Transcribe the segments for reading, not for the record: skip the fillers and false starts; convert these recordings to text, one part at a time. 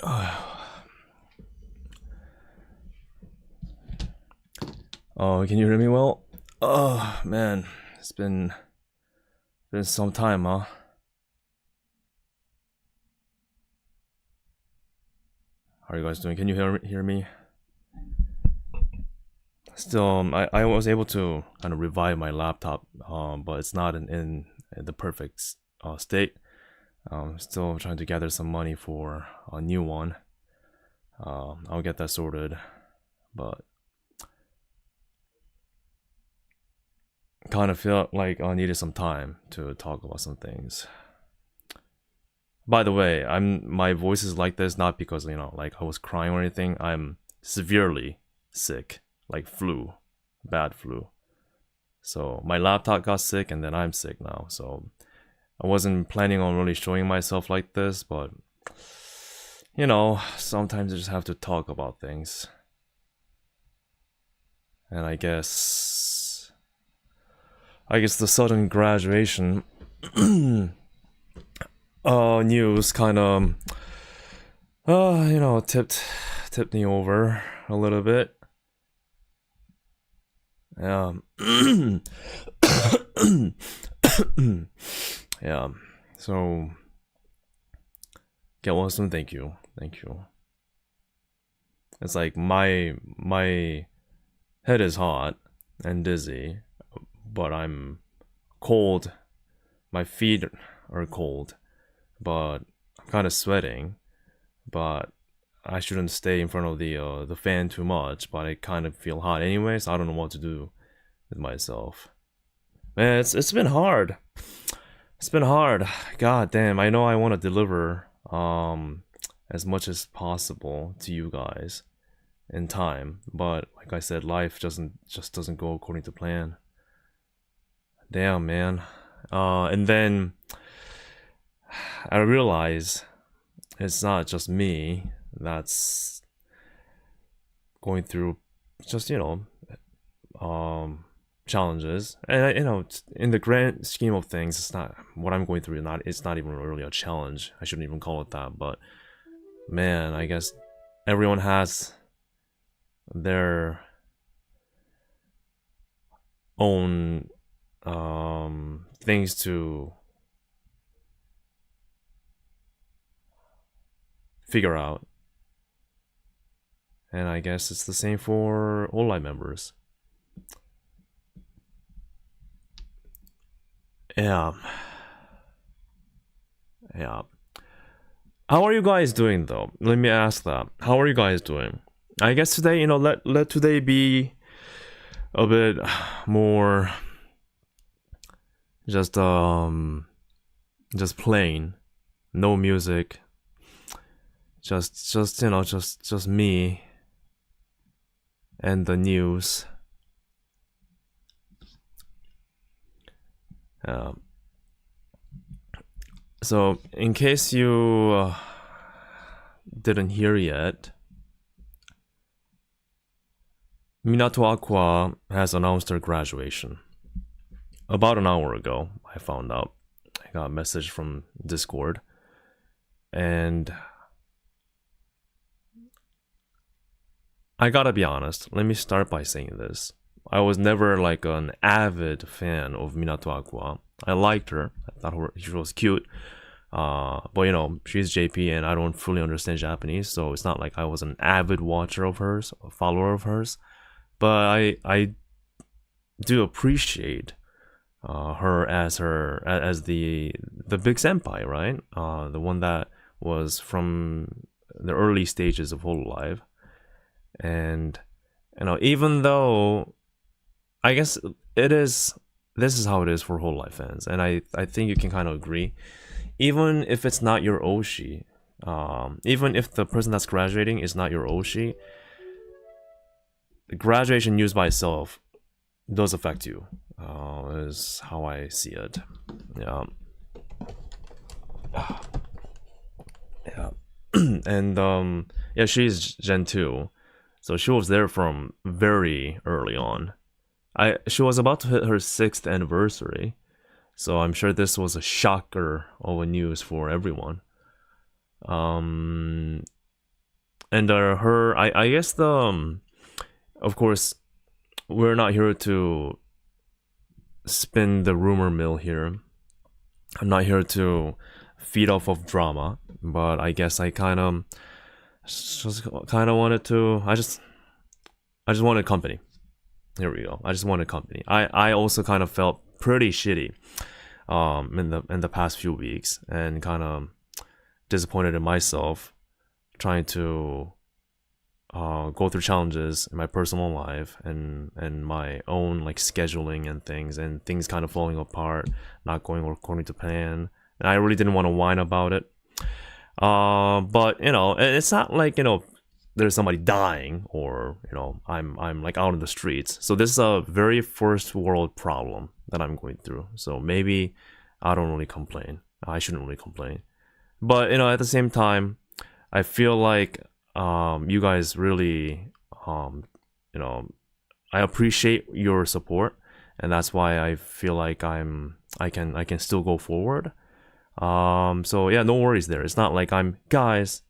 Oh, can you hear me well? Oh man, it's been some time, huh? How are you guys doing? Can you hear me? Still, I was able to kind of revive my laptop, but it's not in the perfect state. Still trying to gather some money for a new one. I'll get that sorted, but kind of felt like I needed some time to talk about some things. By the way, my voice is like this not because like I was crying or anything. I'm severely sick, like flu, bad flu. So my laptop got sick and then I'm sick now. So I wasn't planning on really showing myself like this, but sometimes you just have to talk about things. And I guess the sudden graduation news kind of tipped me over a little bit. Yeah. Yeah. So get Wilson, thank you. It's like my head is hot and dizzy, but I'm cold. My feet are cold, but I'm kind of sweating. But I shouldn't stay in front of the fan too much. But I kind of feel hot anyway, so I don't know what to do with myself. Man, it's been hard. It's been hard. God damn, I know I want to deliver as much as possible to you guys in time, but like I said, life just doesn't go according to plan. Damn, man. And then I realize it's not just me that's going through just challenges, and in the grand scheme of things, it's not what I'm going through. It's not even really a challenge. I shouldn't even call it that. But man, I guess everyone has their own things to figure out, and I guess it's the same for hololive members. Yeah. How are you guys doing though? Let me ask that. How are you guys doing? I guess today, let today be a bit more just plain, no music, just me and the news. So in case you didn't hear yet, Minato Aqua has announced her graduation. About an hour ago, I found out. I got a message from Discord, and I gotta be honest. Let me start by saying this. I was never like an avid fan of Minato Aqua. I liked her. I thought she was cute. But she's JP and I don't fully understand Japanese, so it's not like I was an avid watcher of hers, a follower of hers. But I do appreciate her as the big senpai, right? The one that was from the early stages of hololive. And even though I guess this is how it is for hololive fans, and I think you can kind of agree. Even if it's not your Oshi, even if the person that's graduating is not your Oshi, the graduation news by itself does affect you. Is how I see it. Yeah. Yeah. And yeah, she's Gen 2. So she was there from very early on. She was about to hit her 6th anniversary. So I'm sure this was a shocker of a news for everyone. And I guess of course, we're not here to spin the rumor mill here. I'm not here to feed off of drama, but I guess I kind of wanted to. I just wanted company. Here we go. I just wanted company. I also kind of felt pretty shitty in the past few weeks, and kind of disappointed in myself, trying to go through challenges in my personal life and my own like scheduling and things kind of falling apart, not going according to plan. And I really didn't want to whine about it. But you know, it's not like, you know, there's somebody dying, or you know, I'm like out in the streets. So this is a very first world problem that I'm going through. So maybe I don't really complain. I shouldn't really complain. But you know, at the same time, I feel like you guys really, you know, I appreciate your support, and that's why I feel like I can still go forward. So yeah, no worries there. It's not like guys,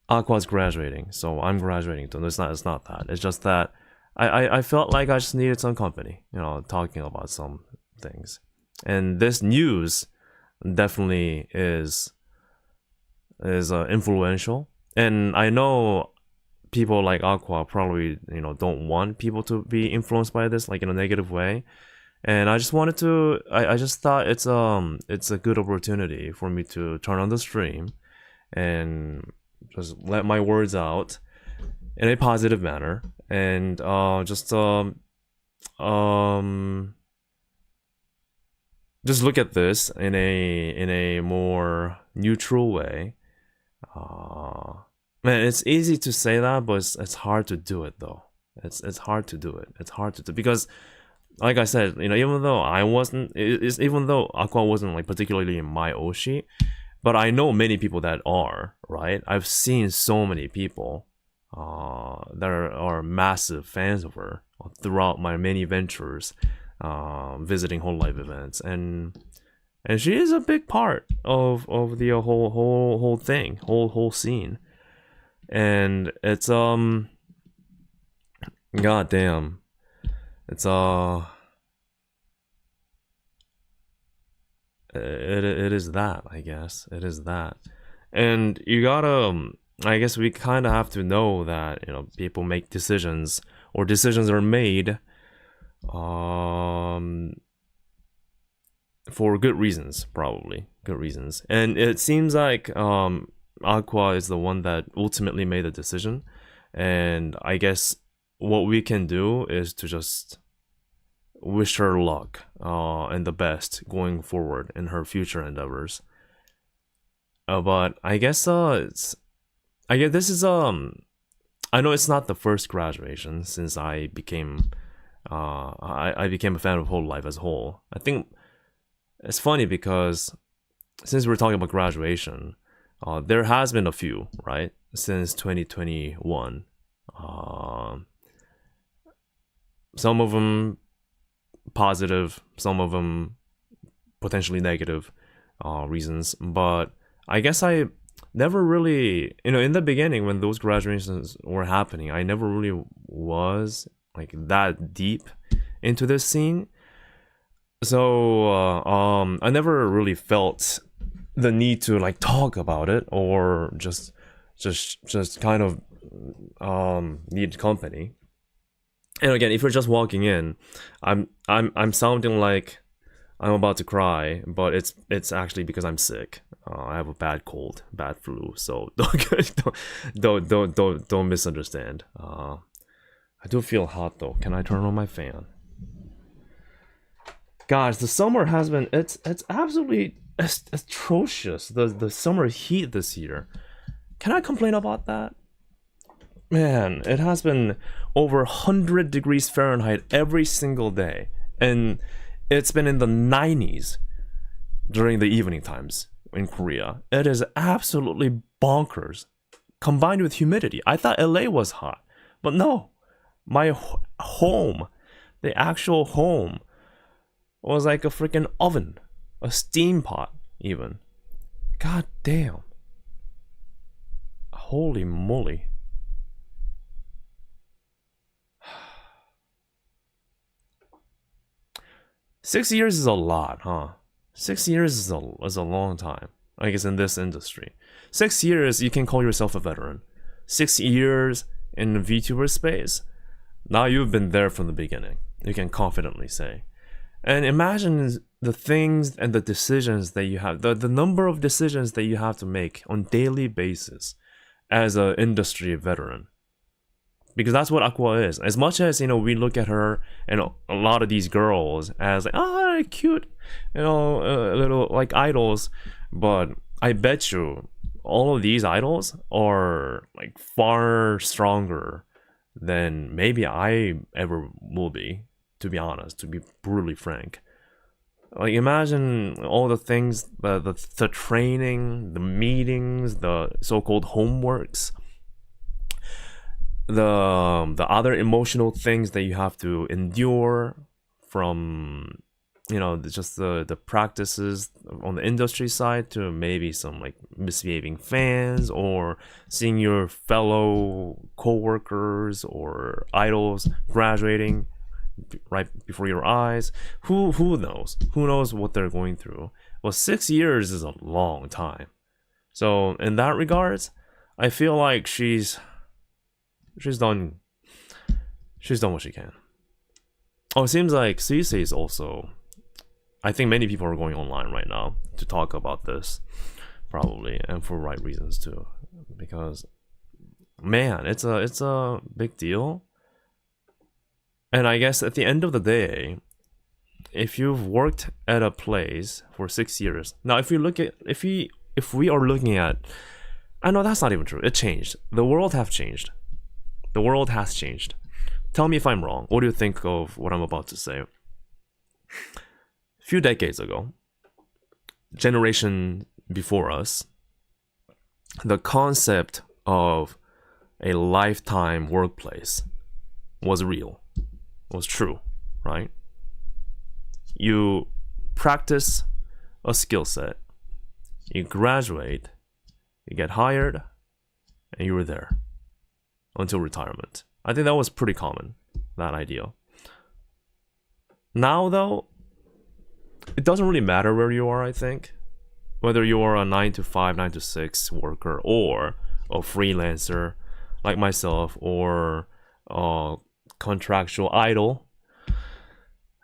Aqua's graduating, so I'm graduating too. It's not that. It's just that I felt like I just needed some company, you know, talking about some things. And this news definitely is influential. And I know people like Aqua probably, you know, don't want people to be influenced by this, like in a negative way. And I just wanted to, I just thought it's a good opportunity for me to turn on the stream and just let my words out in a positive manner, and just look at this in a more neutral way. Man, it's easy to say that, but it's hard to do it though. It's hard to do it. It's hard to do, because like I said, you know, even though Aqua wasn't like particularly in my oshi, but I know many people that are, right? I've seen so many people that are massive fans of her throughout my many ventures, visiting hololive events, and she is a big part of the whole thing, whole scene. And it's goddamn, it's it is that, I guess. It is that. And you gotta, I guess we kind of have to know that, you know, people make decisions, or decisions are made for good reasons, probably good reasons. And it seems like Aqua is the one that ultimately made the decision, and I guess what we can do is to just wish her luck and the best going forward in her future endeavors. But I guess this is I know it's not the first graduation since I became I became a fan of hololive as a whole. I think it's funny because since we're talking about graduation, there has been a few, right, since 2021. Some of them positive, some of them potentially negative reasons. But I guess I never really, you know, in the beginning when those graduations were happening, I never really was like that deep into this scene. So I never really felt the need to like talk about it, or just kind of need company. And again, if you're just walking in, I'm sounding like I'm about to cry, but it's actually because I'm sick. I have a bad cold, bad flu, so don't misunderstand. I do feel hot though. Can I turn on my fan? Guys, the summer has been it's absolutely atrocious. The summer heat this year. Can I complain about that? Man, it has been over 100 degrees Fahrenheit every single day, and it's been in the 90s during the evening times in Korea. It is absolutely bonkers, combined with humidity. I thought LA was hot, but no. My home, the actual home, was like a freaking oven, a steam pot even. God damn. Holy moly. Six years is a lot, huh? 6 years is a long time, I guess, in this industry. 6 years, you can call yourself a veteran. 6 years in the VTuber space, now you've been there from the beginning. You can confidently say. And imagine the things and the decisions that you have, the number of decisions that you have to make on daily basis as an industry veteran. Because that's what Aqua is. As much as, we look at her and a lot of these girls as like, oh, cute, little like idols. But I bet you all of these idols are like far stronger than maybe I ever will be, to be honest, to be brutally frank. Like, imagine all the things, the training, the meetings, the so-called homeworks, the other emotional things that you have to endure from, just the practices on the industry side to maybe some like misbehaving fans or seeing your fellow co-workers or idols graduating right before your eyes. Who knows? Who knows what they're going through? Well, 6 years is a long time. So in that regards, I feel like she's done what she can. Oh, it seems like Cece is also, I think many people are going online right now to talk about this, probably, and for right reasons too, because man, it's a big deal. And I guess at the end of the day, if you've worked at a place for 6 years, now if we are looking at, I know that's not even true. It changed. The world has changed. The world has changed. Tell me if I'm wrong. What do you think of what I'm about to say? A few decades ago, generation before us, the concept of a lifetime workplace was real, was true, right? You practice a skill set, you graduate, you get hired, and you were there until retirement. I think that was pretty common, that idea. Now, though, it doesn't really matter where you are, I think. Whether you are a 9 to 5, 9 to 6 worker or a freelancer like myself or a contractual idol.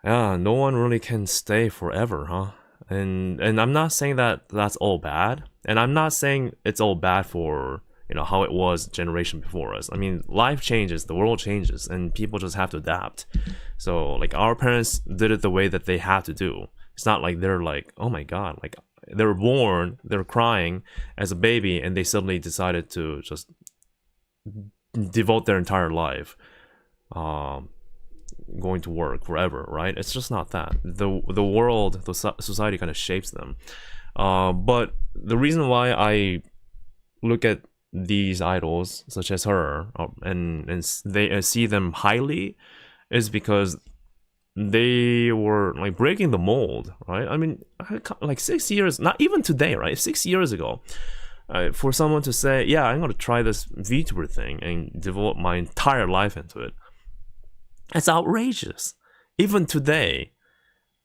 Yeah, no one really can stay forever, huh? And I'm not saying that that's all bad. And I'm not saying it's all bad for, how it was generation before us. I mean, life changes, the world changes, and people just have to adapt. So, like, our parents did it the way that they had to do. It's not like they're like, oh my god, like, they were born, they're crying as a baby, and they suddenly decided to just devote their entire life going to work forever, right? It's just not that. The world, the society kind of shapes them. But the reason why I look at these idols such as her and they see them highly is because they were like breaking the mold, right? I mean, like 6 years, not even today, right? 6 years ago, for someone to say, yeah, I'm going to try this VTuber thing and devote my entire life into it, it's outrageous. Even today,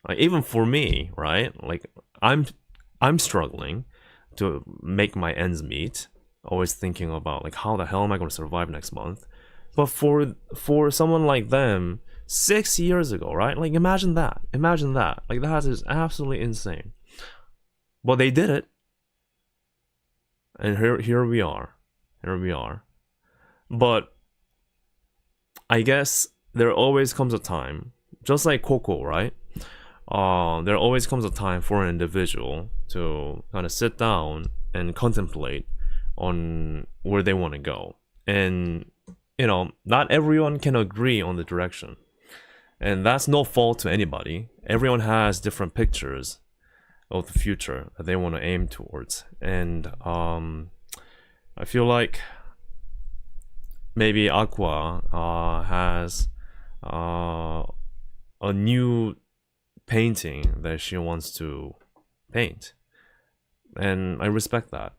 like, even for me, right? Like, I'm struggling to make my ends meet, always thinking about like, how the hell am I going to survive next month? But for someone like them 6 years ago, right? Like, imagine that. Like, that is absolutely insane. But they did it, and here we are. But I guess there always comes a time, just like Coco, right? There always comes a time for an individual to kind of sit down and contemplate on where they want to go. And, not everyone can agree on the direction. And that's no fault to anybody. Everyone has different pictures of the future that they want to aim towards. And I feel like maybe Aqua has a new painting that she wants to paint, and I respect that.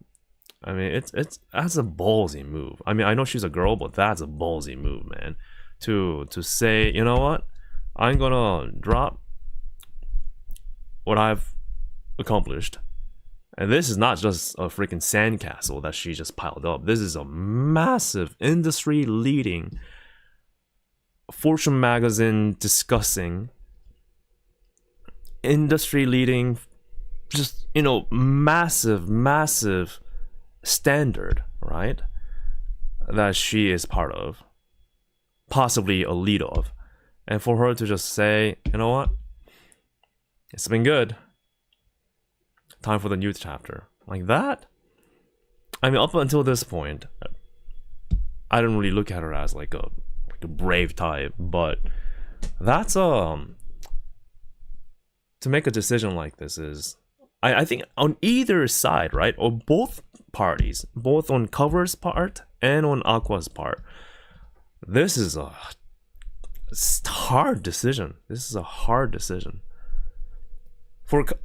I mean, that's a ballsy move. I mean, I know she's a girl, but that's a ballsy move, man. To say, you know what, I'm gonna drop what I've accomplished. And this is not just a freaking sandcastle that she just piled up. This is a massive industry-leading, Fortune magazine discussing, industry-leading, just, you know, massive standard, right? That she is part of, possibly a lead of. And for her to just say, you know what? It's been good. Time for the new chapter. Like that? I mean, up until this point, I didn't really look at her as like a brave type, but that's to make a decision like this is, I think on either side, right, or both parties, both on Cover's part and on Aqua's part, this is a hard decision. This is a hard decision.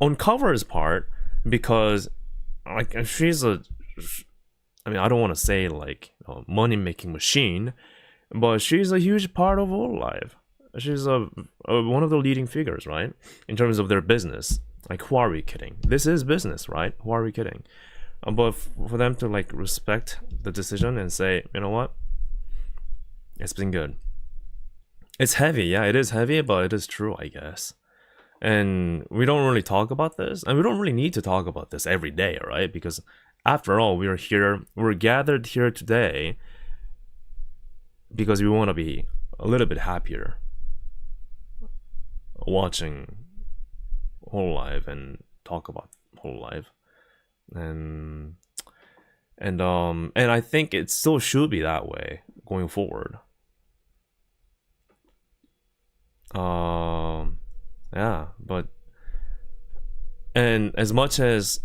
On Cover's part, because like she's I mean, I don't want to say like money making machine, but she's a huge part of hololive. She's one of the leading figures, right, in terms of their business. Like, who are we kidding? This is business, right? Who are we kidding? But for them to like respect the decision and say, you know what, it's been good. It's heavy, yeah, it is heavy, but it is true, I guess. And we don't really talk about this, and we don't really need to talk about this every day, right? Because after all, we're gathered here today because we want to be a little bit happier watching hololive and talk about hololive. And I think it still should be that way going forward. Yeah, but and as much as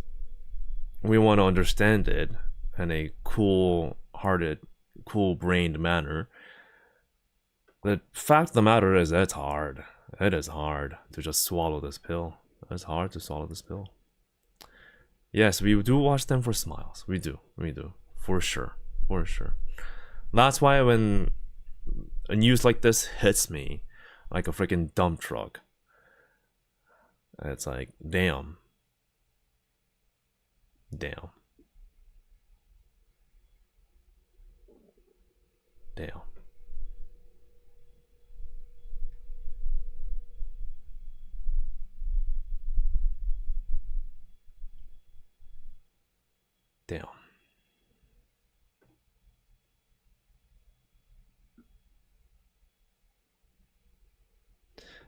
we want to understand it in a cool-hearted, cool-brained manner, the fact of the matter is it's hard. It is hard to just swallow this pill. It's hard to swallow this pill. Yes, we do watch them for smiles. We do, for sure. That's why when a news like this hits me like a freaking dump truck, it's like, damn. Damn.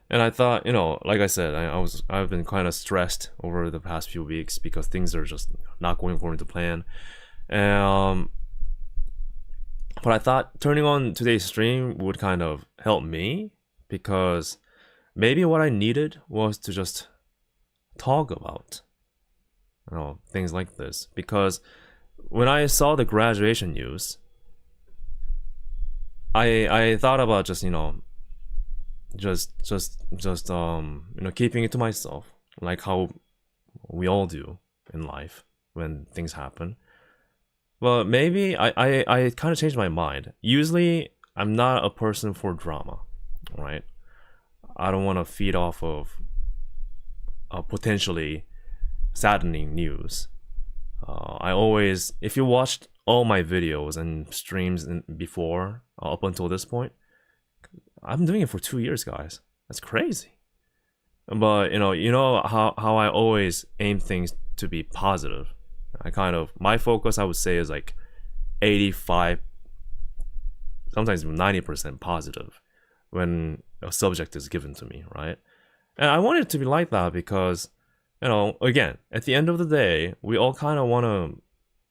And I thought, you know, like I said, I've been kind of stressed over the past few weeks because things are just not going according to plan. But I thought turning on today's stream would kind of help me, because maybe what I needed was to just talk about, you know, things like this. Because when I saw the graduation news, I thought about just, you know, just you know, keeping it to myself, like how we all do in life when things happen. But maybe I kind of changed my mind. Usually I'm not a person for drama, right? I don't want to feed off of potentially saddening news. I always, if you watched all my videos and streams before up until this point, I've been doing it for 2 years, guys. That's crazy. But you know how I always aim things to be positive. My focus, I would say, is like 85, sometimes 90% positive when a subject is given to me, right? And I want it to be like that because, you know, again, at the end of the day, we all kind of want to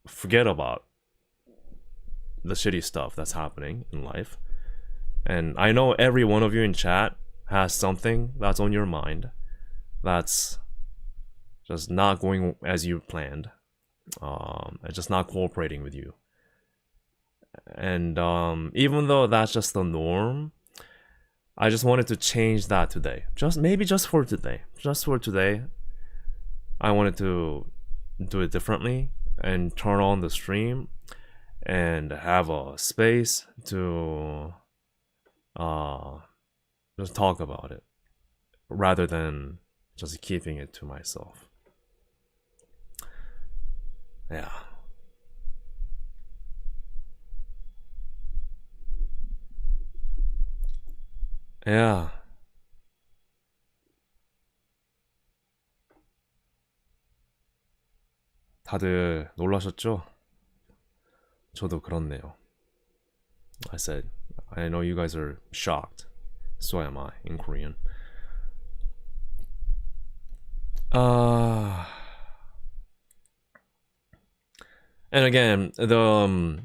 forget about the shitty stuff that's happening in life. And I know every one of you in chat has something that's on your mind that's just not going as you planned, and just not cooperating with you. And even though that's just the norm, I just wanted to change that today. Just for today. I wanted to do it differently and turn on the stream and have a space to just talk about it rather than just keeping it to myself. Yeah. Yeah. 다들 놀라셨죠? 저도 그렇네요. I said, I know you guys are shocked. So am I in Korean. And again, the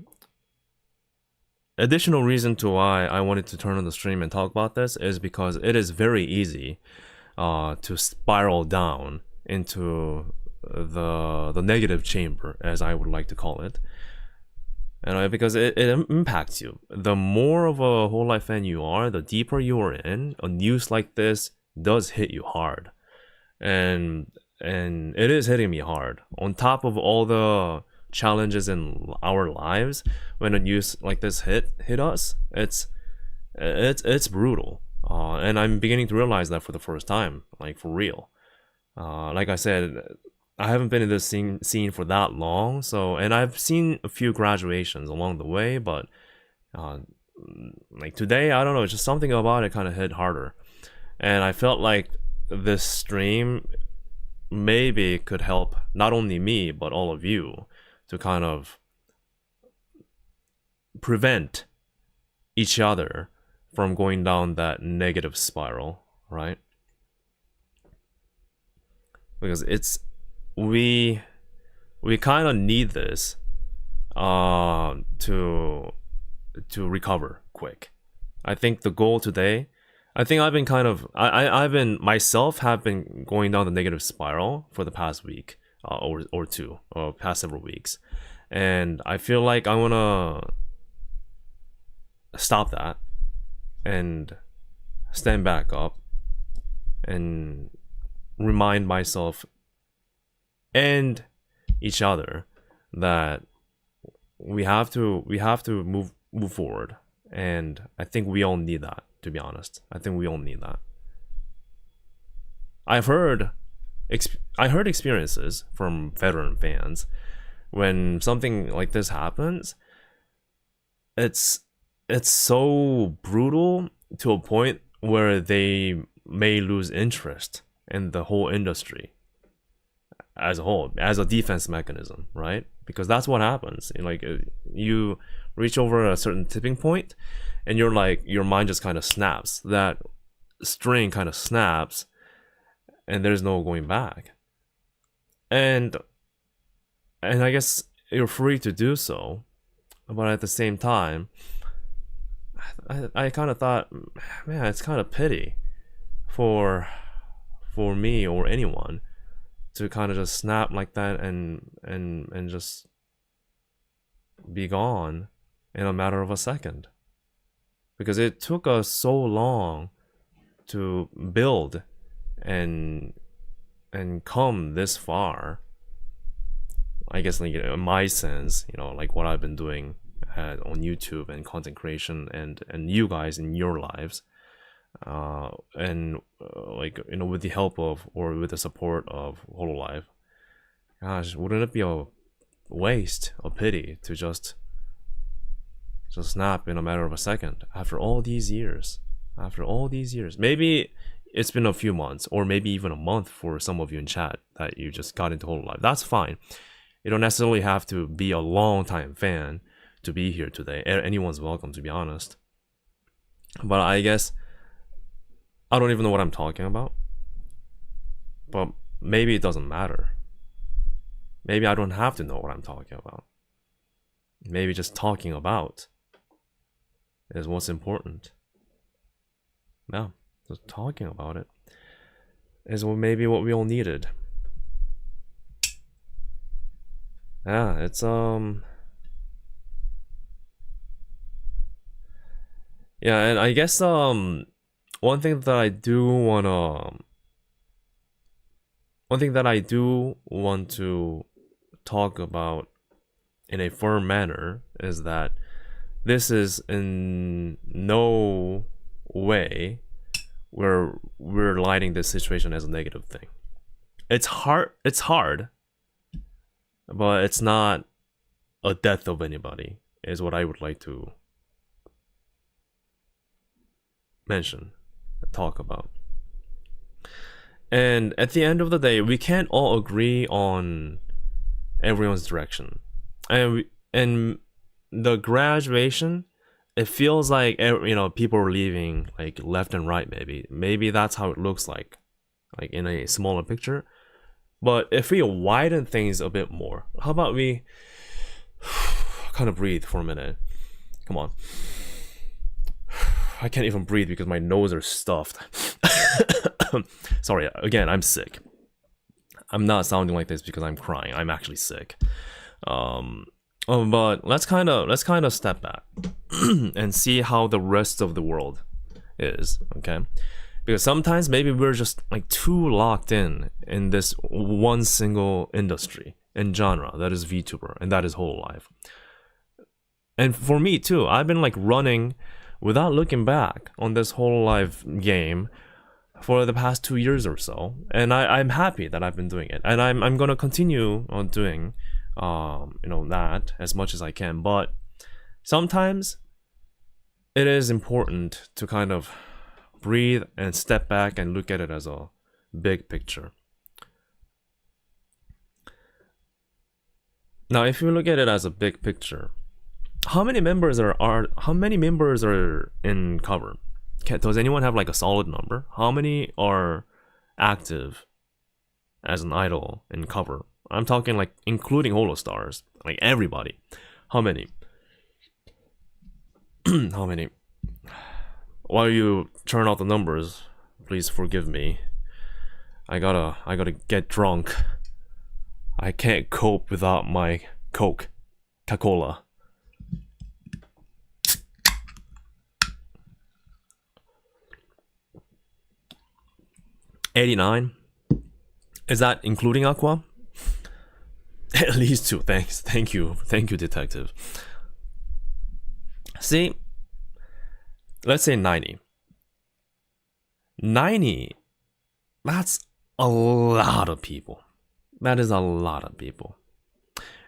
additional reason to why I wanted to turn on the stream and talk about this is because it is very easy to spiral down into the negative chamber, as I would like to call it. And because it impacts you. The more of a hololive fan you are, the deeper you are in, a news like this does hit you hard. And it is hitting me hard. On top of all the challenges in our lives, when a news like this hit us, it's brutal. And I'm beginning to realize that for the first time, like for real. Like I said, I haven't been in this scene for that long, and I've seen a few graduations along the way, but like today, I don't know, just something about it kind of hit harder. And I felt like this stream maybe could help not only me, but all of you to kind of prevent each other from going down that negative spiral, right? Because we kind of need this to recover quick. I think the goal today, I've been kind of I've been myself have been going down the negative spiral for the past week or two, or past several weeks, and I feel like I want to stop that and stand back up and remind myself and each other that we have to move forward. And I think we all need that, to be honest. I think we all need that. I heard experiences from veteran fans when something like this happens. It's so brutal to a point where they may lose interest in the whole industry as a whole, as a defense mechanism, right? Because that's what happens. Like, you reach over a certain tipping point and you're like, your mind just kind of snaps. That string kind of snaps and there's no going back. And I guess you're free to do so, but at the same time, I kind of thought, man, it's kind of pity for me or anyone to kind of just snap like that and just be gone in a matter of a second. Because it took us so long to build and come this far. I guess, like, in my sense, like what I've been doing on YouTube and content creation and you guys in your lives, like, with the help of, or with the support of hololive. Gosh, wouldn't it be a waste, a pity to just snap in a matter of a second after all these years? Maybe it's been a few months, or maybe even a month for some of you in chat that you just got into hololive. That's fine. You don't necessarily have to be a long time fan to be here today. Anyone's welcome, to be honest. But I guess I don't even know what I'm talking about. But maybe it doesn't matter. Maybe I don't have to know what I'm talking about. Maybe just talking about is what's important. Yeah, just talking about it is maybe what we all needed. Yeah, it's yeah, and I guess one thing that I do want to talk about in a firm manner is that this is in no way where we're lighting this situation as a negative thing. It's hard, but it's not a death of anybody, is what I would like to mention, talk about. And at the end of the day, we can't all agree on everyone's direction. And the graduation, it feels like, you know, people are leaving like left and right. Maybe that's how it looks like in a smaller picture. But if we widen things a bit more, how about we kind of breathe for a minute? Come on. I can't even breathe because my nose are stuffed. Sorry, again, I'm sick. I'm not sounding like this because I'm crying. I'm actually sick. But let's kind of step back and see how the rest of the world is, okay? Because sometimes maybe we're just like too locked in this one single industry and genre that is VTuber and that is hololive. And for me too, I've been like running without looking back on this hololive game for the past 2 years or so, and I'm happy that I've been doing it, and I'm gonna continue on doing that as much as I can. But sometimes it is important to kind of breathe and step back and look at it as a big picture. Now, if you look at it as a big picture, how many members are in cover? Does anyone have like a solid number? How many are active as an idol in cover? I'm talking like including holo stars, like everybody. How many? How many? While you turn out the numbers, please forgive me. I gotta get drunk. I can't cope without my Coca-Cola. $89. Is that including Aqua? At least 2. Thanks. Thank you, detective. See, let's say 90. 90, that's a lot of people. That is a lot of people.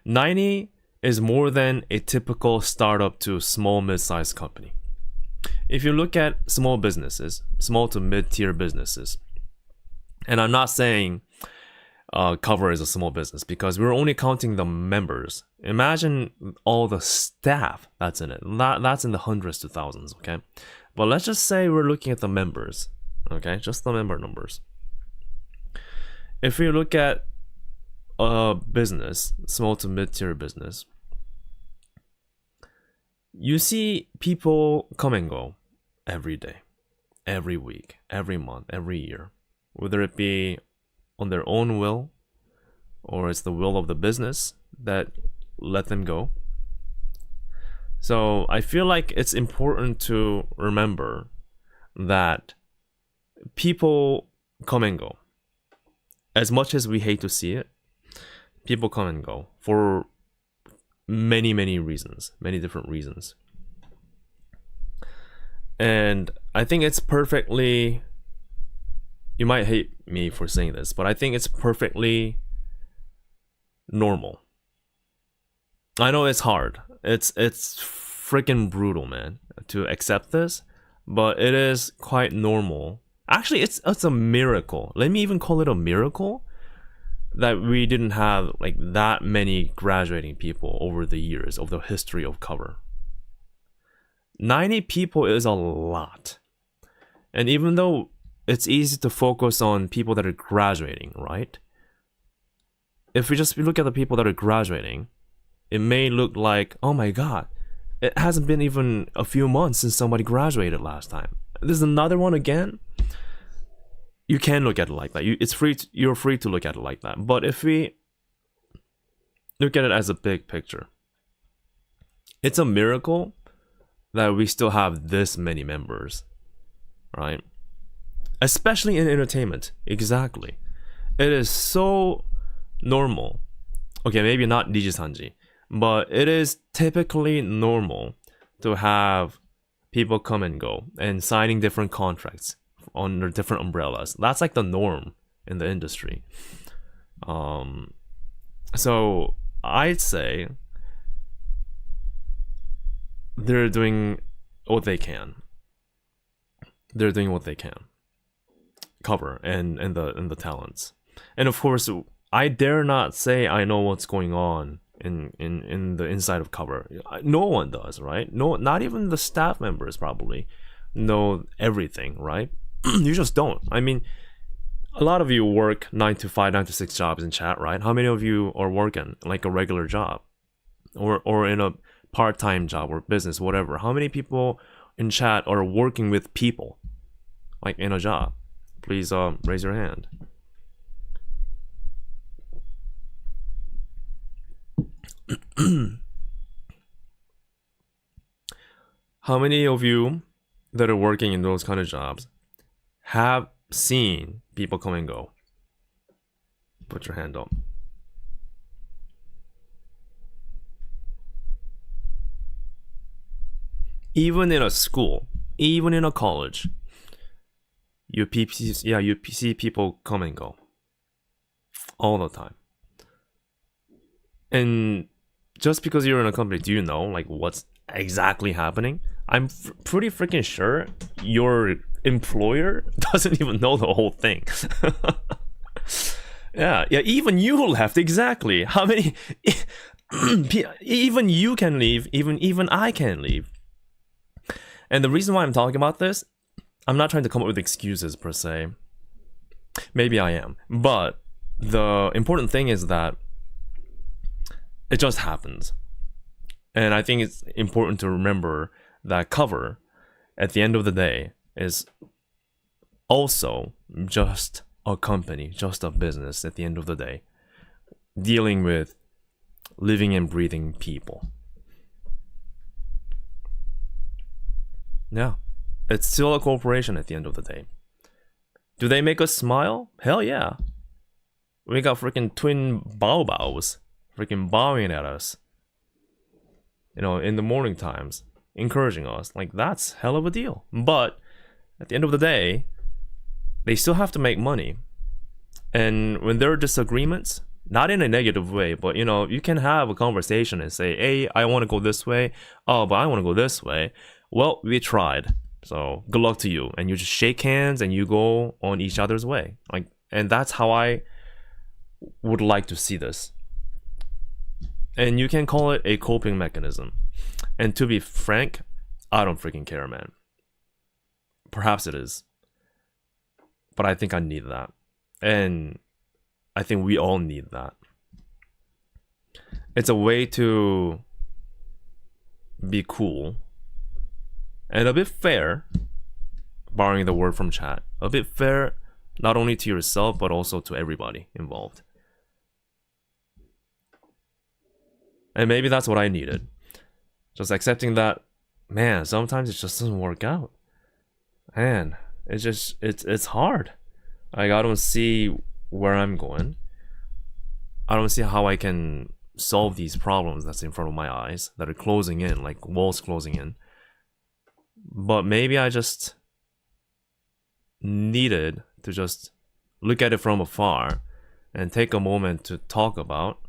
90 is more than a typical startup to small mid-sized company. If you look at small businesses, small to mid-tier businesses, and I'm not saying Cover is a small business because we're only counting the members. Imagine all the staff that's in it. That's in the hundreds to thousands, okay? But let's just say we're looking at the members, okay? Just the member numbers. If we look at a business, small to mid-tier business, you see people come and go every day, every week, every month, every year. Whether it be on their own will or it's the will of the business that let them go. So I feel like it's important to remember that people come and go. As much as we hate to see it, people come and go for many reasons, many different reasons. And I think it's perfectly, you might hate me for saying this, but I think it's perfectly normal. I know it's hard. It's freaking brutal, man, to accept this, but it is quite normal. Actually, it's a miracle. Let me even call it a miracle that we didn't have like that many graduating people over the years of the history of Cover. 90 people is a lot. And even though it's easy to focus on people that are graduating, right? If we just look at the people that are graduating, it may look like, oh my god, it hasn't been even a few months since somebody graduated last time. There's another one again. You can look at it like that. You're free to look at it like that. But if we look at it as a big picture, it's a miracle that we still have this many members, right? Especially in entertainment. Exactly. It is so normal Okay, maybe not Nijisanji, but it is typically normal to have people come and go and signing different contracts under different umbrellas. That's like the norm in the industry. So I'd say they're doing what they can. They're doing what they can. Cover and the talents. And of course, I dare not say I know what's going on in the inside of Cover. No one does, right? No, not even the staff members probably know everything, right? You just don't. I mean, a lot of you work 9 to 5, 9 to 6 jobs in chat, right? How many of you are working like a regular job or in a part-time job or business, whatever? How many people in chat are working with people like in a job? Please raise your hand. How many of you that are working in those kind of jobs have seen people come and go? Put your hand up. Even in a school, even in a college, you see people come and go all the time. And just because you're in a company, do you know like what's exactly happening? I'm pretty freaking sure your employer doesn't even know the whole thing. yeah, even you left, exactly. How many? Even you can leave. Even I can leave. And the reason why I'm talking about this, I'm not trying to come up with excuses per se. Maybe I am, but the important thing is that it just happens. And I think it's important to remember that Cover, at the end of the day, is also just a company, just a business at the end of the day, dealing with living and breathing people. Yeah, it's still a corporation at the end of the day. Do they make us smile? Hell yeah. We got freaking twin baobabs freaking bowing at us, in the morning times, encouraging us. Like, that's hell of a deal. But at the end of the day, they still have to make money. And when there are disagreements, not in a negative way, but you can have a conversation and say, hey, I want to go this way. Oh, but I want to go this way. Well, we tried, so good luck to you. And you just shake hands and you go on each other's way. And that's how I would like to see this. And you can call it a coping mechanism. And to be frank, I don't freaking care, man. Perhaps it is. But I think I need that. And I think we all need that. It's a way to be cool and a bit fair, borrowing the word from chat. A bit fair, not only to yourself, but also to everybody involved. And maybe that's what I needed. Just accepting that, man, sometimes it just doesn't work out. Man, it's hard. I don't see where I'm going. I don't see how I can solve these problems that's in front of my eyes that are closing in, like walls closing in. But maybe I just needed to just look at it from afar and take a moment to talk about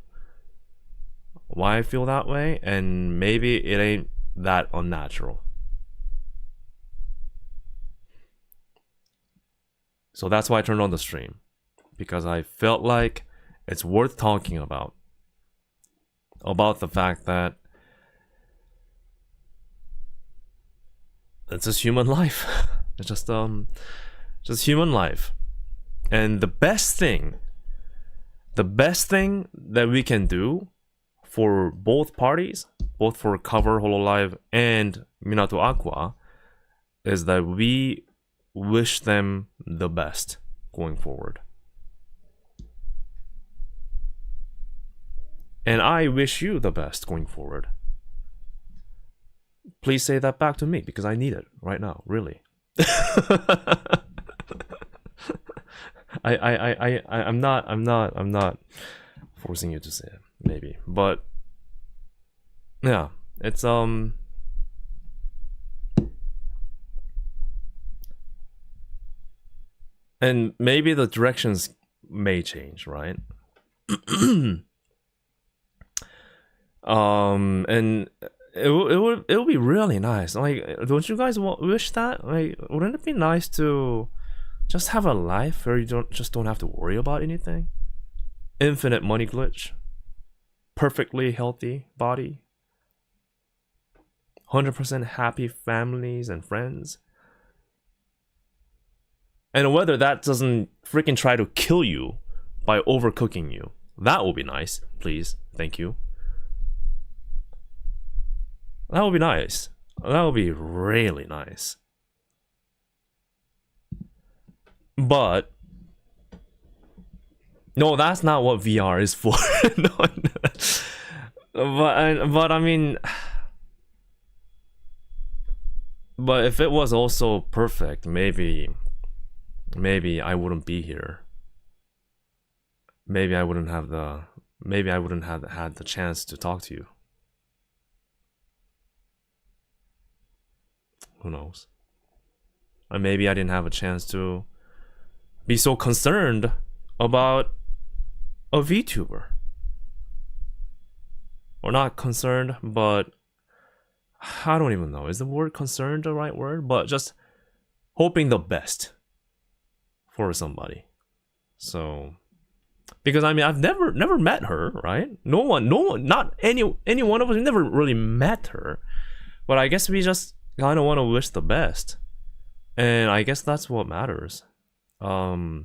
why I feel that way, and maybe it ain't that unnatural. So that's why I turned on the stream, because I felt like it's worth talking about the fact that it's just human life. It's just human life. And the best thing that we can do for both parties, both for Cover, hololive, and Minato Aqua, is that we wish them the best going forward. And I wish you the best going forward. Please say that back to me, because I need it right now, really. I'm not forcing you to say it. maybe. But yeah, it's and maybe the directions may change, right? And it would be really nice. Like, don't you guys wish that? Like, wouldn't it be nice to just have a life where you don't have to worry about anything? Infinite money glitch, perfectly healthy body, 100% happy families and friends. And whether that doesn't freaking try to kill you by overcooking you. That would be nice, please. Thank you. That would be nice. That would be really nice. But no, that's not what VR is for. No. But I mean, but if it was also perfect, maybe I wouldn't be here. Maybe I wouldn't have had the chance to talk to you. Who knows? Or maybe I didn't have a chance to be so concerned about a VTuber. Or not concerned, but I don't even know. Is the word concerned the right word? But just hoping the best for somebody. So, because I mean, I've never met her, right? No one, not any one of us never really met her. But I guess we just kind of want to wish the best, and I guess that's what matters. Yeah.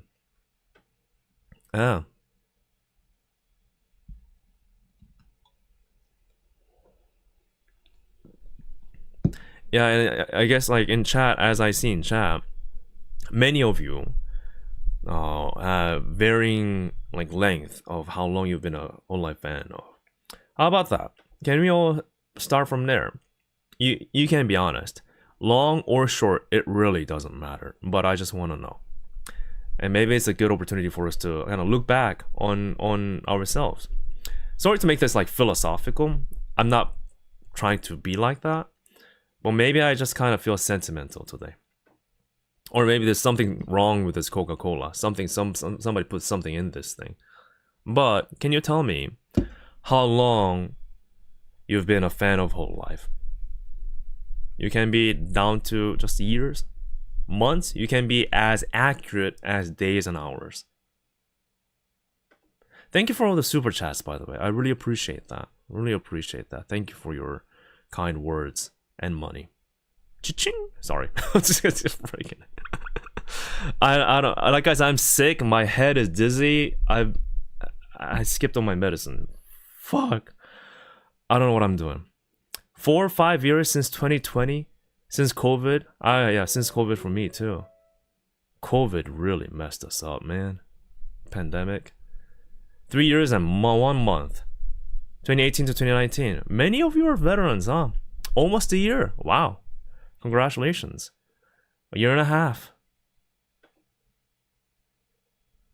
Yeah, and I guess like in chat, as I see in chat, many of you have varying like length of how long you've been a hololive fan of. How about that? Can we all start from there? You can be honest. Long or short, it really doesn't matter. But I just want to know. And maybe it's a good opportunity for us to kind of look back on ourselves. Sorry to make this like philosophical. I'm not trying to be like that. But maybe I just kind of feel sentimental today. Or maybe there's something wrong with this Coca-Cola. Somebody put something in this thing. But can you tell me how long you've been a fan of hololive? You can be down to just years, months. You can be as accurate as days and hours. Thank you for all the super chats, by the way. I really appreciate that. Really appreciate that. Thank you for your kind words and money. Cha-ching! Sorry. just freaking. I don't like, guys. I'm sick. My head is dizzy. I skipped on my medicine. Fuck. I don't know what I'm doing. 4 or 5 years since 2020, since COVID. Yeah, since COVID for me too. COVID really messed us up, man. Pandemic. 3 years and 1 month. 2018 to 2019. Many of you are veterans, huh? Almost a year. Wow. Congratulations. A year and a half.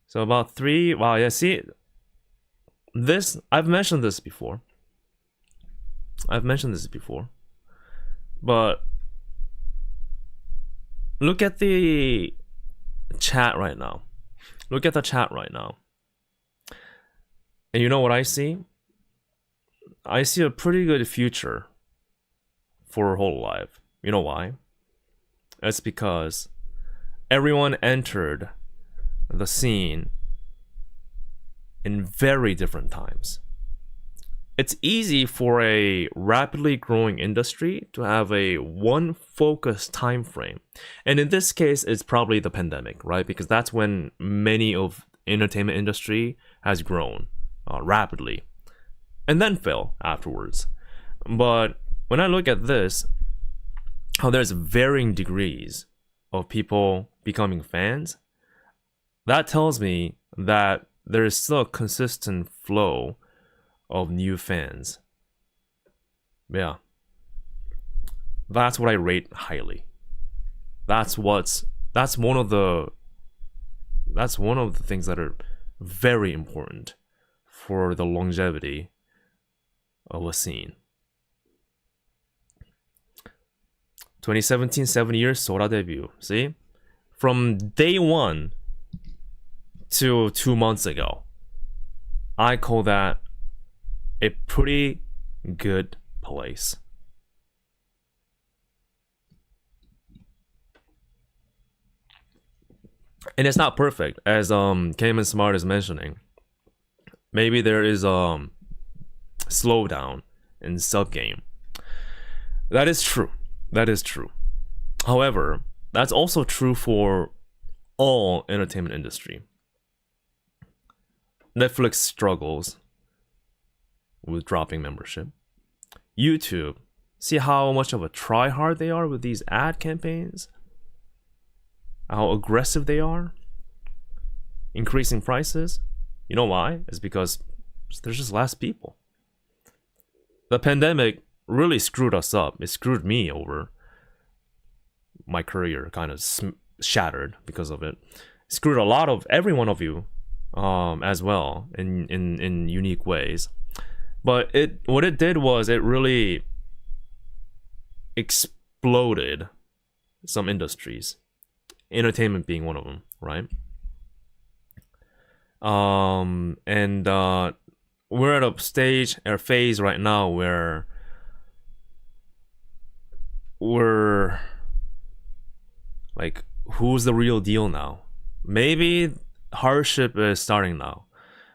So about 3. Wow, yeah, see, this, I've mentioned this before. But look at the chat right now. Look at the chat right now. And you know what I see? I see a pretty good future for hololive. You know why? It's because everyone entered the scene in very different times. It's easy for a rapidly growing industry to have a one focused time frame. And in this case, it's probably the pandemic, right? Because that's when many of entertainment industry has grown rapidly and then fell afterwards. But when I look at this, how there's varying degrees of people becoming fans, that tells me that there is still a consistent flow of new fans. Yeah. That's what I rate highly. That's one of the things that are very important for the longevity of a scene. 2017, 7 years, Sora debut. See? From day one to 2 months ago, I call that a pretty good place. And it's not perfect, as Cayman Smart is mentioning. Maybe there is a slowdown in sub game. That is true. That is true. However, that's also true for all entertainment industry. Netflix struggles with dropping membership. YouTube, see how much of a try-hard they are with these ad campaigns? How aggressive they are? Increasing prices? You know why? It's because there's just less people. The pandemic really screwed us up. It screwed me over. My career kind of shattered because of it. Screwed a lot of every one of you as well in unique ways. But what it did was it really exploded some industries. Entertainment being one of them, right? And we're at a stage or phase right now where we're like, who's the real deal now? Maybe hardship is starting now.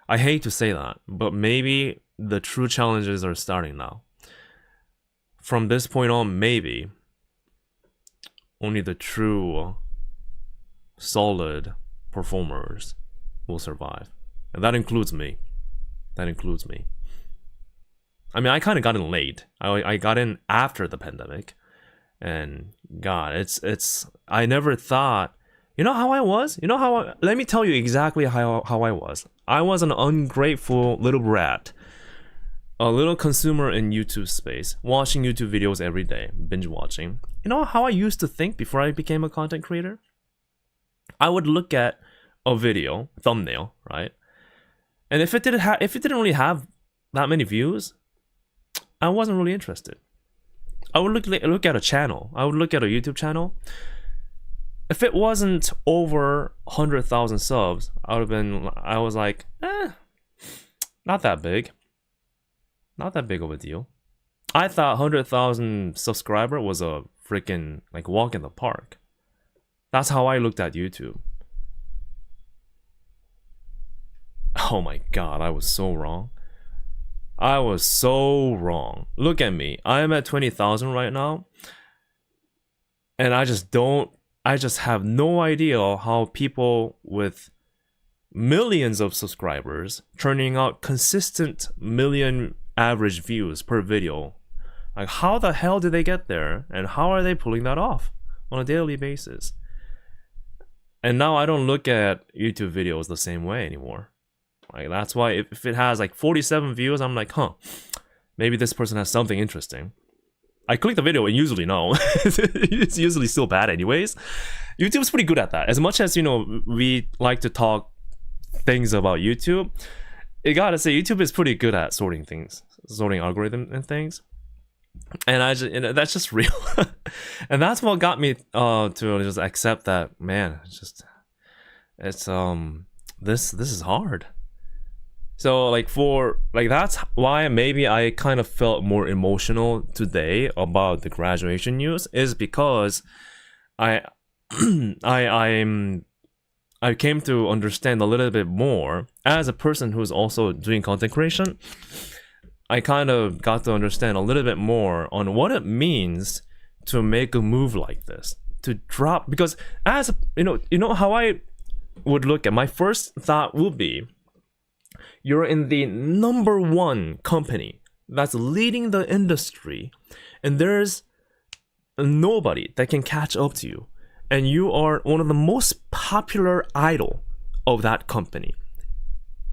I hate to say that, but maybe the true challenges are starting now. From this point on, maybe only the true solid performers will survive. And that includes me. That includes me. I mean, I kind of got in late. I got in after the pandemic. And God, it's I never thought, you know how I was? Let me tell you exactly how I was. I was an ungrateful little brat. A little consumer in YouTube space, watching YouTube videos every day, binge watching. You know how I used to think before I became a content creator? I would look at a video, thumbnail, right? And if it didn't really have that many views, I wasn't really interested. I would look at a channel. I would look at a YouTube channel. If it wasn't over 100,000 subs, I was like, not that big. Not that big of a deal. I thought 100,000 subscriber was a freaking like walk in the park. That's how I looked at YouTube. Oh my God, I was so wrong. I was so wrong. Look at me. I am at 20,000 right now. And I just have no idea how people with millions of subscribers turning out consistent million average views per video. Like, how the hell did they get there? And how are they pulling that off on a daily basis? And now I don't look at YouTube videos the same way anymore. Like, that's why if it has like 47 views, I'm like, maybe this person has something interesting. I click the video and usually no. It's usually still bad anyways. YouTube's pretty good at that. As much as, we like to talk things about YouTube, you gotta say YouTube is pretty good at sorting things, sorting algorithm and things. And that's just real. And that's what got me to just accept that, man, this is hard. So that's why maybe I kind of felt more emotional today about the graduation news, is because I came to understand a little bit more as a person who's also doing content creation. I kind of got to understand a little bit more on what it means to make a move like this, to drop, because as how I would look at, my first thought would be, you're in the number one company that's leading the industry, and there's nobody that can catch up to you, and you are one of the most popular idol of that company.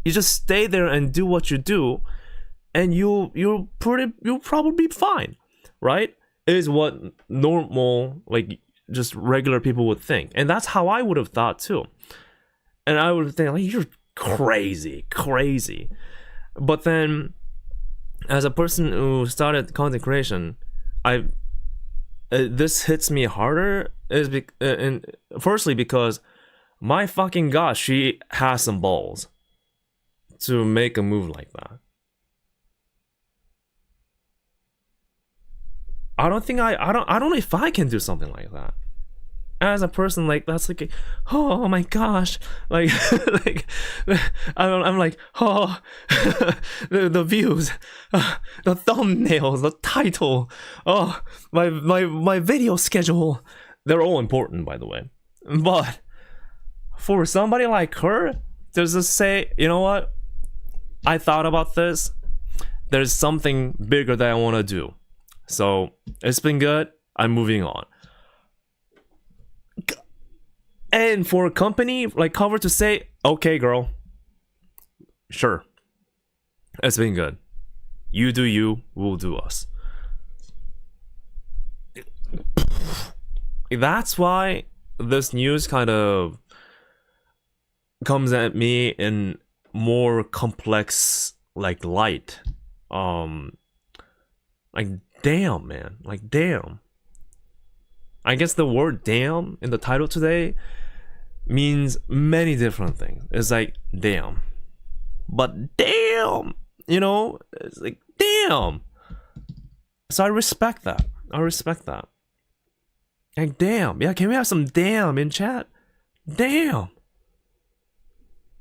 You just stay there and do what you do, and you'll probably be fine, right? Is what normal, like, just regular people would think. And that's how I would have thought too. And I would think, like, you're crazy. But then as a person who started content creation, this hits me harder firstly because my fucking god, she has some balls to make a move like that. I don't know if I can do something like that. As a person, like, that's like, oh my gosh, like, like, I'm like, oh, the views, the thumbnails, the title, oh, my video schedule, they're all important, by the way. But for somebody like her to just say, you know what, I thought about this, there's something bigger that I want to do, so it's been good, I'm moving on. And for a company like Cover to say, okay, girl, sure, it's been good. You do you, we'll do us. That's why this news kind of comes at me in more complex, like, light. Like, damn, man. Like, damn. I guess the word damn in the title today means many different things. It's like, damn. But damn! You know? It's like, damn! So I respect that. I respect that. Like, damn. Yeah, can we have some damn in chat? Damn!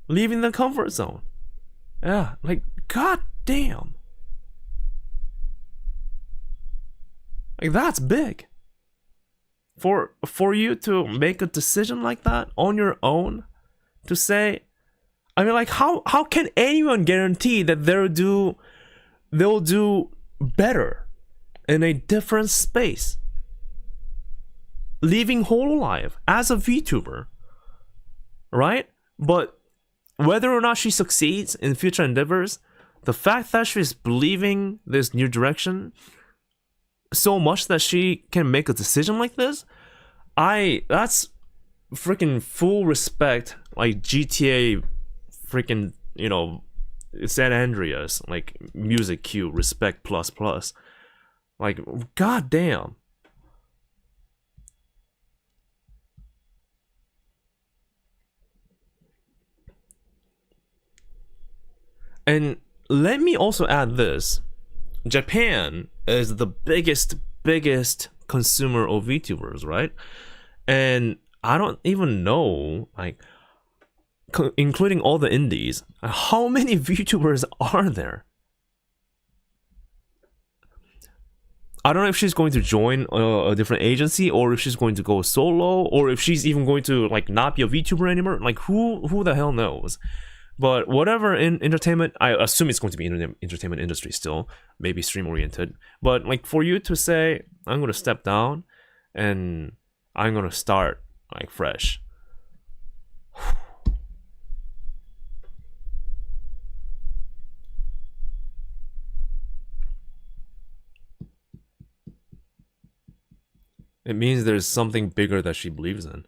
Leaving the comfort zone. Yeah, like, god damn. Like, that's big. For you to make a decision like that on your own, to say, I mean, like, how can anyone guarantee that they'll do better in a different space? Leaving hololive as a VTuber, right? But whether or not she succeeds in future endeavors, the fact that she's believing this new direction so much that she can make a decision like this, that's freaking full respect. Like GTA freaking, you know, San Andreas, like music cue, respect plus plus. Like, god damn. And let me also add this. Japan is the biggest consumer of VTubers, right? And I don't even know, like, including all the indies, how many VTubers are there? I don't know if she's going to join a different agency, or if she's going to go solo, or if she's even going to, like, not be a VTuber anymore. Like, who the hell knows? But whatever, in entertainment, I assume it's going to be in the entertainment industry still, maybe stream oriented. But, like, for you to say, I'm going to step down and I'm going to start, like, fresh. It means there's something bigger that she believes in,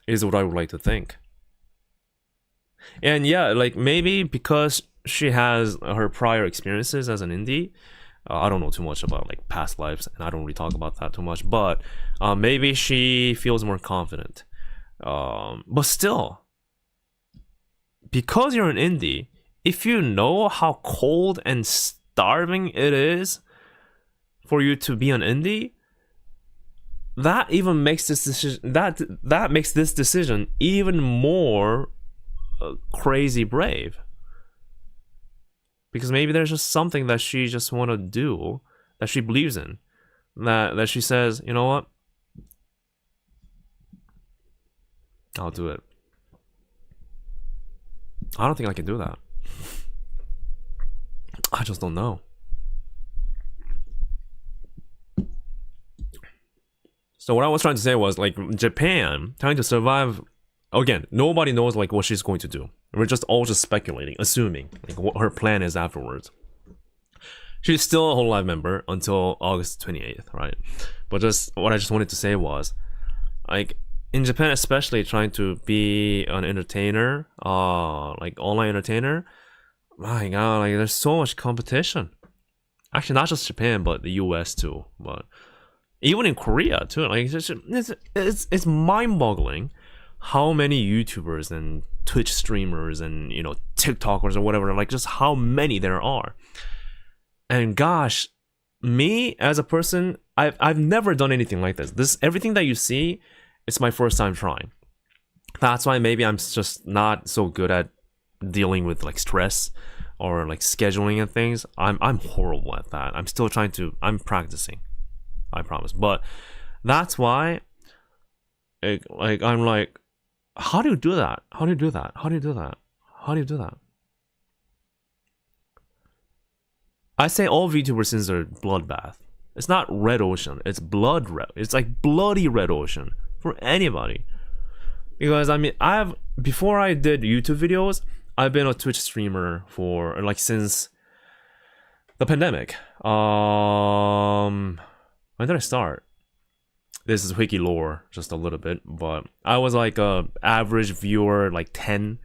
is what I would like to think. And yeah, like, maybe because she has her prior experiences as an indie, I don't know too much about, like, past lives, and I don't really talk about that too much, but maybe she feels more confident. But still, because you're an indie, if you know how cold and starving it is for you to be an indie, that even makes this decision, that makes this decision even more crazy brave, because maybe there's just something that she just want to do, that she believes in, that she says, you know what, I'll do it. I don't think I can do that. I just don't know. So what I was trying to say was, like, Japan trying to survive. Again, nobody knows, like, what she's going to do. We're just all just speculating, assuming, like, what her plan is afterwards. She's still a hololive member until August 28th, right? But just what I just wanted to say was, like, in Japan especially, trying to be an entertainer, like, online entertainer, my god, like, there's so much competition. Actually, not just Japan, but the US too. But even in Korea too. Like it's mind-boggling how many YouTubers and Twitch streamers and TikTokers or whatever, like just how many there are. And gosh, me as a person, I've never done anything like this. Everything that you see, it's my first time trying. That's why maybe I'm just not so good at dealing with like stress or like scheduling and things. I'm horrible at that. I'm practicing, I promise. But that's why I'm like, how do you do that? How do you do that? How do you do that? How do you do that? I say all VTuber sins are bloodbath. It's not red ocean. It's it's like bloody red ocean for anybody. Because I mean, before I did YouTube videos, I've been a Twitch streamer for like since the pandemic. When did I start? This is wiki lore, just a little bit, but I was like a average viewer, like 10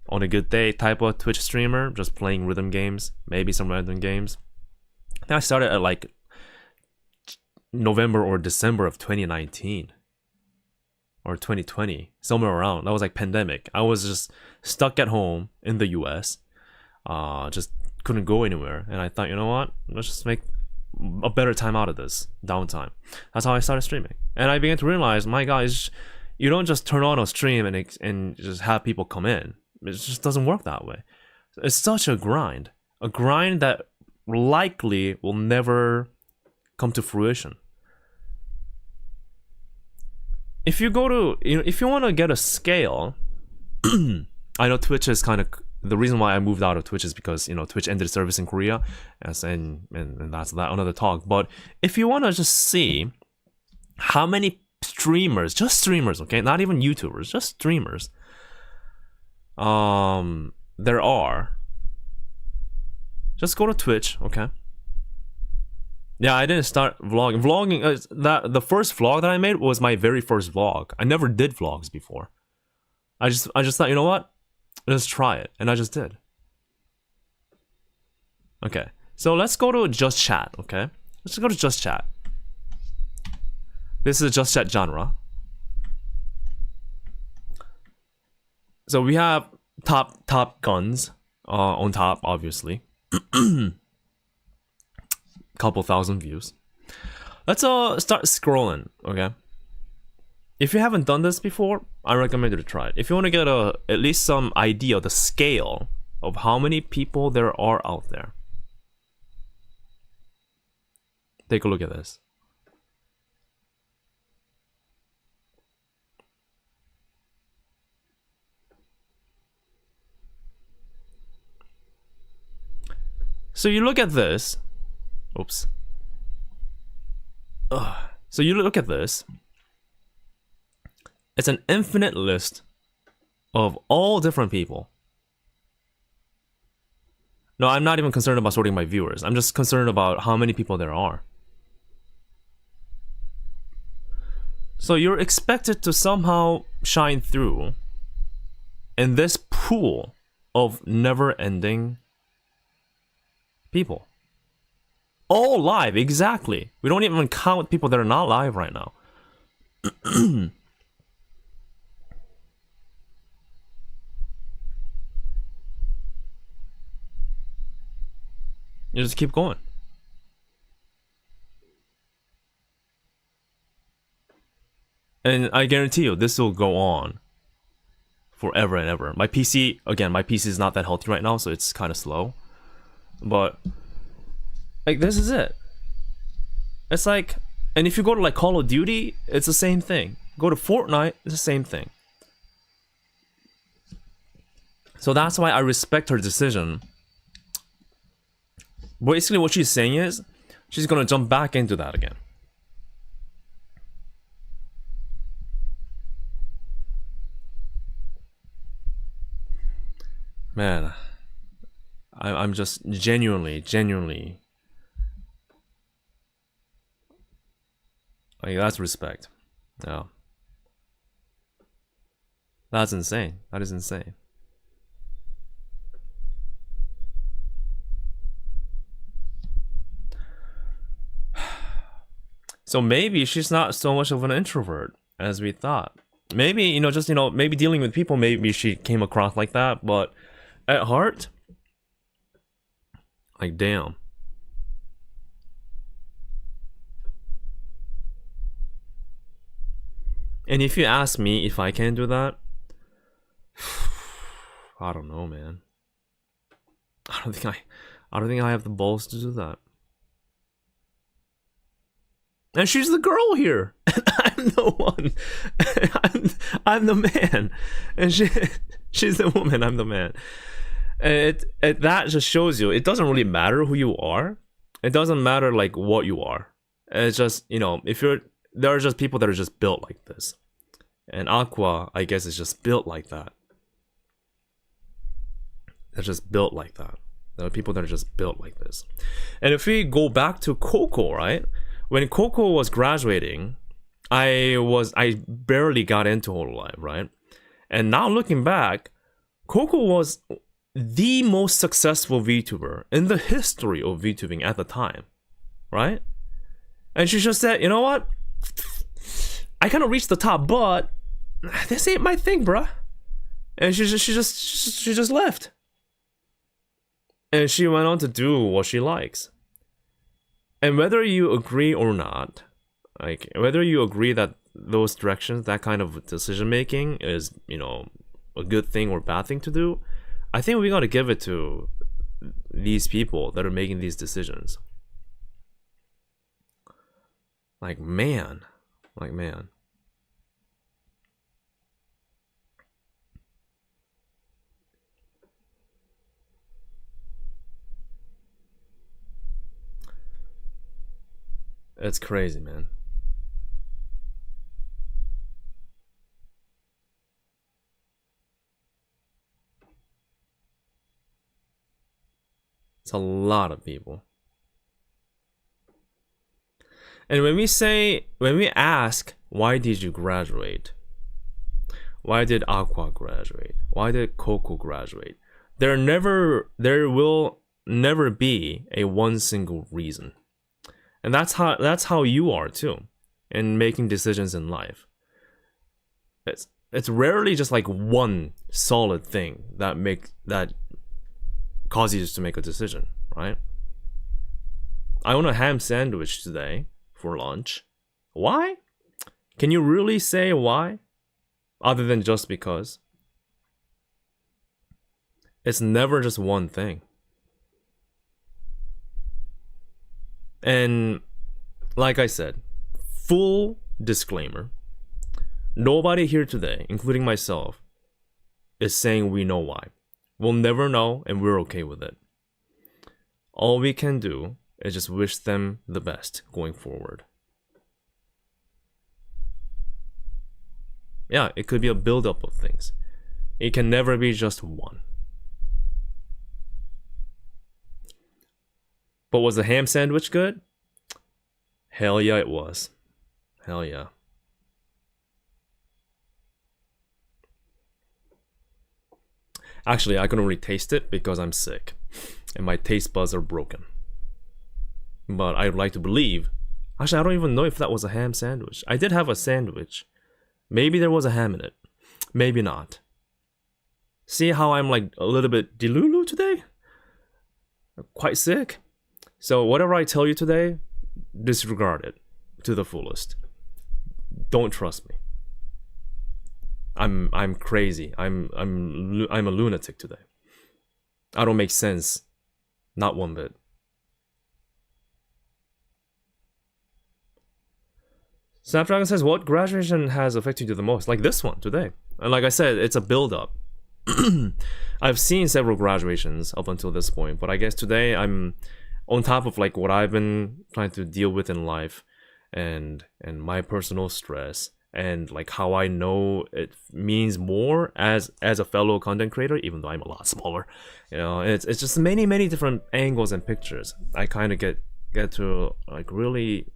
on a good day type of Twitch streamer, just playing rhythm games, maybe some random games. Then I started at like November or December of 2019 or 2020, somewhere around. That was like pandemic. I was just stuck at home in the US, just couldn't go anywhere, and I thought, you know what, let's just make a better time out of this downtime. That's how I started streaming, and I began to realize, my guys, you don't just turn on a stream and just have people come in. It just doesn't work that way. It's such a grind that likely will never come to fruition. If you go to, if you want to get a scale, I know Twitch is kind of the reason why I moved out of Twitch is because Twitch ended service in Korea, and that's another talk. But if you want to just see how many streamers, just streamers, okay, not even YouTubers, just streamers, there are, just go to Twitch, okay? Yeah, I didn't start vlogging. The first vlog that I made was my very first vlog. I never did vlogs before. I just thought, you know what? Let's try it, and I just did. Okay, so let's go to Just Chat, okay? Let's go to Just Chat. This is a Just Chat genre. So we have top guns on top, obviously. Couple thousand views. Let's start scrolling, okay? If you haven't done this before, I recommend you to try it. If you want to get at least some idea of the scale of how many people there are out there, take a look at this. So you look at this. Oops. So you look at this. It's an infinite list of all different people. No, I'm not even concerned about sorting my viewers. I'm just concerned about how many people there are. So you're expected to somehow shine through in this pool of never-ending people. All live, exactly. We don't even count people that are not live right now. You just keep going. And I guarantee you, this will go on forever and ever. My PC is not that healthy right now, so it's kind of slow. But like, this is it. It's like, and if you go to like Call of Duty, it's the same thing. Go to Fortnite, it's the same thing. So that's why I respect her decision. Basically what she's saying is, she's gonna jump back into that again. Man, I'm just genuinely like, that's respect. Yeah. That's insane. That is insane. So maybe she's not so much of an introvert as we thought. Maybe, just, maybe dealing with people, maybe she came across like that, but at heart, like, damn. And if you ask me if I can do that, I don't know, man. I don't think I have the balls to do that. And she's the girl here. And I'm the one. I'm the man. And she's the woman. I'm the man. And that just shows you it doesn't really matter who you are. It doesn't matter like what you are. It's just, if there are just people that are just built like this. And Aqua, I guess, is just built like that. They're just built like that. There are people that are just built like this. And if we go back to Coco, right? When Coco was graduating, I barely got into hololive, right? And now looking back, Coco was the most successful VTuber in the history of VTubing at the time, right? And she just said, you know what? I kind of reached the top, but this ain't my thing, bruh. And she just left. And she went on to do what she likes. And whether you agree or not, like whether you agree that those directions, that kind of decision making is, a good thing or bad thing to do, I think we gotta give it to these people that are making these decisions. Like man. It's crazy, man. It's a lot of people. And when we ask, why did you graduate? Why did Aqua graduate? Why did Coco graduate? There will never be a one single reason. And that's how you are too, in making decisions in life. It's rarely just like one solid thing that causes you to make a decision, right? I own a ham sandwich today for lunch. Why? Can you really say why? Other than just because? It's never just one thing. And like I said, full disclaimer, nobody here today, including myself, is saying we know why. We'll never know, and we're okay with it. All we can do is just wish them the best going forward. Yeah, it could be a build-up of things. It can never be just one. But was the ham sandwich good? Hell yeah, it was. Hell yeah. Actually, I couldn't really taste it because I'm sick. And my taste buds are broken. But I'd like to believe... Actually, I don't even know if that was a ham sandwich. I did have a sandwich. Maybe there was a ham in it. Maybe not. See how I'm like a little bit delulu today? I'm quite sick. So whatever I tell you today, disregard it to the fullest. Don't trust me. I'm crazy. I'm a lunatic today. I don't make sense. Not one bit. Snapdragon says, what graduation has affected you the most? Like this one today. And like I said, it's a build-up. I've seen several graduations up until this point, but I guess today I'm on top of like what I've been trying to deal with in life and my personal stress and like how I know it means more as a fellow content creator, even though I'm a lot smaller. It's just many different angles and pictures. I kind of get to like really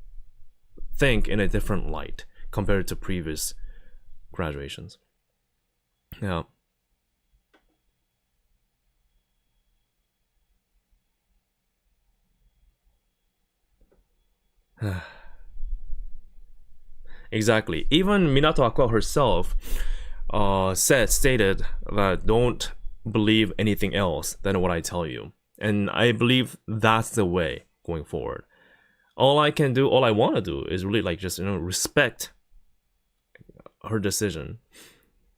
think in a different light compared to previous graduations. Yeah. Exactly. Even Minato Aqua herself stated that don't believe anything else than what I tell you. And I believe that's the way going forward. All I want to do is really like just, respect her decision.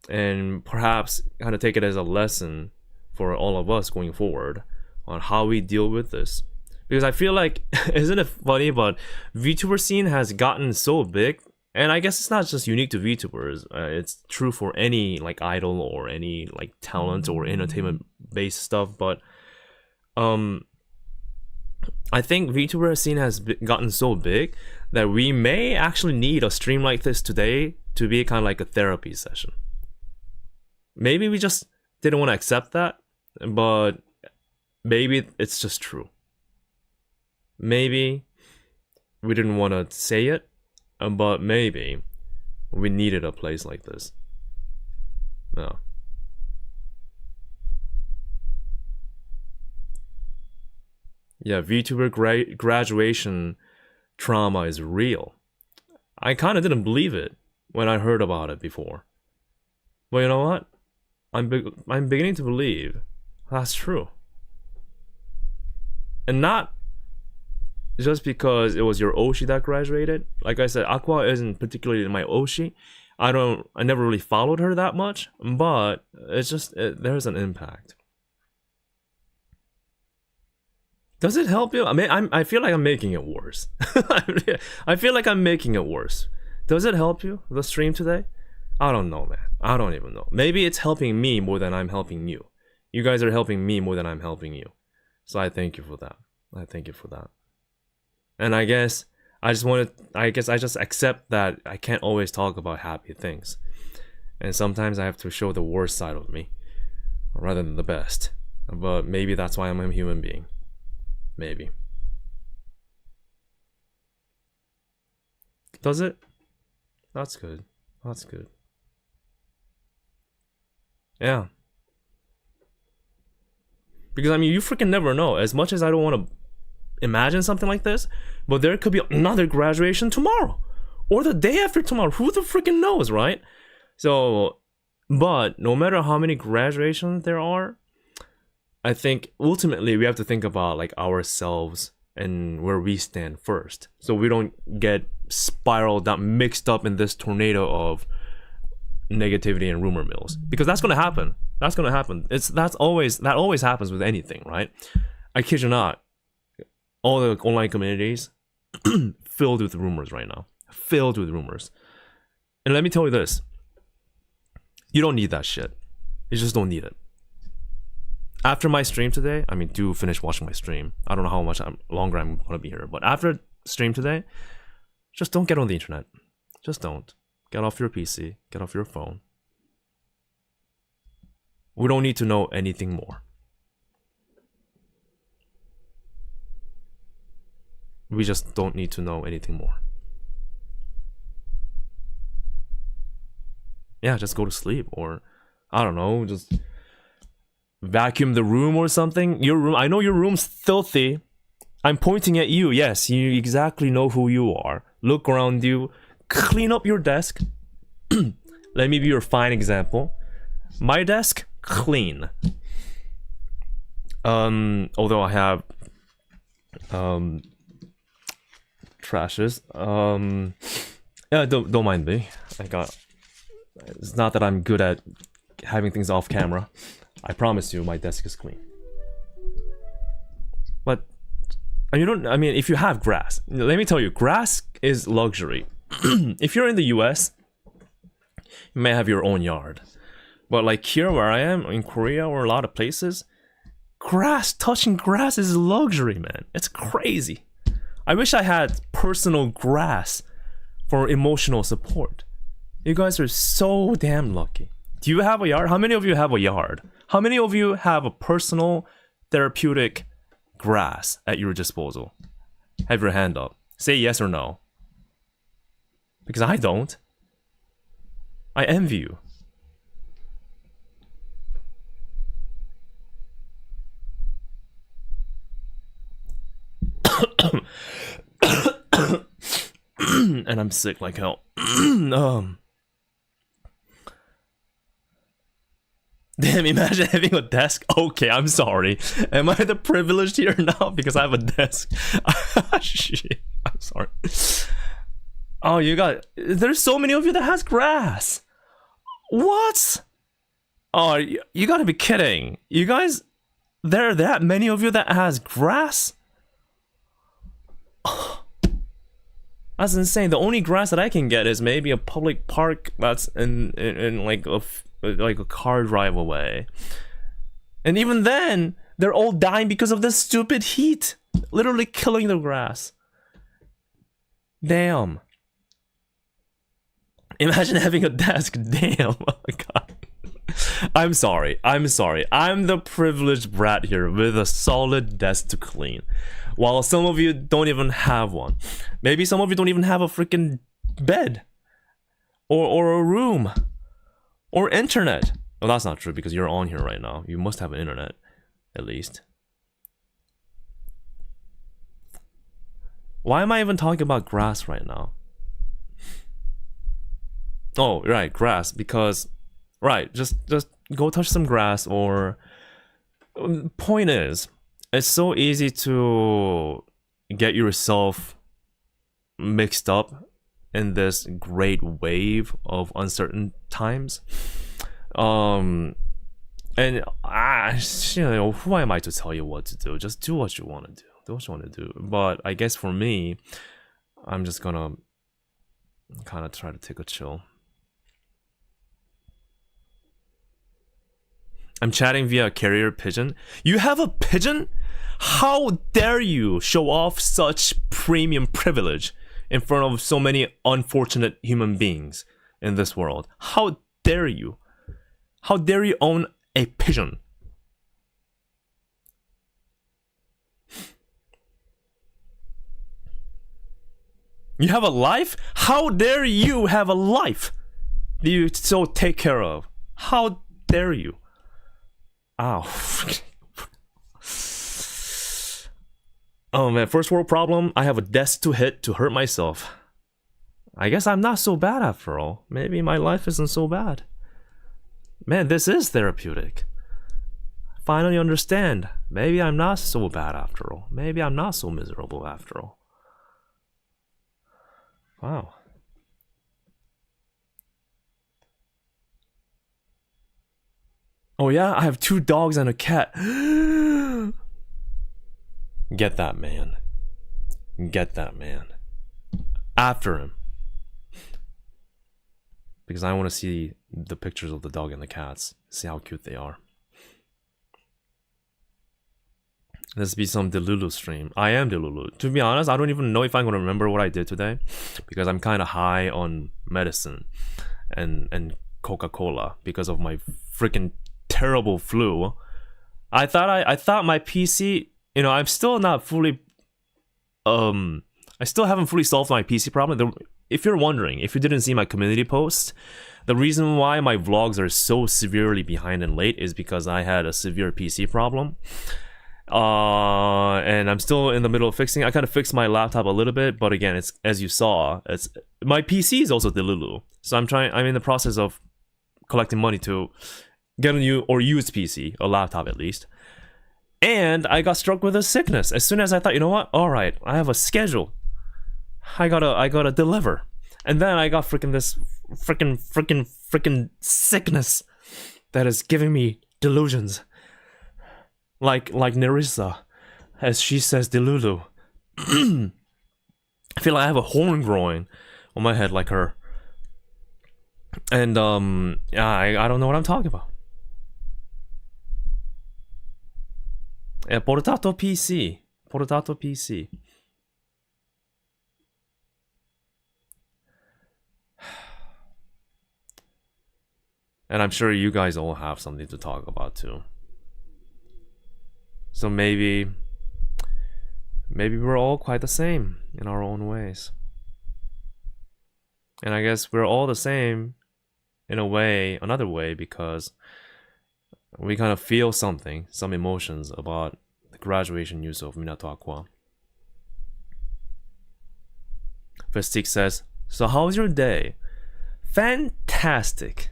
And perhaps kind of take it as a lesson for all of us going forward on how we deal with this. Because I feel like, isn't it funny, but VTuber scene has gotten so big, and I guess it's not just unique to VTubers. It's true for any like idol or any like talent or entertainment based stuff. But I think VTuber scene has gotten so big that we may actually need a stream like this today to be kind of like a therapy session. Maybe we just didn't want to accept that, but maybe it's just true. Maybe we didn't want to say it, but maybe we needed a place like this. No. Yeah, VTuber graduation trauma is real. I kind of didn't believe it when I heard about it before. But you know what? I'm beginning to believe that's true. And not just because it was your Oshi that graduated. Like I said, Aqua isn't particularly my Oshi. I never really followed her that much, but it's just, there's an impact. Does it help you? I mean, I feel like I'm making it worse. I feel like I'm making it worse. Does it help you, the stream today? I don't know, man. I don't even know. Maybe it's helping me more than I'm helping you. You guys are helping me more than I'm helping you. So I thank you for that. I thank you for that. And I guess I just accept that I can't always talk about happy things. And sometimes I have to show the worst side of me rather than the best. But maybe that's why I'm a human being. Maybe. Does it? That's good. That's good. Yeah. Because I mean, you freaking never know. As much as I don't want to imagine something like this, but there could be another graduation tomorrow or the day after tomorrow. Who the freaking knows, right? So, but no matter how many graduations there are, I think ultimately we have to think about like ourselves and where we stand first, so we don't get spiraled down, mixed up in this tornado of negativity and rumor mills, because that's gonna happen. That's gonna happen. That always happens with anything, right? I kid you not. All the online communities filled with rumors right now. Filled with rumors. And let me tell you this. You don't need that shit. You just don't need it. After my stream today, I mean, do finish watching my stream. I don't know how much longer I'm going to be here. But after stream today, just don't get on the internet. Just don't. Get off your PC. Get off your phone. We don't need to know anything more. We just don't need to know anything more. Yeah, just go to sleep, or I don't know, just vacuum the room or something. Your room, I know your room's filthy. I'm pointing at you. Yes, you exactly know who you are. Look around you. Clean up your desk. Let me be your fine example. My desk, clean. Although I have trashes. Yeah, don't mind me. It's not that I'm good at having things off camera. I promise you, my desk is clean. But if you have grass, let me tell you, grass is luxury. If you're in the US, you may have your own yard. But like here where I am, in Korea or a lot of places, touching grass is luxury, man. It's crazy. I wish I had personal grass for emotional support. You guys are so damn lucky. Do you have a yard? How many of you have a yard? How many of you have a personal therapeutic grass at your disposal? Have your hand up. Say yes or no. Because I don't. I envy you. and I'm sick like hell. Damn, imagine having a desk. Okay, I'm sorry. Am I the privileged here now because I have a desk? Shit, I'm sorry. Oh, there's so many of you that has grass. What? Oh, you gotta be kidding. You guys, there are that many of you that has grass? That's insane. The only grass that I can get is maybe a public park that's in like a car drive away. And even then, they're all dying because of this stupid heat. Literally killing the grass. Damn. Imagine having a desk. Damn. Oh my god. I'm sorry. I'm the privileged brat here with a solid desk to clean. While some of you don't even have one. Maybe some of you don't even have a freaking bed. Or a room. Or internet. Well, that's not true because you're on here right now. You must have an internet. At least. Why am I even talking about grass right now? Oh, right, grass. Because, right, just go touch some grass or... Point is, it's so easy to get yourself mixed up in this great wave of uncertain times. And who am I to tell you what to do? Just do what you want to do. Do what you want to do. But I guess for me, I'm just gonna kind of try to take a chill. I'm chatting via carrier pigeon. You have a pigeon? How dare you show off such premium privilege in front of so many unfortunate human beings in this world? How dare you? How dare you own a pigeon? You have a life? How dare you have a life that you so take care of? How dare you? Ow. Oh man, first world problem. I have a desk to hit to hurt myself. I guess I'm not so bad after all. Maybe my life isn't so bad. Man, this is therapeutic. Finally understand. Maybe I'm not so bad after all. Maybe I'm not so miserable after all. Wow. Oh yeah, I have 2 dogs and a cat. Get that man. Get that man. After him. Because I want to see the pictures of the dog and the cats. See how cute they are. This be some Delulu stream. I am Delulu. To be honest, I don't even know if I'm going to remember what I did today. Because I'm kind of high on medicine. And Coca-Cola. Because of my freaking terrible flu. I thought my PC, you know, I'm still not fully I still haven't fully solved my PC problem. If you're wondering, if you didn't see my community post, the reason why my vlogs are so severely behind and late is because I had a severe PC problem. And I'm still in the middle of fixing. I kind of fixed my laptop a little bit, but again, it's, as you saw, it's my PC is also Delulu. So I'm in the process of collecting money to get a new or used PC, a laptop at least. And I got struck with a sickness. As soon as I thought, you know what? All right, I have a schedule. I gotta deliver. And then I got this freaking sickness that is giving me delusions. Like Nerissa, as she says, Delulu. I feel like I have a horn growing on my head like her. And yeah, I don't know what I'm talking about. Yeah, Portato PC. Portato PC. And I'm sure you guys all have something to talk about too. So maybe we're all quite the same in our own ways. And I guess we're all the same in a way, another way, because we kind of feel something, some emotions about the graduation news of Minato Aqua. Festique says, So how's your day? Fantastic.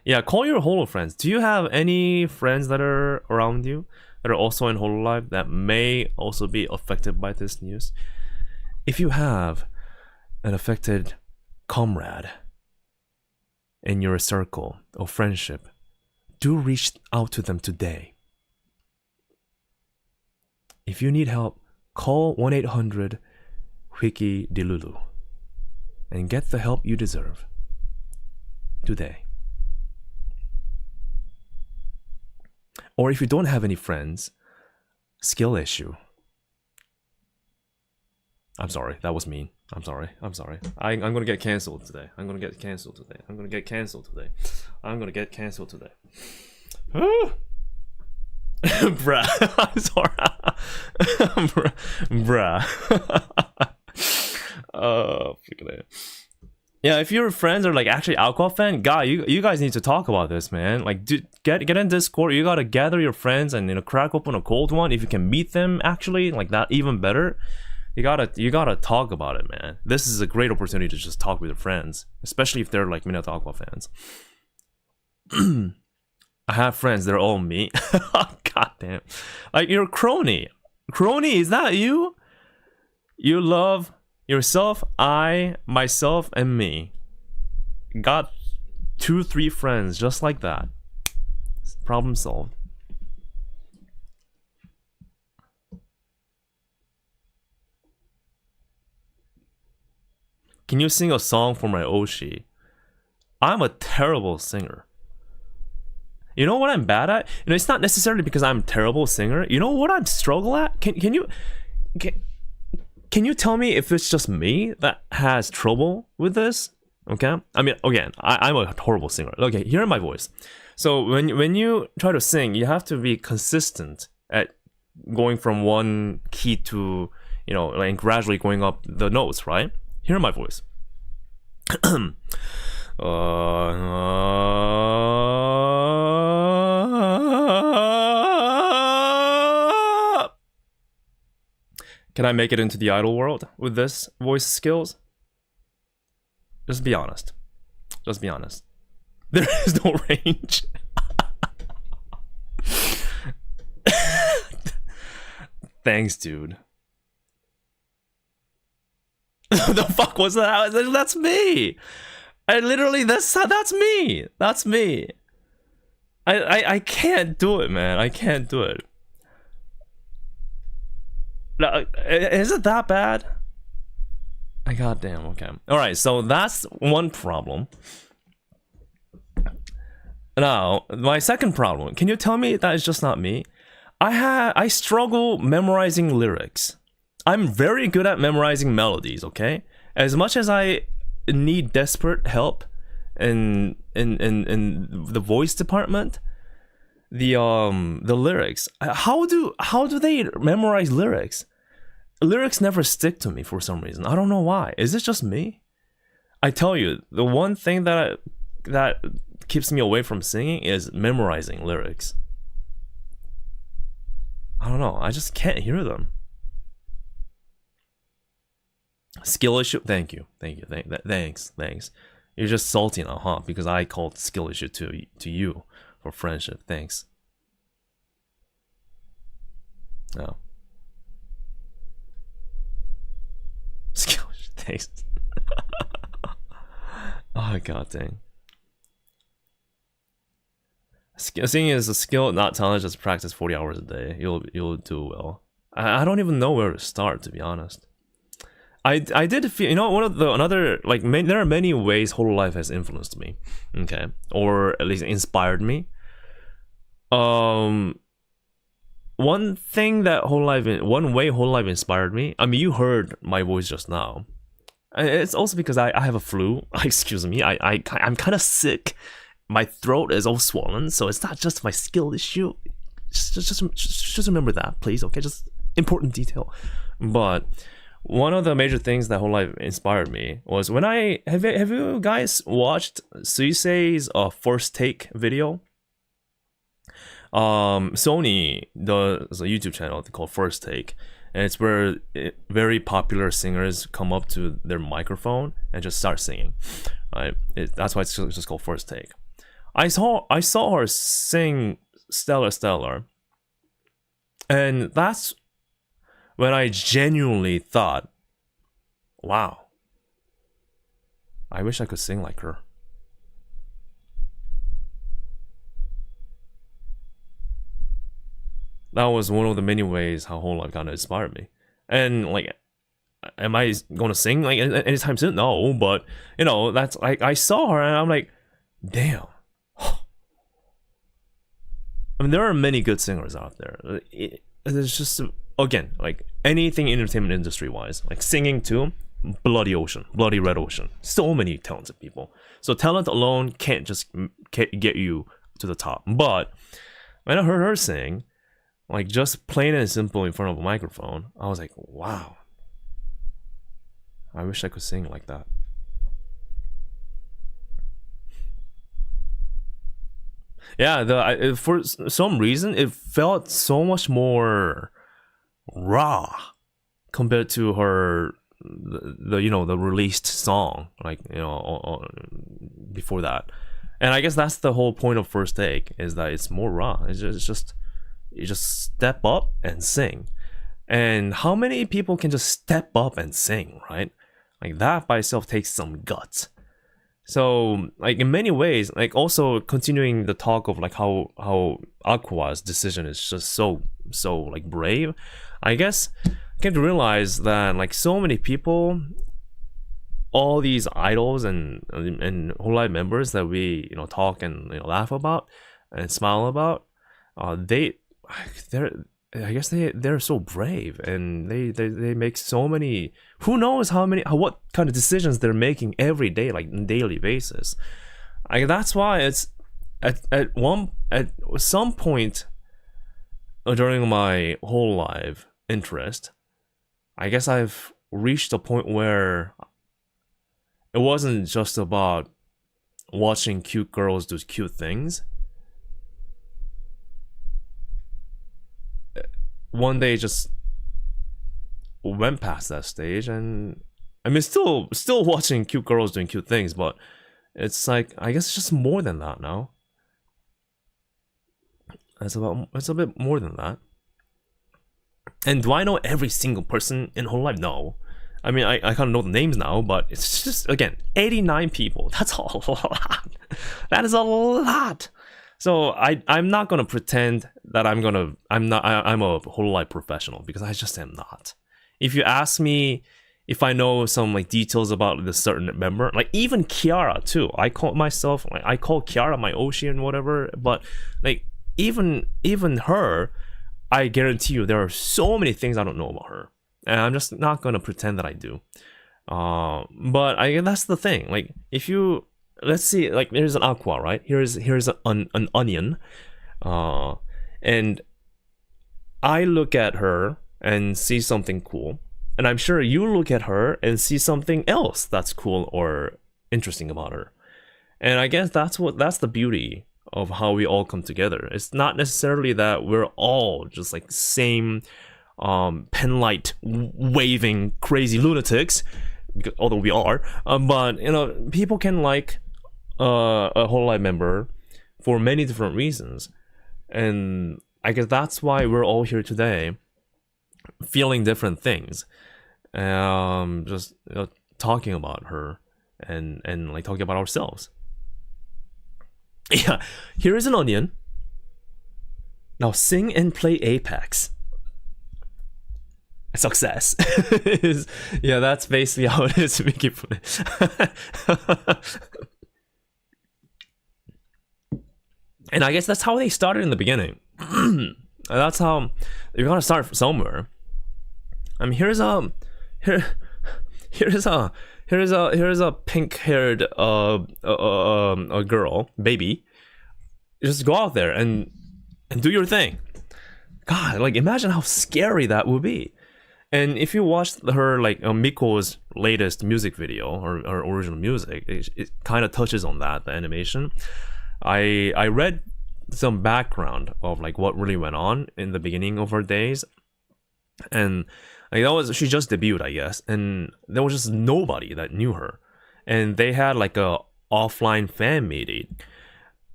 Yeah, call your holo friends. Do you have any friends that are around you that are also in hololive that may also be affected by this news? If you have an affected comrade in your circle of friendship, do reach out to them today. If you need help, call 1-800-WIKI-DILULU and get the help you deserve today. Or if you don't have any friends, skill issue. I'm sorry, that was mean. I'm sorry. I'm gonna get cancelled today. I'm gonna get cancelled today. Bruh. I'm sorry. Bruh. Oh, freaking it. Yeah, if your friends are like actually Aqua fan, God, you guys need to talk about this, man. Like, dude, get in Discord. You gotta gather your friends and crack open a cold one. If you can meet them actually, like that, even better. You gotta talk about it, man. This is a great opportunity to just talk with your friends, especially if they're like Minato Aqua fans. I have friends, they're all me. God damn. Like, you're crony. Crony, is that you? You love yourself, I, myself, and me. Got 2-3 friends just like that. Problem solved. Can you sing a song for my Oshi? I'm a terrible singer. You know what I'm bad at? It's not necessarily because I'm a terrible singer. You know what I'm struggle at? Can you tell me if it's just me that has trouble with this? Okay? I mean, again, I'm a horrible singer. Okay, hear my voice. So when you try to sing, you have to be consistent at going from one key to, like gradually going up the notes, right? Hear my voice. Can I make it into the idol world with this voice skills? Just be honest. There is no range. Thanks, dude. The fuck was that? That's me. I literally, that's me. That's me. I can't do it, man. I can't do it. Is it that bad? Goddamn. Okay. All right. So that's one problem. Now, my second problem. Can you tell me that it's just not me? I struggle memorizing lyrics. I'm very good at memorizing melodies, okay? As much as I need desperate help in the voice department, the lyrics, how do they memorize lyrics? Lyrics never stick to me for some reason. I don't know why. Is it just me? I tell you, the one thing that keeps me away from singing is memorizing lyrics. I don't know. I just can't hear them. Skill issue. Thank you. Thanks. You're just salty now, huh? Because I called skill issue to you for friendship. Thanks. No. Skill issue. Thanks. Oh god dang. Singing is a skill, not talent. Just practice 40 hours a day. You'll do well. I don't even know where to start, to be honest. I did feel, there are many ways hololive has influenced me, okay, or at least inspired me. One way hololive inspired me. I mean, you heard my voice just now. It's also because I have a flu. Excuse me. I'm kind of sick. My throat is all swollen, so it's not just my skill issue. Just remember that, please. Okay, just important detail. But one of the major things that hololive inspired me was when I have you guys watched Suisei's first take video? Sony does a YouTube channel called First Take, and it's where very popular singers come up to their microphone and just start singing. Right? That's why it's just called First Take. I saw her sing Stellar, and that's when I genuinely thought, wow, I wish I could sing like her. That was one of the many ways how hololive kind of inspired me. And like, am I gonna sing like anytime soon? No, but you know, that's like I saw her and I'm like, damn. I mean, there are many good singers out there. It's just, again, like anything entertainment industry wise, like singing too, bloody ocean, bloody red ocean. So many talented people. So talent alone can't just get you to the top. But when I heard her sing, like just plain and simple in front of a microphone, I was like, wow. I wish I could sing like that. Yeah, for some reason it felt so much more raw compared to her the released song, like before that. And I guess that's the whole point of First Take, is that it's more raw. It's just you just step up and sing. And how many people can just step up and sing, right? Like that by itself takes some guts. So like in many ways, like also continuing the talk of like how Aqua's decision is just so like brave. I guess I came to realize that like so many people, all these idols and hololive members that we talk and laugh about and smile about, they're so brave, and they make so many, who knows what kind of decisions they're making every day, like on a daily basis. That's why it's at some point during my whole life interest, I guess I've reached a point where it wasn't just about watching cute girls do cute things. One day just went past that stage, and I mean still watching cute girls doing cute things, but it's like I guess it's just more than that now. It's a bit more than that. And do I know every single person in hololive? No. I mean I kind of know the names now, but it's just, again, 89 people. That's a lot. That is a lot. So I'm not gonna pretend that I'm a hololive professional, because I just am not. If you ask me if I know some like details about this certain member, like even Kiara too, I call Kiara my ocean, whatever. But like even her, I guarantee you there are so many things I don't know about her, and I'm just not gonna pretend that I do. But that's the thing. Like if you, let's see, like there's an Aqua, right? Here's an onion, and I look at her and see something cool, and I'm sure you look at her and see something else that's cool or interesting about her. And I guess that's the beauty of how we all come together. It's not necessarily that we're all just like same penlight waving crazy lunatics, although we are, but people can like a hololive member for many different reasons. And I guess that's why we're all here today, feeling different things, just talking about her and like talking about ourselves. Yeah, here is an onion. Now sing and play Apex. Success. Yeah, that's basically how it is. We keep and I guess that's how they started in the beginning. That's how you're gonna start somewhere. I mean, here's a pink-haired a girl, baby. Just go out there and do your thing. God, like imagine how scary that would be. And if you watch her like Miko's latest music video or original music, it kind of touches on that, the animation. I read some background of like what really went on in the beginning of her days, and like she just debuted, I guess, and there was just nobody that knew her, and they had like a offline fan meeting,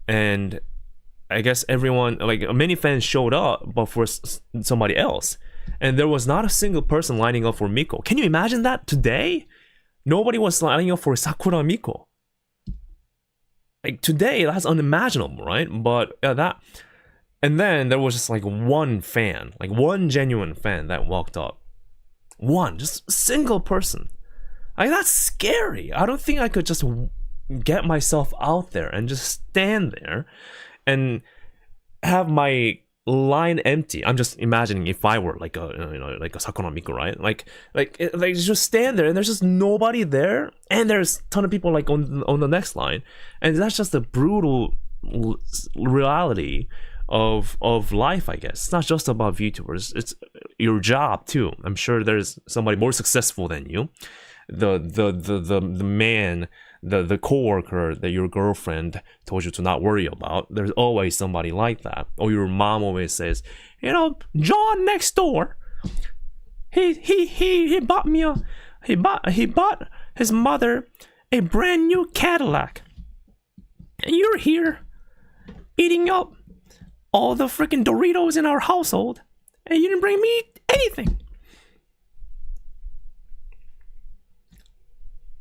and I guess everyone, like many fans showed up, but for somebody else. And there was not a single person lining up for Miko. Can you imagine that today? Nobody was lining up for Sakura Miko. Like today, that's unimaginable, right? But that, and then there was just like one fan, like one genuine fan that walked up. One, just a single person. Like that's scary. I don't think I could just get myself out there and just stand there and have my line empty. I'm just imagining if I were like a Sakura Miko, right? Like just stand there and there's just nobody there, and there's a ton of people like on the next line, and that's just the brutal reality of life, I guess. It's not just about VTubers, it's your job too. I'm sure there's somebody more successful than you, the man, the coworker that your girlfriend told you to not worry about. There's always somebody like that. Or your mom always says, John next door, he bought me he bought his mother a brand new Cadillac, and you're here eating up all the freaking Doritos in our household, and you didn't bring me anything.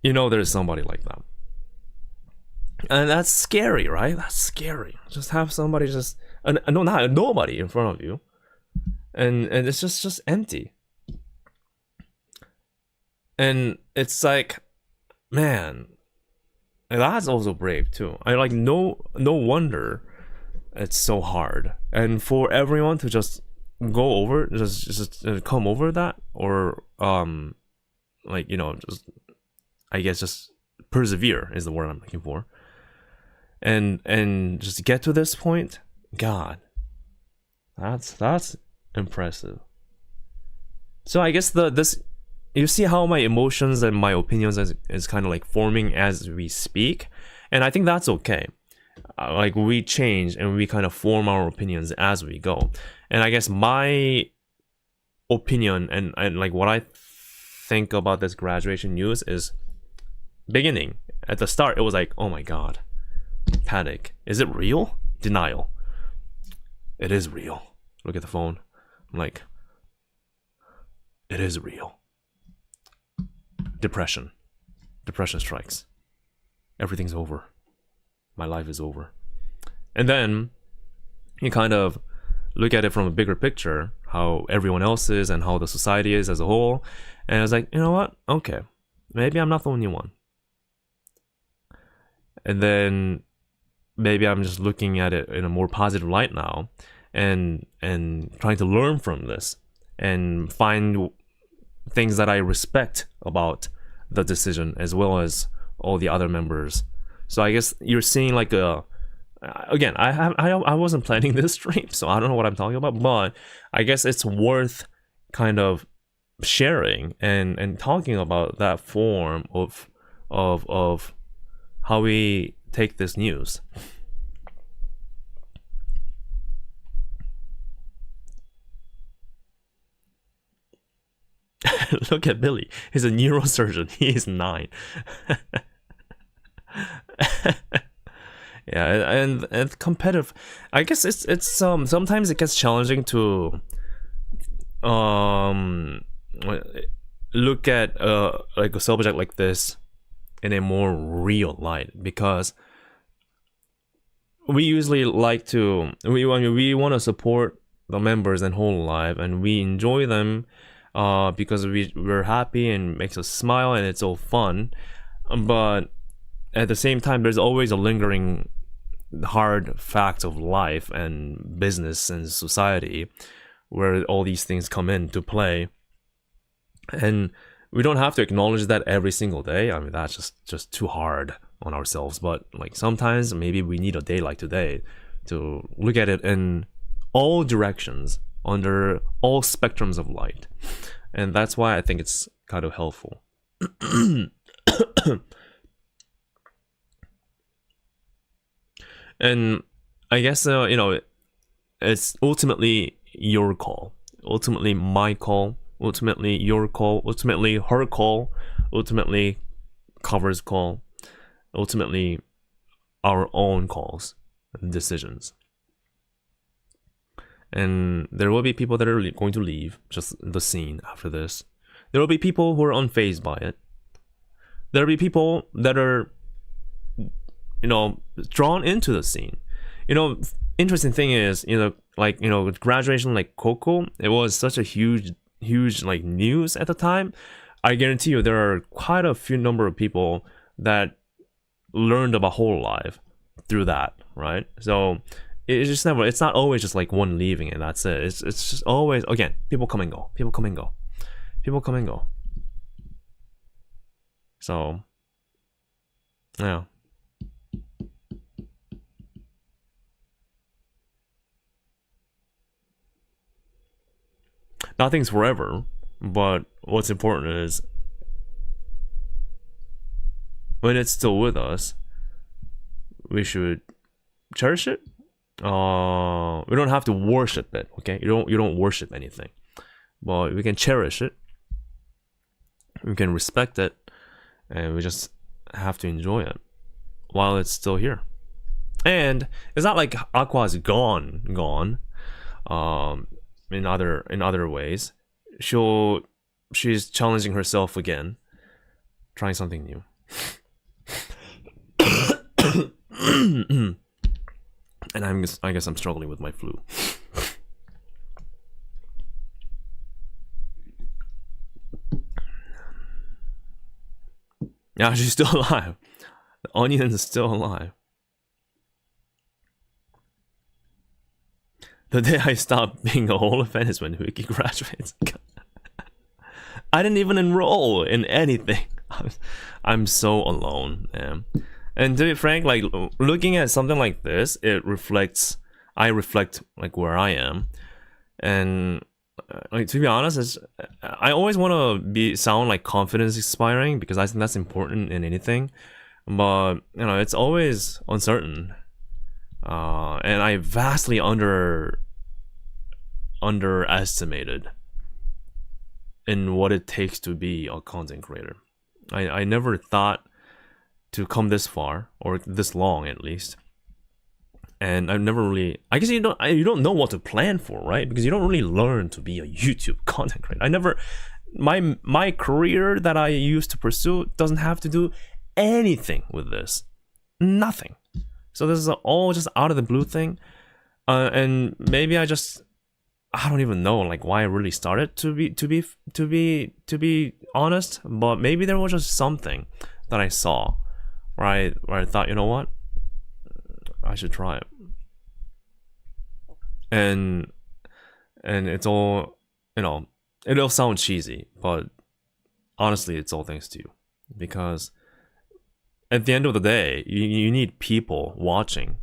There's somebody like that. And that's scary, right? That's scary. Just have somebody not nobody in front of you. And it's just empty. And it's like, man, that's also brave too. I like no wonder it's so hard. And for everyone to just go over, just come over that, or just, I guess, just persevere is the word I'm looking for, and just get to this point. God, that's impressive. So I guess this, you see how my emotions and my opinions is kind of like forming as we speak, and I think that's okay. Like we change and we kind of form our opinions as we go. And I guess my opinion and like what I think about this graduation news is, beginning at the start, it was like, oh my god, panic. Is it real? Denial. It is real. Look at the phone. I'm like, it is real. Depression strikes. Everything's over. My life is over. And then you kind of look at it from a bigger picture, how everyone else is and how the society is as a whole. And I was like, you know what? Okay, maybe I'm not the only one. And then maybe I'm just looking at it in a more positive light now, and trying to learn from this and find things that I respect about the decision, as well as all the other members. So I guess you're seeing like again, I wasn't planning this stream, so I don't know what I'm talking about, but I guess it's worth kind of sharing and talking about that form of how we take this news. Look at Billy. He's a neurosurgeon. He is 9. Yeah, and competitive. I guess it's sometimes it gets challenging to look at like a subject like this in a more real light, because we usually like to we want to support the members and hololive, and we enjoy them because we're happy and makes us smile and it's all fun, but at the same time there's always a lingering hard facts of life and business and society where all these things come into play, and we don't have to acknowledge that every single day. I mean, that's just too hard on ourselves, but like sometimes maybe we need a day like today to look at it in all directions, under all spectrums of light, and that's why I think it's kind of helpful. And I guess it's ultimately your call, ultimately my call, ultimately your call, ultimately her call, ultimately Cover's call, ultimately our own calls and decisions. And there will be people that are going to leave just the scene after this. There will be people who are unfazed by it. There will be people that are, drawn into the scene. Interesting thing is, with graduation like Coco, it was such a huge like news at the time. I guarantee you there are quite a few number of people that learned about hololive through that, right? So it's not always just like one leaving and that's it. It's just always, again, people come and go. So yeah. Nothing's forever, but what's important is when it's still with us, we should cherish it. We don't have to worship it, okay? You don't worship anything, but we can cherish it. We can respect it, and we just have to enjoy it while it's still here. And it's not like Aqua is gone. In other ways, she's challenging herself again, trying something new. And I guess I'm struggling with my flu. Yeah, she's still alive. The onion is still alive. The day I stopped being a Holo fan is when Wiki graduates. I didn't even enroll in anything. I'm so alone, man. And to be frank, like looking at something like this, I reflect like where I am, and like to be honest, I always want to sound like confidence inspiring because I think that's important in anything, but it's always uncertain, and I vastly underestimated in what it takes to be a content creator. I never thought to come this far, or this long at least, and I've never really, I guess you don't know what to plan for, right? Because you don't really learn to be a YouTube content creator. My career that I used to pursue doesn't have to do anything with this, nothing. So this is all just out of the blue thing, and maybe I don't even know like why I really started to be honest, but maybe there was just something that I saw where I thought, you know what, I should try it. And it's all, it'll sound cheesy, but honestly it's all thanks to you, because at the end of the day, you need people watching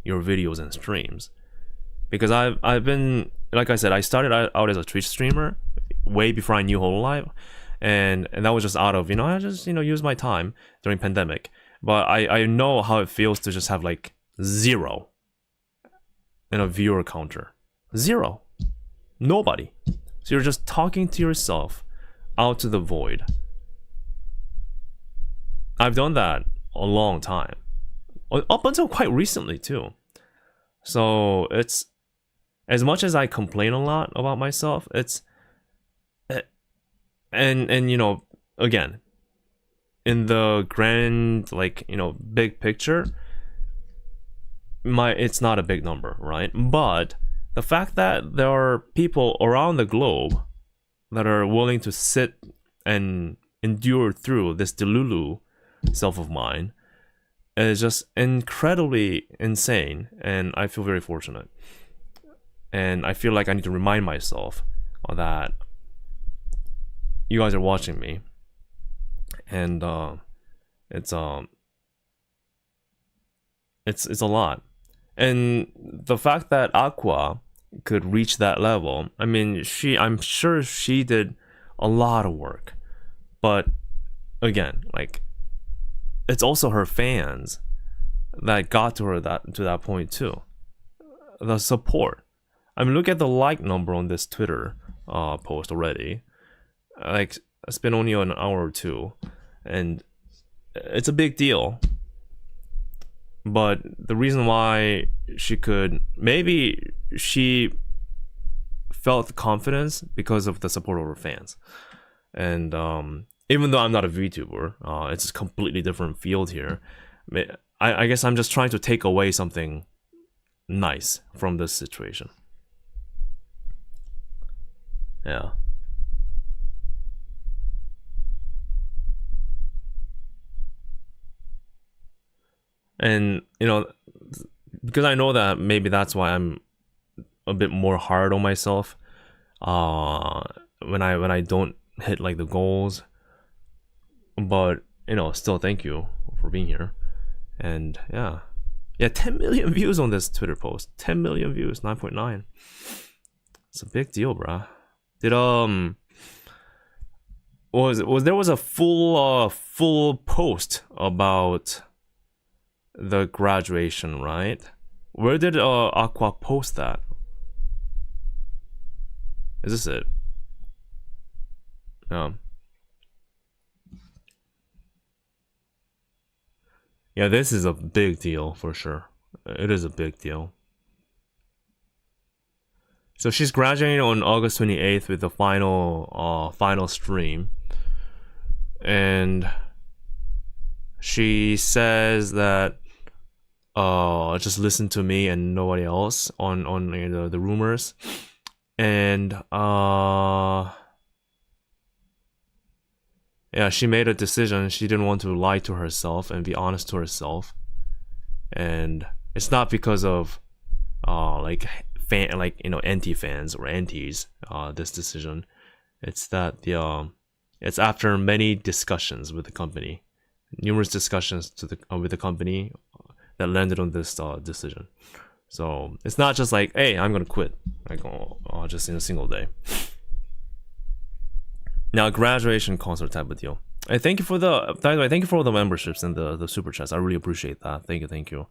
your videos and streams. Because I've been, like I said, I started out as a Twitch streamer way before I knew hololive, and that was just out of, I just use my time during pandemic. But I know how it feels to just have like 0 in a viewer counter. 0. Nobody. So you're just talking to yourself out to the void. I've done that a long time, up until quite recently too. So it's, as much as I complain a lot about myself, it's, and again, in the grand, like, big picture, it's not a big number, right? But the fact that there are people around the globe that are willing to sit and endure through this delulu self of mine is just incredibly insane, and I feel very fortunate. And I feel like I need to remind myself that you guys are watching me, and it's a lot. And the fact that Aqua could reach that level, I mean, I'm sure she did a lot of work. But again, like, it's also her fans that got to her to that point too. The support. I mean, look at the like number on this Twitter post already. Like, it's been only an hour or two, and it's a big deal. But the reason why maybe she felt confidence because of the support of her fans. And even though I'm not a VTuber, it's a completely different field here. I guess I'm just trying to take away something nice from this situation. Yeah. And, you know, because I know that maybe that's why I'm a bit more hard on myself when I don't hit like the goals. But, you know, still thank you for being here. And yeah, 10 million views on this Twitter post. 10 million views, 9.9. It's a big deal, bruh. Did was a full post about the graduation, right? Where did Aqua post that? Is this it? Yeah, this is a big deal for sure. It is a big deal. So she's graduating on August 28th with the final stream, and she says that just listen to me and nobody else on you know, the rumors, and yeah, she made a decision. She didn't want to lie to herself and be honest to herself, and it's not because of like anti-fans or antis this decision. It's that it's after many discussions with the company, numerous discussions with the company that landed on this decision. So it's not just like, hey, I'm gonna quit, like just in a single day. Now, graduation concert type of deal. Hey, thank you for by the way, thank you for all the memberships and the super chats. I really appreciate that. Thank you.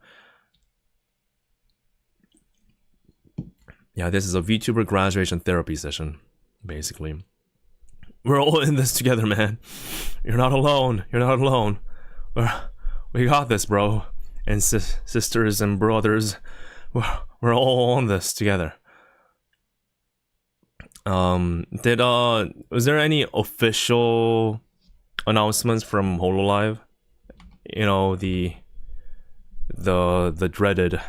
Yeah, this is a VTuber graduation therapy session, basically. We're all in this together, man. You're not alone. We got this, bro. And sisters and brothers, we're all on this together. Was there any official announcements from HoloLive? You know, the dreaded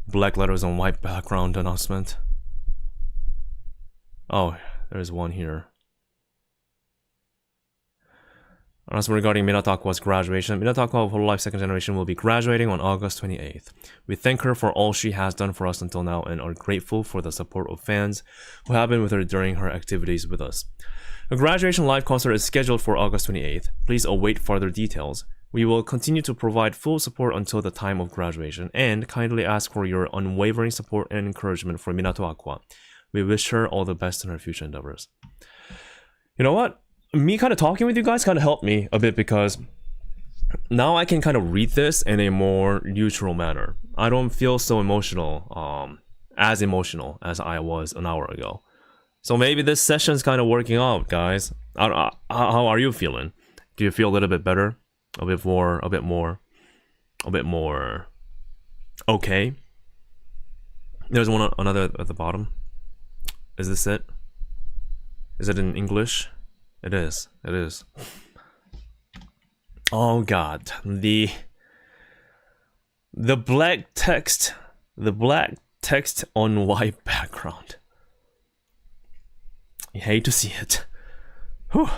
black letters on white background announcement. Oh, there's one here. Announcement regarding Minato Aqua's graduation. Minato Aqua of HoloLive 2nd generation will be graduating on August 28th. We thank her for all she has done for us until now and are grateful for the support of fans who have been with her during her activities with us. A graduation live concert is scheduled for August 28th. Please await further details. We will continue to provide full support until the time of graduation and kindly ask for your unwavering support and encouragement for Minato Aqua. We wish her all the best in her future endeavors. You know what? Me kind of talking with you guys kind of helped me a bit because now I can kind of read this in a more neutral manner. I don't feel so emotional, as emotional as I was an hour ago. So maybe this session's kind of working out, guys. How are you feeling? Do you feel a little bit better? A bit more okay? There's another at the bottom. Is this it? Is it in English? It is. Oh god, the black text on white background. You hate to see it. Whew.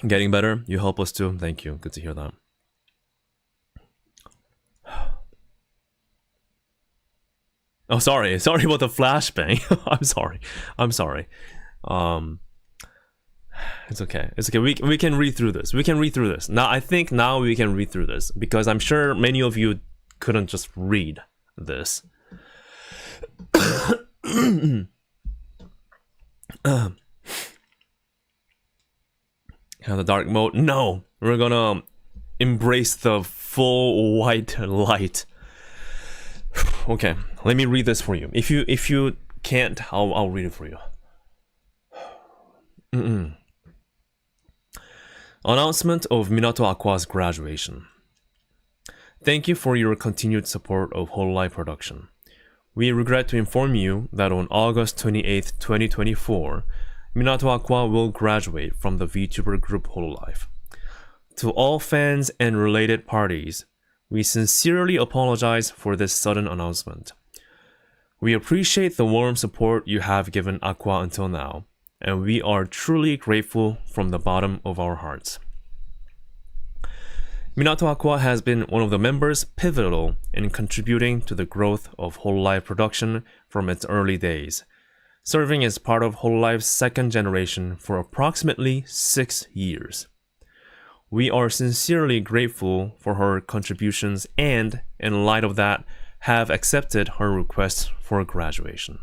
Getting better. You help us too. Thank you. Good to hear that. Oh, sorry about the flashbang. I'm sorry. It's okay. We can read through this. Now I think we can read through this because I'm sure many of you couldn't just read this. Have the dark mode? No, we're gonna embrace the full white light. Okay, let me read this for you. If you can't, I'll read it for you. Announcement of Minato Aqua's graduation. Thank you for your continued support of hololive production. We regret to inform you that on August 28th, 2024, Minato Aqua will graduate from the VTuber group hololive. To all fans and related parties, we sincerely apologize for this sudden announcement. We appreciate the warm support you have given Aqua until now, and we are truly grateful from the bottom of our hearts. Minato Aqua has been one of the members pivotal in contributing to the growth of hololive production from its early days, serving as part of hololive's second generation for approximately 6 years. We are sincerely grateful for her contributions and, in light of that, have accepted her request for graduation.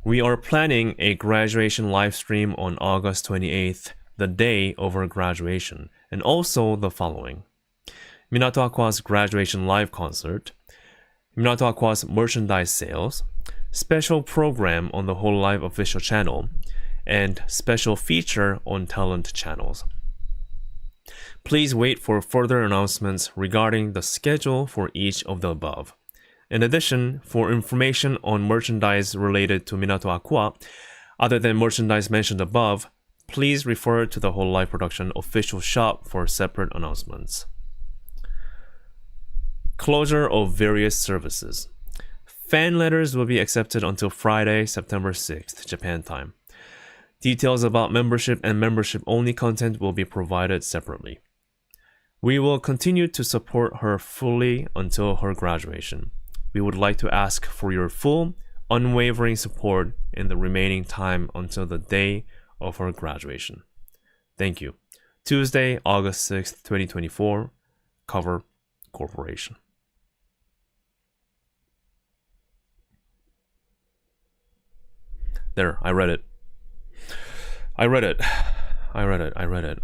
We are planning a graduation livestream on August 28th, the day of her graduation, and also the following: Minato Aqua's graduation live concert, Minato Aqua's merchandise sales, special program on the hololive official channel, and special feature on talent channels. Please wait for further announcements regarding the schedule for each of the above. In addition, for information on merchandise related to Minato Aqua, other than merchandise mentioned above, please refer to the hololive production official shop for separate announcements. Closure of various services. Fan letters will be accepted until Friday, September 6th, Japan time. Details about membership and membership-only content will be provided separately. We will continue to support her fully until her graduation. We would like to ask for your full, unwavering support in the remaining time until the day of her graduation. Thank you. Tuesday, August 6th, 2024. Cover Corporation. There, I read it. I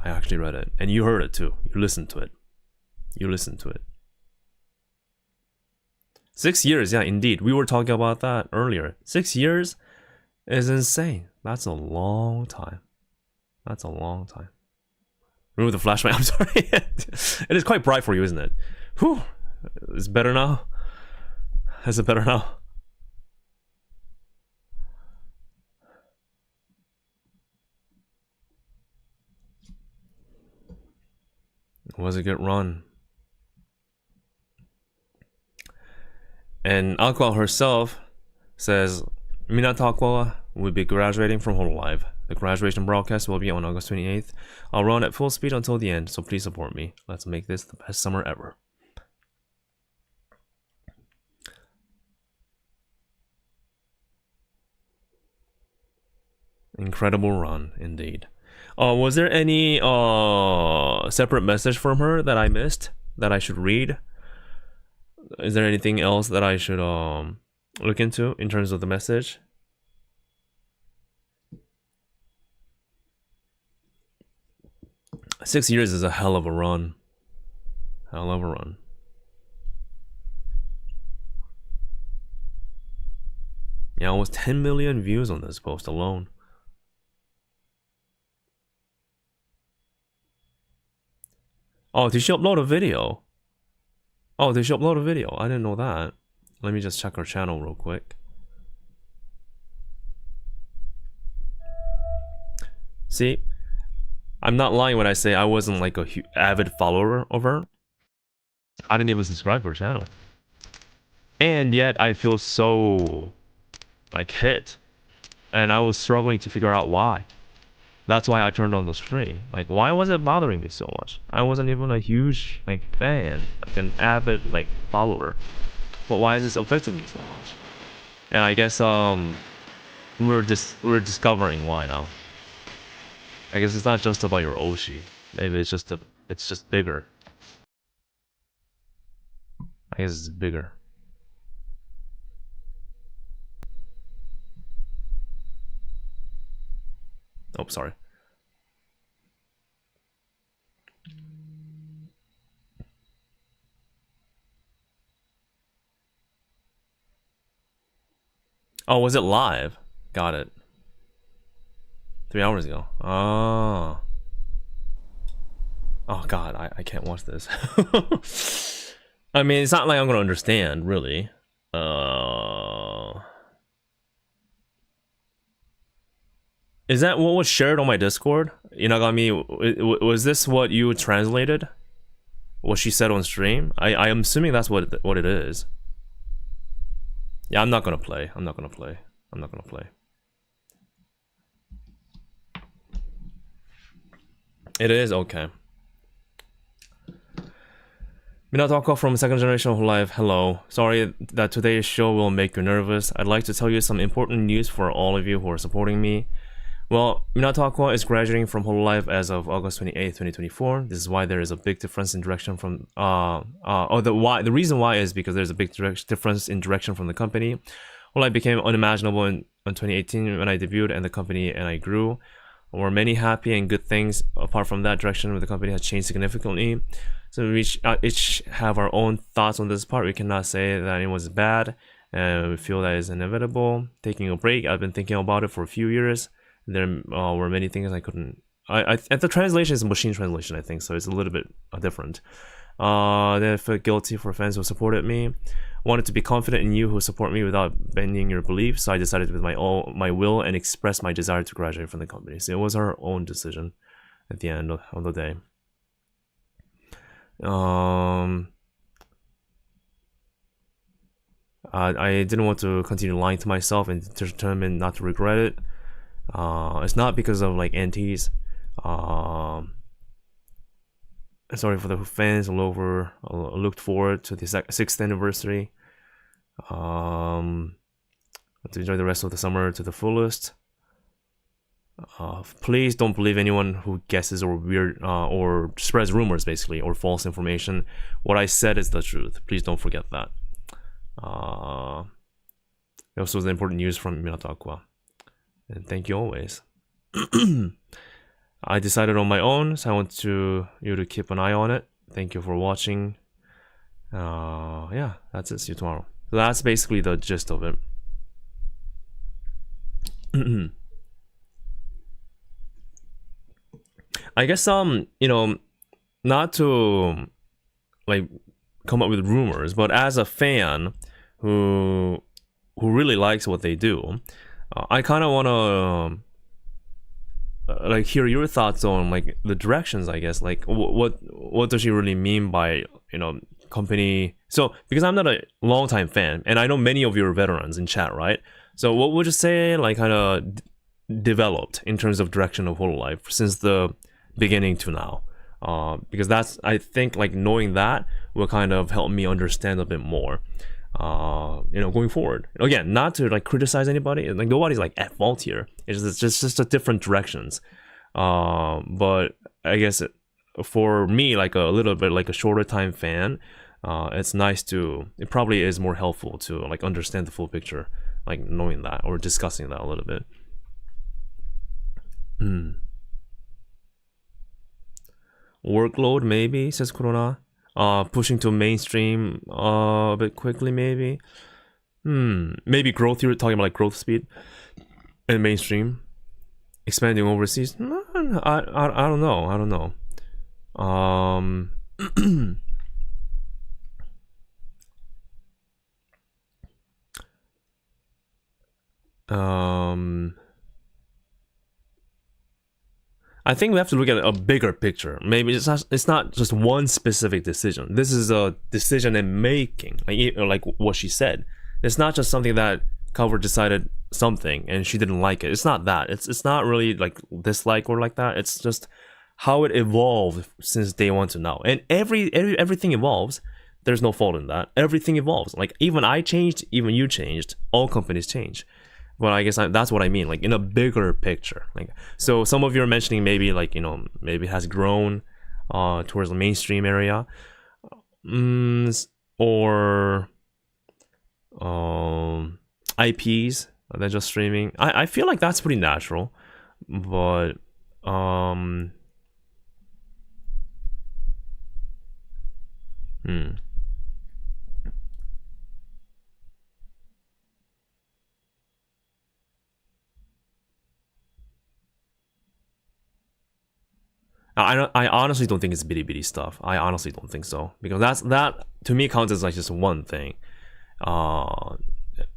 actually read it. And you heard it too. You listened to it. 6 years, yeah, indeed. We were talking about that earlier. 6 years is insane. That's a long time. Remove the flashlight. I'm sorry. It is quite bright for you, isn't it? Whew. It's better now. Is it better now? It was a good run. And Aqua herself says Minato Aqua will be graduating from hololive. The graduation broadcast will be on August 28th. I'll run at full speed until the end, so please support me. Let's make this the best summer ever. Incredible run, indeed. Was there any separate message from her that I missed that I should read? Is there anything else that I should look into in terms of the message? Six years is a hell of a run. Yeah, almost 10 million views on this post alone. Oh, did she upload a video? I didn't know that. Let me just check her channel real quick. See, I'm not lying when I say I wasn't like a avid follower of her. I didn't even subscribe to her channel. And yet I feel so like hit. And I was struggling to figure out why. That's why I turned on the stream. Like, why was it bothering me so much? I wasn't even a huge like fan, like an avid like follower. But why is this affecting me so much? And I guess we're discovering why now. I guess it's not just about your Oshi. Maybe it's just bigger. I guess it's bigger. Oh, sorry. Oh, was it live? Got it. 3 hours ago. Oh. Oh god, I can't watch this. I mean, it's not like I'm gonna understand, really. Is that what was shared on my Discord? Inagami, was this what you translated? What she said on stream? I'm assuming that's what it is. Yeah, I'm not gonna play. I'm not gonna play. It is? Okay. Minato Aqua from second generation hololive. Hello. Sorry that today's show will make you nervous. I'd like to tell you some important news for all of you who are supporting me. Well, Minato Aqua is graduating from hololive as of August 28th, 2024. This is why there is a big difference in direction from the reason why is because there's a big difference in direction from the company. hololive became unimaginable in 2018 when I debuted and the company and I grew. There were many happy and good things. Apart from that, direction of the company has changed significantly. So we each have our own thoughts on this part. We cannot say that it was bad, and we feel that it's inevitable. Taking a break, I've been thinking about it for a few years. There were many things I couldn't. The translation is a machine translation, I think, so it's a little bit different. Then I felt guilty for fans who supported me. Wanted to be confident in you who support me without bending your beliefs, so I decided with my will and expressed my desire to graduate from the company. So it was our own decision at the end of the day. I didn't want to continue lying to myself and determined not to regret it. It's not because of like antis. Sorry for the fans all over. Looked forward to the 6th anniversary. To enjoy the rest of the summer to the fullest. Please don't believe anyone who guesses or or spreads rumors, basically, or false information. What I said is the truth. Please don't forget that. Also was important news from Minato Aqua. And thank you always. I decided on my own, so I want you to keep an eye on it. Thank you for watching. Yeah, that's it. See you tomorrow. So that's basically the gist of it. I guess not to like come up with rumors, but as a fan who really likes what they do, I kind of want to like hear your thoughts on like the directions, I guess, like what does she really mean by company. So because I'm not a long time fan and I know many of your veterans in chat, right? So what would you say like kind of developed in terms of direction of hololive since the beginning to now? Because that's, I think, like knowing that will kind of help me understand a bit more going forward. Again, not to like criticize anybody, like nobody's like at fault here. It's just a different directions. But I guess for me, like a little bit like a shorter time fan, it's nice to, it probably is more helpful to like understand the full picture, like knowing that or discussing that a little bit. Workload maybe, says Corona. Pushing to mainstream a bit quickly maybe. Maybe growth, you're talking about like growth speed and mainstream. Expanding overseas. I don't know. I think we have to look at a bigger picture. Maybe it's not just one specific decision. This is a decision in making, like what she said. It's not just something that Cover decided something and she didn't like it. It's not that. It's not really like dislike or like that. It's just how it evolved since day one to now. And everything evolves. There's no fault in that. Everything evolves. Like even I changed, even you changed. All companies change. But I guess that's what I mean, like in a bigger picture. Like, so some of you are mentioning maybe like, maybe it has grown towards the mainstream area. Or IPs, they're just streaming. I feel like that's pretty natural. but I honestly don't think it's bitty stuff. I honestly don't think so, because that to me counts as like just one thing.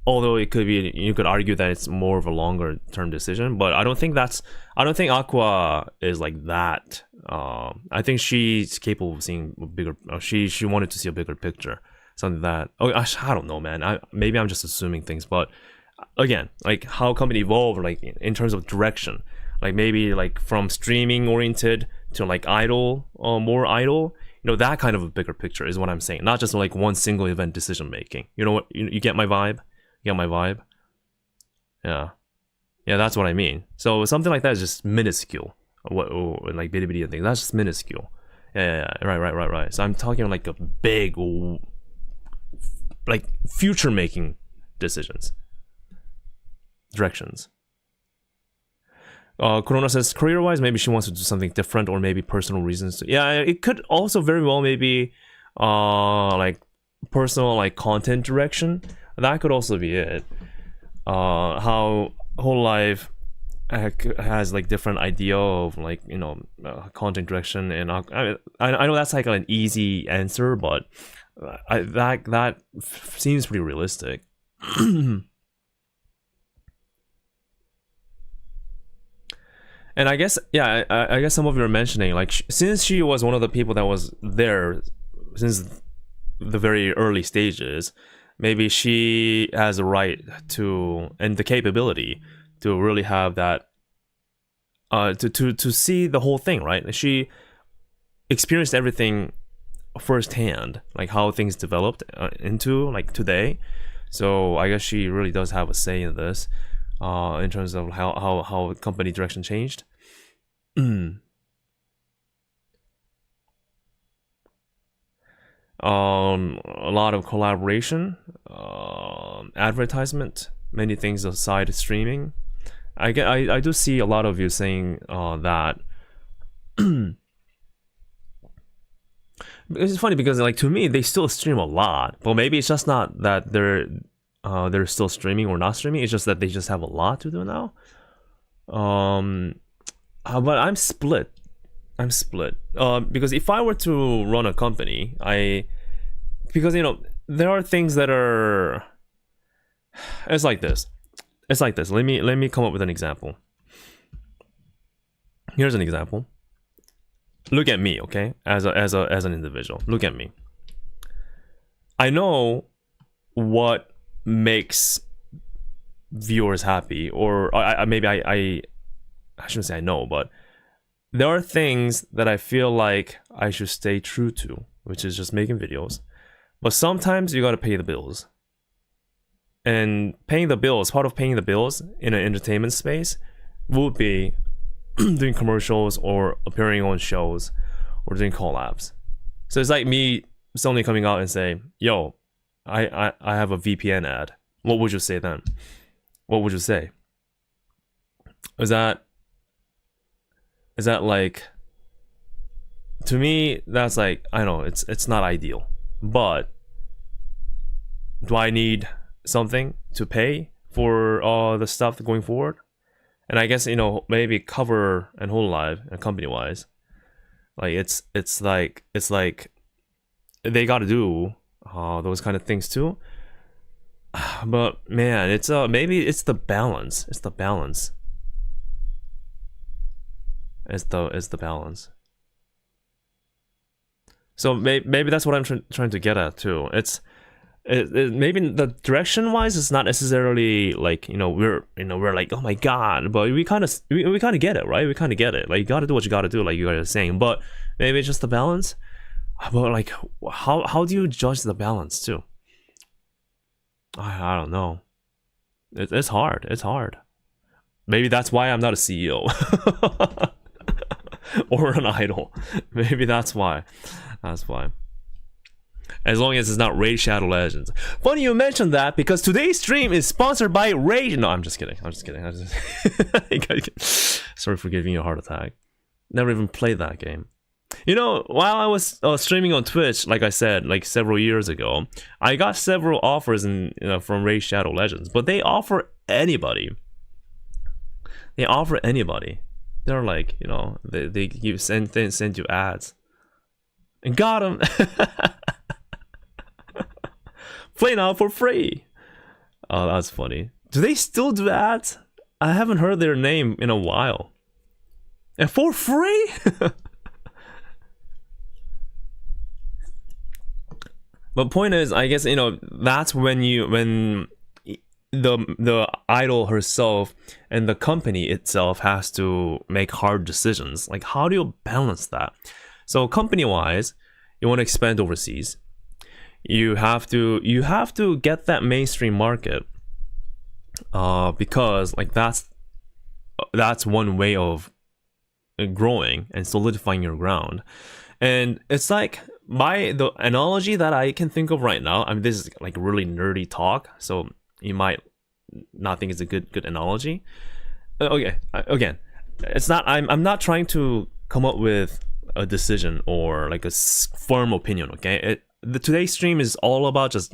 Although it could be, you could argue that it's more of a longer term decision, but I don't think Aqua is like that. I think she's capable of seeing a bigger. She wanted to see a bigger picture, something that. Oh, I don't know, man. Maybe I'm just assuming things, but again, like how company evolved, like in terms of direction, like maybe like from streaming oriented to like idol, more idol. You know, that kind of a bigger picture is what I'm saying. Not just like one single event decision making. You know what? You get my vibe? You get my vibe? Yeah. Yeah, that's what I mean. So something like that is just minuscule. Like bitty thing. That's just minuscule. Yeah. Right. So I'm talking like a big, like future making decisions. Directions. Corona says, career-wise, maybe she wants to do something different, or maybe personal reasons. Yeah, it could also very well maybe like personal like content direction. That could also be it. How hololive has like different idea of like, you know, content direction, and I know that's like an easy answer, but that seems pretty realistic. And I guess, yeah, I guess some of you are mentioning, like, since she was one of the people that was there since the very early stages, maybe she has the right to, and the capability to really have that, to see the whole thing, right? She experienced everything firsthand, like how things developed into, like, today. So I guess she really does have a say in this. In terms of how company direction changed. A lot of collaboration, advertisement, many things aside streaming. I do see a lot of you saying that. It's funny because, like, to me they still stream a lot, but maybe it's just not that they're still streaming or not streaming. It's just that they just have a lot to do now. But I'm split. Because if I were to run a company, because, you know, there are things that are. It's like this. Let me come up with an example. Here's an example. Look at me, okay? As an individual, look at me. I know what makes viewers happy, or maybe I shouldn't say I know, but there are things that I feel like I should stay true to, which is just making videos. But sometimes you gotta pay the bills, and paying the bills, part of paying the bills in an entertainment space would be doing commercials or appearing on shows or doing collabs. So it's like me suddenly coming out and say, yo, I have a VPN ad. What would you say then? What would you say? Is that like, to me, that's like, I know it's not ideal, but do I need something to pay for all the stuff going forward? And I guess, you know, maybe Cover and hololive and company wise, like it's like they got to do those kind of things too. But man, it's maybe it's the balance. It's the balance. So maybe that's what I'm trying to get at too. Maybe the direction wise, it's not necessarily like, we're like, oh my god, but we kind of get it, right? We kind of get it. Like, you got to do what you got to do, like you guys are saying. But maybe it's just the balance. But like, how do you judge the balance too? I don't know. It's hard. It's hard. Maybe that's why I'm not a CEO or an idol. Maybe that's why. That's why. As long as it's not Raid Shadow Legends. Funny you mentioned that, because today's stream is sponsored by Raid. No, I'm just kidding. Sorry for giving you a heart attack. Never even played that game. You know, while I was streaming on Twitch, like I said, like several years ago, I got several offers from Raid Shadow Legends, but they offer anybody. They offer anybody. They're like, you know, they send you ads. And got them. Play now for free. Oh, that's funny. Do they still do ads? I haven't heard their name in a while. And for free? But point is, I guess, you know, that's when the idol herself and the company itself has to make hard decisions. Like, how do you balance that? So company-wise, you want to expand overseas. You have to get that mainstream market, because like that's one way of growing and solidifying your ground. And it's like, by the analogy that I can think of right now, I mean, this is like really nerdy talk, so you might not think it's a good analogy. Okay, again, it's not. I'm not trying to come up with a decision or like a firm opinion. Okay, today's stream is all about just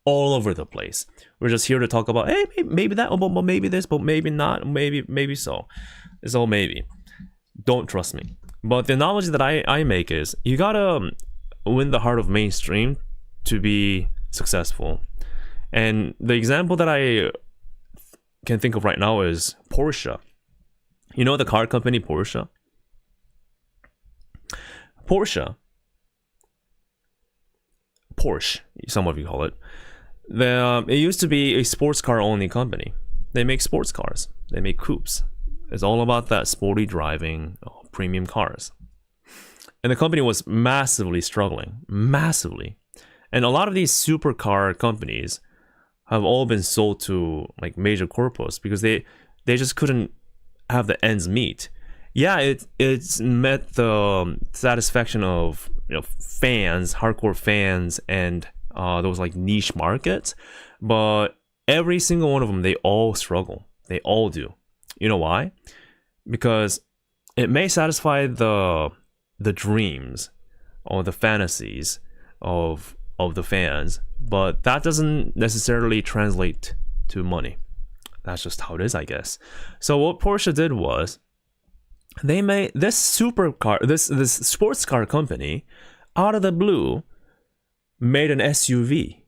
all over the place. We're just here to talk about, hey, maybe that, but maybe this, but maybe not, maybe so. It's all maybe. Don't trust me. But the analogy that I make is, you gotta win the heart of mainstream to be successful. And the example that I can think of right now is Porsche. You know the car company Porsche? Porsche, some of you call it. It used to be a sports car only company. They make sports cars. They make coupes. It's all about that sporty driving, premium cars. And the company was massively struggling, massively. And a lot of these supercar companies have all been sold to like major corpos because they just couldn't have the ends meet. Yeah, it's met the satisfaction of, you know, fans, hardcore fans, and those like niche markets. But every single one of them, they all struggle. They all do. You know why? Because it may satisfy the dreams or the fantasies of the fans, but that doesn't necessarily translate to money. That's just how it is, I guess. So what Porsche did was, they made this supercar, this sports car company, out of the blue, made an SUV.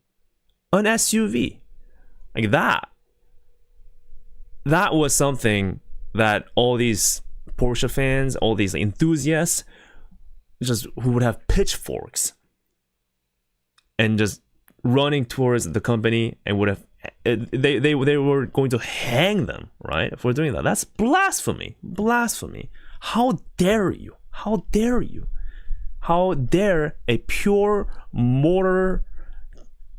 An SUV. Like that. That was something that all these Porsche fans, all these enthusiasts, just who would have pitchforks and just running towards the company and would have, they were going to hang them, right, for doing that. That's blasphemy. Blasphemy. How dare you? How dare you? How dare a pure motor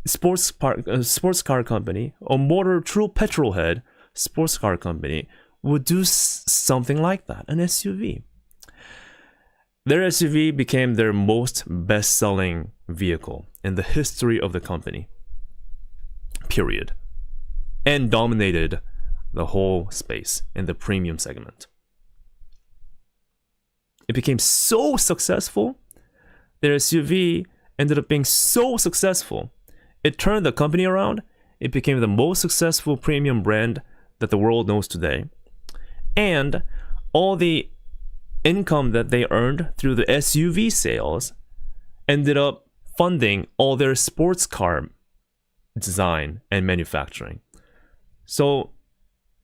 sports car company, or motor true petrol head sports car company would do something like that, an SUV. Their SUV became their most best-selling vehicle in the history of the company, period, and dominated the whole space in the premium segment. It became so successful, their SUV ended up being so successful, it turned the company around. It became the most successful premium brand that the world knows today. And all the income that they earned through the SUV sales ended up funding all their sports car design and manufacturing. So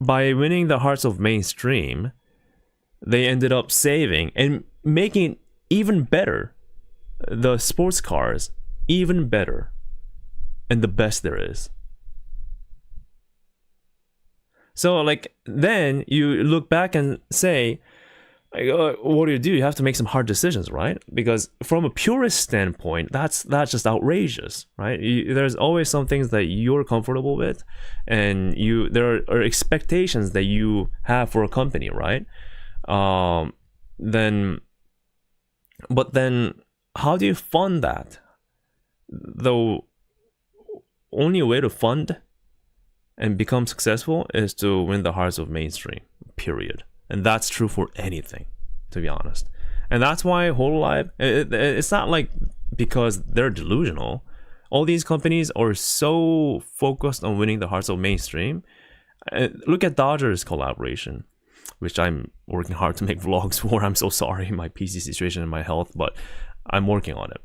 by winning the hearts of mainstream, they ended up saving and making even better the sports cars, even better, and the best there is. So like, then you look back and say, what do? You have to make some hard decisions, right? Because from a purist standpoint, that's just outrageous, right? There's always some things that you're comfortable with, and there are expectations that you have for a company, right? But then how do you fund that? The only way to fund and become successful is to win the hearts of mainstream, period. And that's true for anything, to be honest. And that's why hololive, it's not like because they're delusional. All these companies are so focused on winning the hearts of mainstream. Look at Dodgers collaboration, which I'm working hard to make vlogs for. I'm so sorry, my PC situation and my health, but I'm working on it.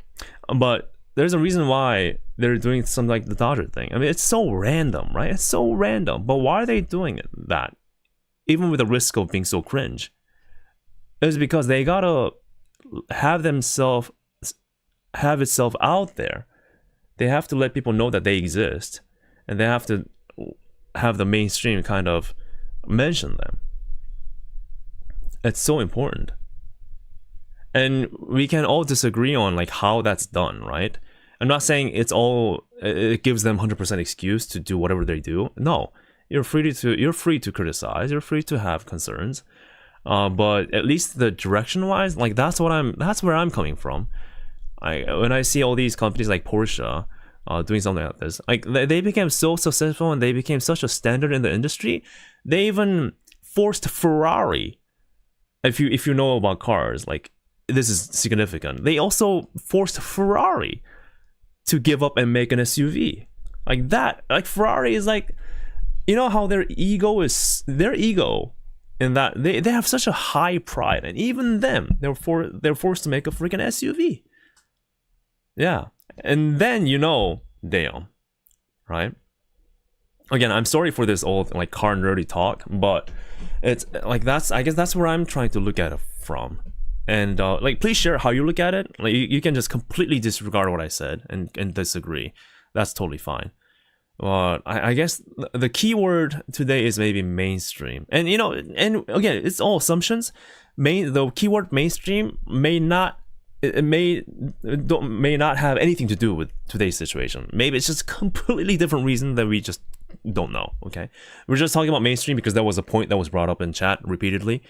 But there's a reason why they're doing something like the Dodger thing. I mean, it's so random, right? It's so random. But why are they doing that? Even with the risk of being so cringe. It's because they gotta have itself out there. They have to let people know that they exist. And they have to have the mainstream kind of mention them. It's so important. And we can all disagree on like how that's done, right? I'm not saying it gives them 100% excuse to do whatever they do. No, you're free to criticize. You're free to have concerns. But at least the direction-wise, like that's where I'm coming from. When I see all these companies like Porsche doing something like this, like they became so successful and they became such a standard in the industry. They even forced Ferrari. If you know about cars, like this is significant. They also forced Ferrari to give up and make an SUV. Like that. Like Ferrari is like, you know how their ego in that they have such a high pride, and even them, they're forced to make a freaking SUV. Yeah. And then damn, right? Again, I'm sorry for this old like car nerdy talk, but it's like I guess that's where I'm trying to look at it from. And like, please share how you look at it. Like, you can just completely disregard what I said and disagree. That's totally fine. But I guess the key word today is maybe mainstream. And and again, it's all assumptions. The keyword mainstream may not have anything to do with today's situation. Maybe it's just a completely different reason that we just don't know. Okay, we're just talking about mainstream because that was a point that was brought up in chat repeatedly.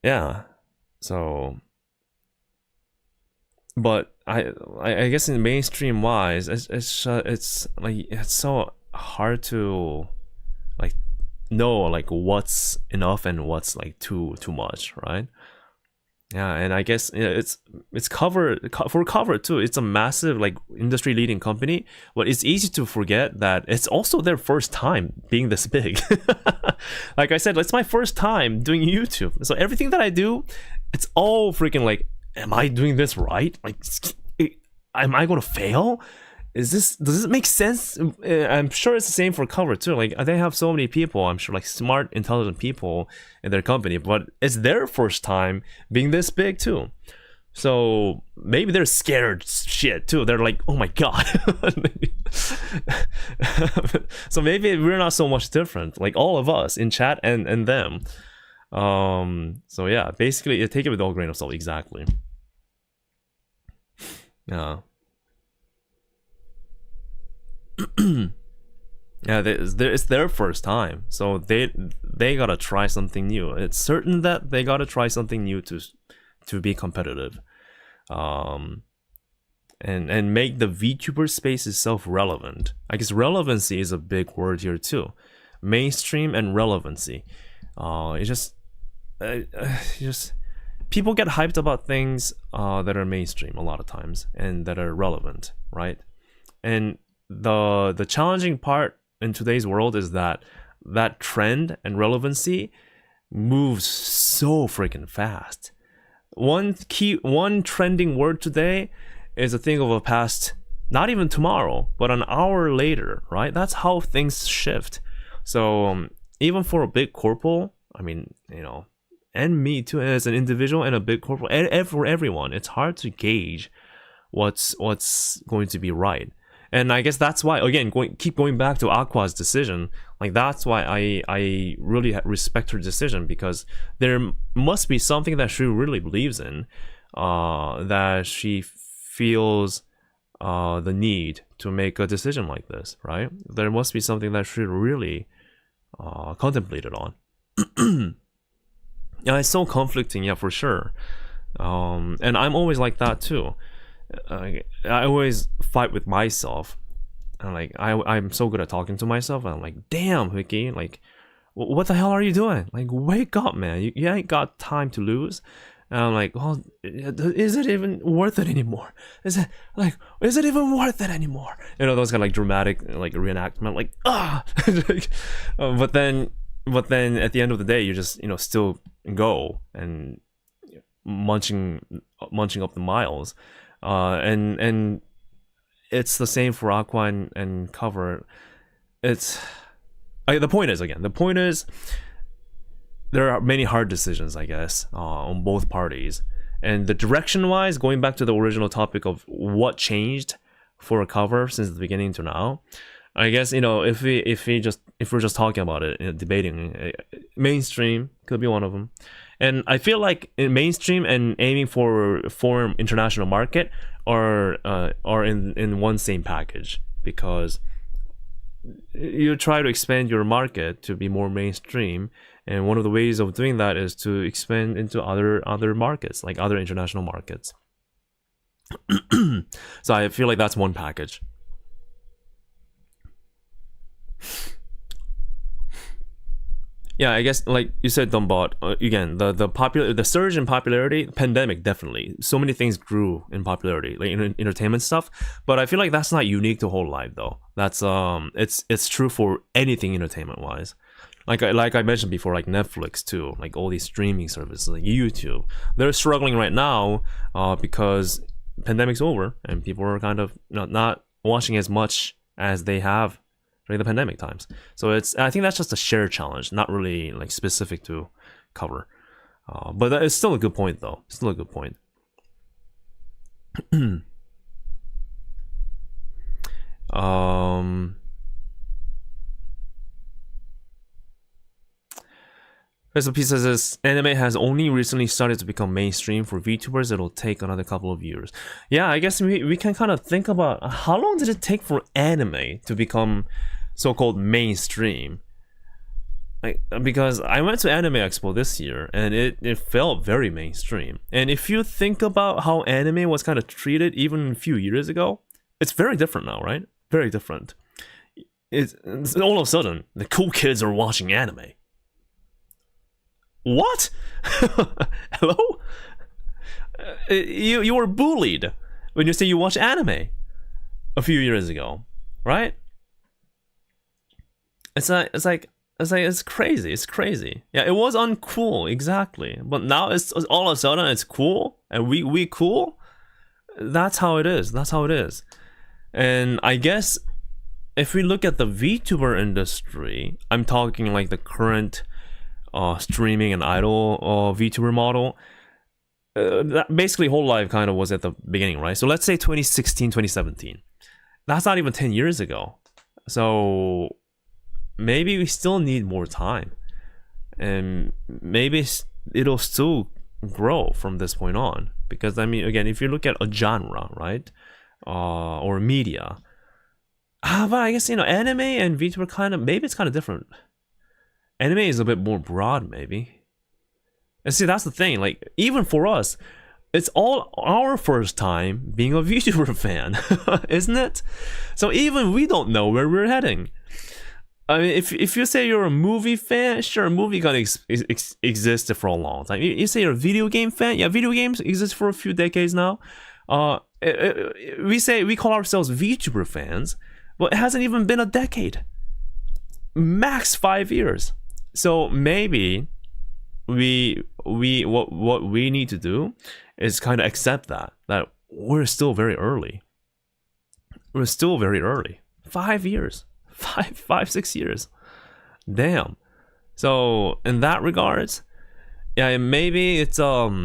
Yeah, so, but I guess in mainstream wise, it's like it's so hard to like know like what's enough and what's like too much, right? Yeah, and I guess it's for cover too. It's a massive like industry leading company, but it's easy to forget that it's also their first time being this big. Like I said, it's my first time doing YouTube, so everything that I do, it's all freaking like, am I doing this right? Like, am I gonna fail? Does this make sense? I'm sure it's the same for cover too. Like they have so many people, I'm sure, like smart, intelligent people in their company, but it's their first time being this big too. So maybe they're scared shit too. They're like, oh my god. So maybe we're not so much different, like all of us in chat and them. So yeah, basically take it with all grain of salt. Exactly. Yeah. Yeah, it's their first time, so they gotta try something new. It's certain that they gotta try something new to be competitive, and make the VTuber space itself relevant. I guess relevancy is a big word here too, mainstream and relevancy. It's just people get hyped about things that are mainstream a lot of times and that are relevant, right? And the challenging part in today's world is that trend and relevancy moves so freaking fast. One trending word today is a thing of a past, not even tomorrow, but an hour later, right? That's how things shift. So even for a big corporal, I mean, and me too as an individual and a big corporal, and for everyone, it's hard to gauge what's going to be right. And I guess that's why, again, keep going back to Aqua's decision. Like that's why I really respect her decision, because there must be something that she really believes in, that she feels the need to make a decision like this, right? There must be something that she really contemplated on. Yeah, it's so conflicting, yeah, for sure. And I'm always like that too. I always fight with myself, and like I'm so good at talking to myself, and I'm like, damn, Hickey, like what the hell are you doing? Like, wake up, man. You ain't got time to lose. And I'm like, well, is it even worth it anymore? Is it even worth it anymore? You know, those kind of like dramatic like reenactment, like but then at the end of the day, you just still go and munching up the miles, and it's the same for Aqua and Cover. The point is there are many hard decisions, I guess, on both parties. And the direction-wise, going back to the original topic of what changed for a Cover since the beginning to now, I guess if we're just talking about it, debating, mainstream could be one of them. And I feel like in mainstream and aiming for foreign international market are in one same package, because you try to expand your market to be more mainstream, and one of the ways of doing that is to expand into other markets, like other international markets. So I feel like that's one package. Yeah, I guess like you said, Dumbot, again, the surge in popularity, pandemic, definitely. So many things grew in popularity, like entertainment stuff. But I feel like that's not unique to hololive though. That's it's true for anything entertainment wise. Like I mentioned before, like Netflix too, like all these streaming services, like YouTube, they're struggling right now because pandemic's over and people are kind of not watching as much as they have during the pandemic times. So I think that's just a shared challenge, not really like specific to Cover. But it's still a good point though. Still a good point. Recipe says this, anime has only recently started to become mainstream. For VTubers, it'll take another couple of years. Yeah, I guess we can kind of think about how long did it take for anime to become so-called mainstream? Because I went to Anime Expo this year and it felt very mainstream. And if you think about how anime was kind of treated even a few years ago, it's very different now, right? Very different. It's all of a sudden, the cool kids are watching anime. What? Hello? You were bullied when you say you watch anime a few years ago, right? It's crazy. It's crazy. Yeah, it was uncool, exactly. But now it's all of a sudden it's cool, and we cool. That's how it is. That's how it is. And I guess if we look at the VTuber industry, I'm talking like the current streaming and idol VTuber model. That basically hololive kind of was at the beginning, right? So let's say 2016, 2017. That's not even 10 years ago. So maybe we still need more time. And maybe it'll still grow from this point on. Because, I mean, again, if you look at a genre, right? Or media. But I guess, anime and VTuber maybe it's kind of different. Anime is a bit more broad, maybe. And see, that's the thing. Like, even for us, it's all our first time being a VTuber fan, isn't it? So even we don't know where we're heading. I mean, if you say you're a movie fan, sure, a movie gonna exist for a long time. You say you're a video game fan, yeah, video games exist for a few decades now. We call ourselves VTuber fans, but it hasn't even been a decade. Max 5 years. So maybe what we need to do is kind of accept that we're still very early. We're still very early. 5 years. 6 years. Damn. So in that regards, yeah, maybe it's our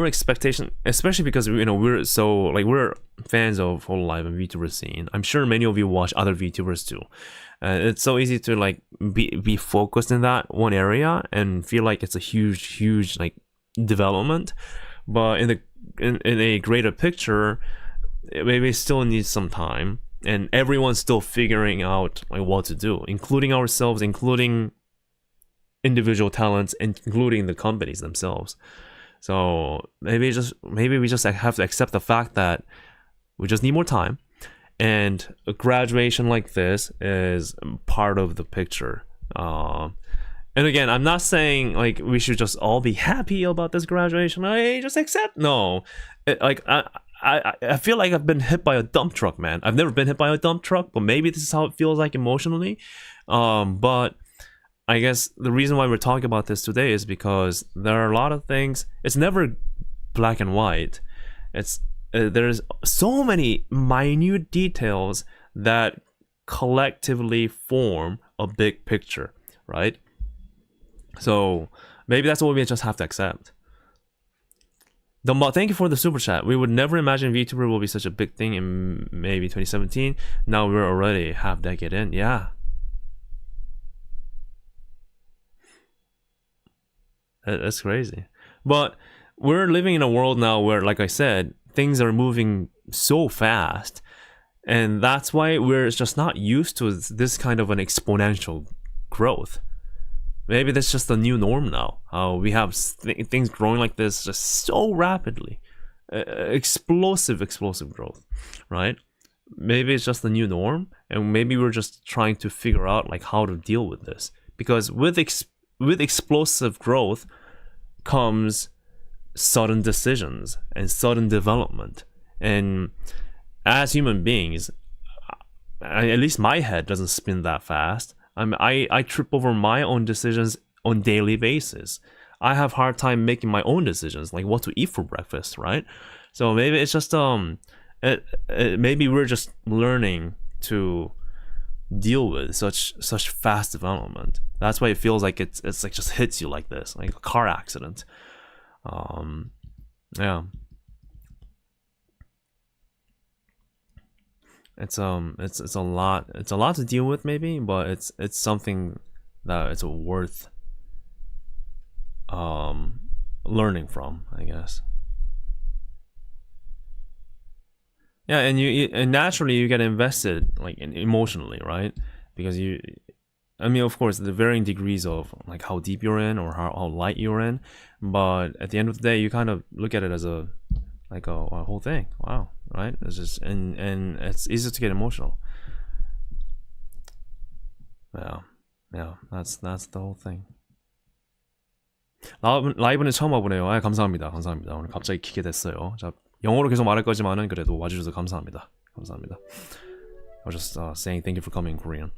expectation, especially because we're so we're fans of hololive and VTuber scene. I'm sure many of you watch other VTubers too. It's so easy to be focused in that one area and feel like it's a huge development, but in a greater picture, maybe it still needs some time, and everyone's still figuring out what to do, including ourselves, including individual talents, including the companies themselves. So maybe we just have to accept the fact that we just need more time. And a graduation like this is part of the picture. And again, I'm not saying like we should just all be happy about this graduation. I just accept. No, I feel like I've been hit by a dump truck, man. I've never been hit by a dump truck, but maybe this is how it feels like emotionally. But I guess the reason why we're talking about this today is because there are a lot of things. It's never black and white. It's there's so many minute details that collectively form a big picture, right? So maybe that's what we just have to accept. Thank you for the super chat. We would never imagine VTuber will be such a big thing in maybe 2017. Now we're already half decade in. Yeah. That's crazy. But we're living in a world now where, like I said, things are moving so fast. And that's why we're just not used to this kind of an exponential growth. Maybe that's just the new norm now. We have things growing like this just so rapidly. Explosive growth, right? Maybe it's just the new norm, and maybe we're just trying to figure out like how to deal with this. Because with explosive growth comes sudden decisions and sudden development. And as human beings, at least my head doesn't spin that fast. I trip over my own decisions on daily basis. I have hard time making my own decisions, like what to eat for breakfast, right? So maybe it's just maybe we're just learning to deal with such fast development. That's why it feels like it's like just hits you like this, like a car accident. Yeah. It's a lot to deal with maybe, but it's something that it's worth learning from, I guess. Yeah, and naturally you get invested like emotionally, right? Because I mean, of course, the varying degrees of like how deep you're in or how light you're in, but at the end of the day, you kind of look at it as a whole thing. Wow, right? It's just and it's easy to get emotional. Yeah, that's the whole thing. 라이브는 처음 와보네요. 감사합니다. 오늘 갑자기 키게 됐어요. 자, 영어로 계속 말할 거지만은 그래도 와주셔서 감사합니다. I was just saying thank you for coming in Korean.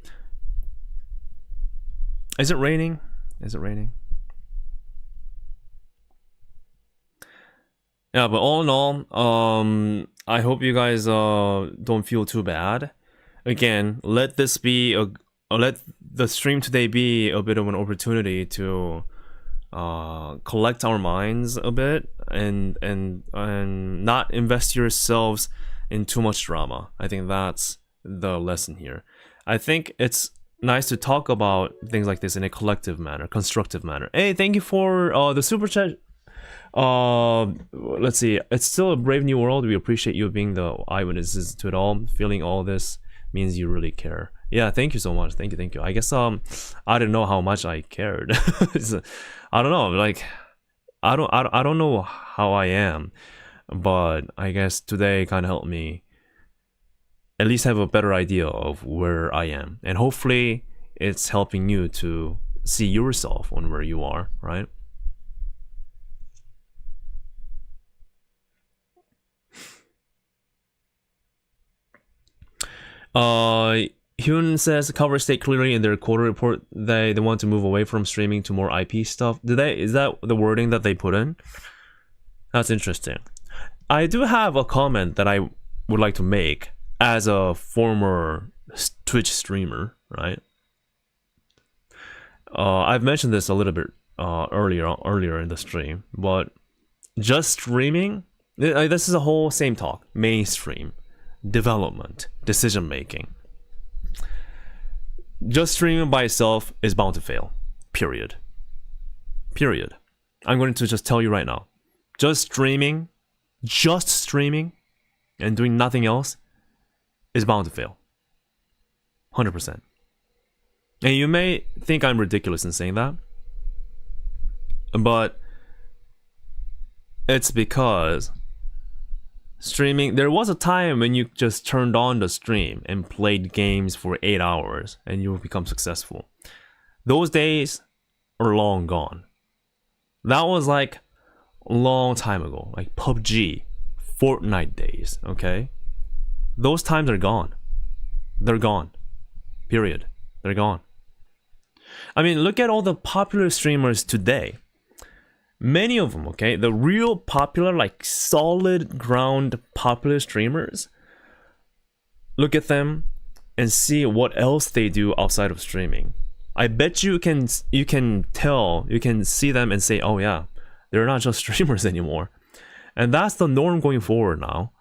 Is it raining? Yeah, but all in all, I hope you guys don't feel too bad. Again, let the stream today be a bit of an opportunity to collect our minds a bit and not invest yourselves in too much drama. I think that's the lesson here. I think it's nice to talk about things like this in a collective manner, constructive manner. Hey, thank you for the super chat. Let's see. It's still a brave new world. We appreciate you being the eyewitnesses to it all. Feeling all this means you really care. Yeah, thank you so much. Thank you. I guess I didn't know how much I cared. I don't know. Like I don't know how I am, but I guess today kind of helped me at least have a better idea of where I am, and hopefully it's helping you to see yourself on where you are, right? Hyun says cover state clearly in their quarter report they want to move away from streaming to more IP stuff. Is that the wording that they put in? That's interesting. I do have a comment that I would like to make as a former Twitch streamer, right? I've mentioned this a little bit earlier in the stream, but just streaming, this is a whole same talk. Mainstream, development, decision making. Just streaming by itself is bound to fail. Period. I'm going to just tell you right now. Just streaming and doing nothing else is bound to fail. 100%. And you may think I'm ridiculous in saying that, but it's because Streaming, there was a time when you just turned on the stream and played games for 8 hours and you would become successful. Those days are long gone. That was like a long time ago, like PUBG, Fortnite days, okay? Those times are gone. They're gone. Period. They're gone. I mean, look at all the popular streamers today. Many of them, okay, the real popular, like solid ground popular streamers, look at them and see what else they do outside of streaming. I bet you can tell, you can see them and say, oh yeah, they're not just streamers anymore. And that's the norm going forward now.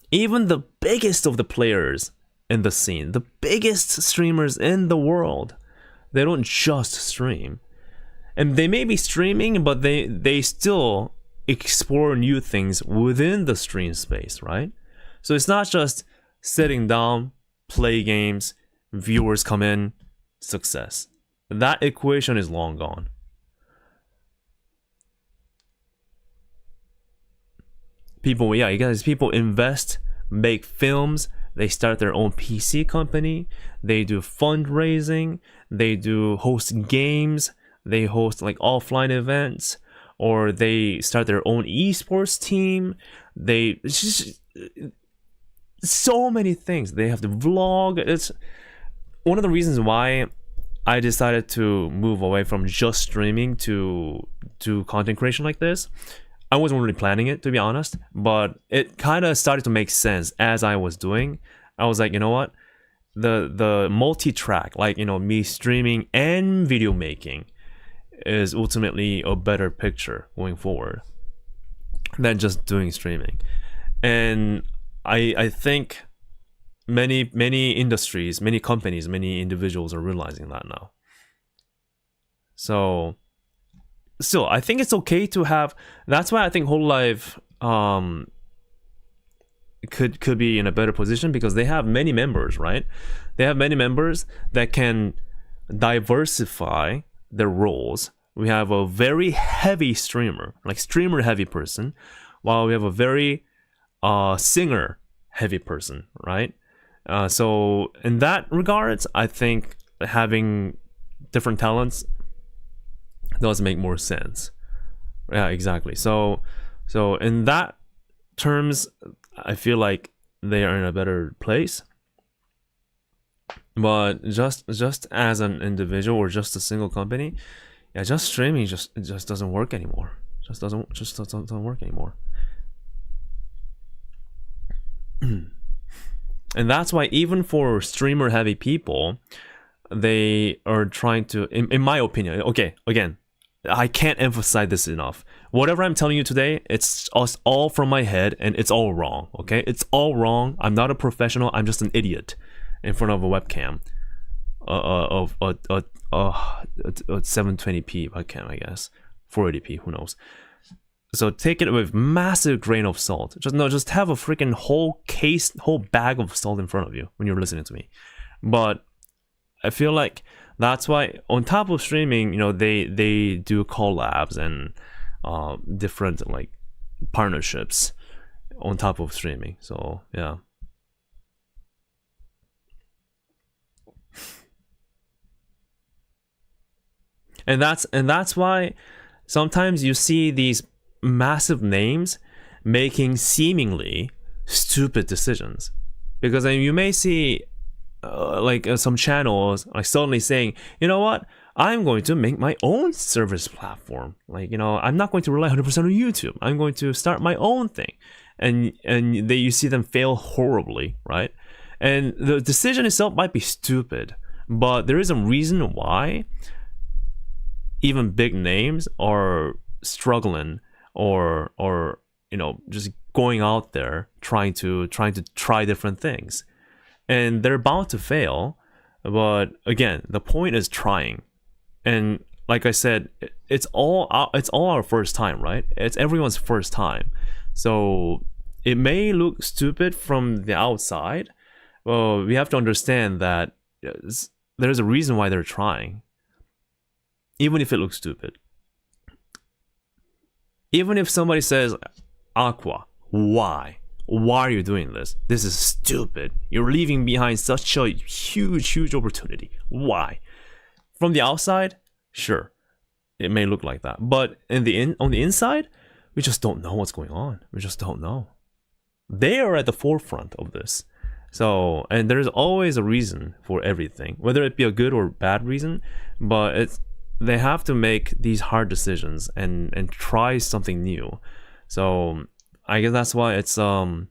Even the biggest of the players in the scene, the biggest streamers in the world, they don't just stream. And they may be streaming, but they still explore new things within the stream space, right? So it's not just sitting down, play games, viewers come in, success. That equation is long gone. People, yeah, guys, people invest, make films, they start their own PC company, they do fundraising, they do host games, they host like offline events, or they start their own esports team. It's just so many things. They have to vlog. It's one of the reasons why I decided to move away from just streaming to content creation like this. I wasn't really planning it, to be honest, but it kind of started to make sense as I was doing. I was like, you know what? The multi-track, like, you know, me streaming and video making is ultimately a better picture going forward than just doing streaming. And I think many industries, many companies, many individuals are realizing that now. So still, I think it's okay to have, that's why I think hololive could be in a better position, because they have many members, right? They have many members that can diversify their roles. We have a very heavy streamer, like streamer heavy person, while we have a very singer heavy person, right? So in that regards, I think having different talents does make more sense. Yeah, exactly. So in that terms, I feel like they are in a better place. But just as an individual or just a single company, yeah, just streaming just doesn't work anymore. Just doesn't work anymore. And that's why even for streamer heavy people, they are trying to, in my opinion, okay, again, I can't emphasize this enough. Whatever I'm telling you today, it's all from my head and it's all wrong, okay? It's all wrong. I'm not a professional. I'm just an idiot in front of a webcam of a 720p webcam, I guess. 480p, who knows? So take it with massive grain of salt. Just have a freaking whole bag of salt in front of you when you're listening to me. But I feel like that's why on top of streaming, you know, they do collabs and different like partnerships on top of streaming. So yeah. And that's why sometimes you see these massive names making seemingly stupid decisions, because you may see some channels like suddenly saying, you know what, I'm going to make my own service platform. Like, you know, I'm not going to rely 100% on YouTube. I'm going to start my own thing. And you see them fail horribly, right? And the decision itself might be stupid, but there is a reason why even big names are struggling or you know, just going out there trying to try different things. And they're bound to fail, but again, the point is trying. And like I said, it's all our first time, right? It's everyone's first time. So it may look stupid from the outside. Well, we have to understand that there's a reason why they're trying, even if it looks stupid. Even if somebody says, Aqua, why? Why are you doing this? This is stupid. You're leaving behind such a huge opportunity. Why? From the outside, sure, it may look like that, but on the inside, we just don't know what's going on. We just don't know. They are at the forefront of this. So, and there's always a reason for everything, whether it be a good or bad reason, but they have to make these hard decisions and try something new. So I guess that's why it's not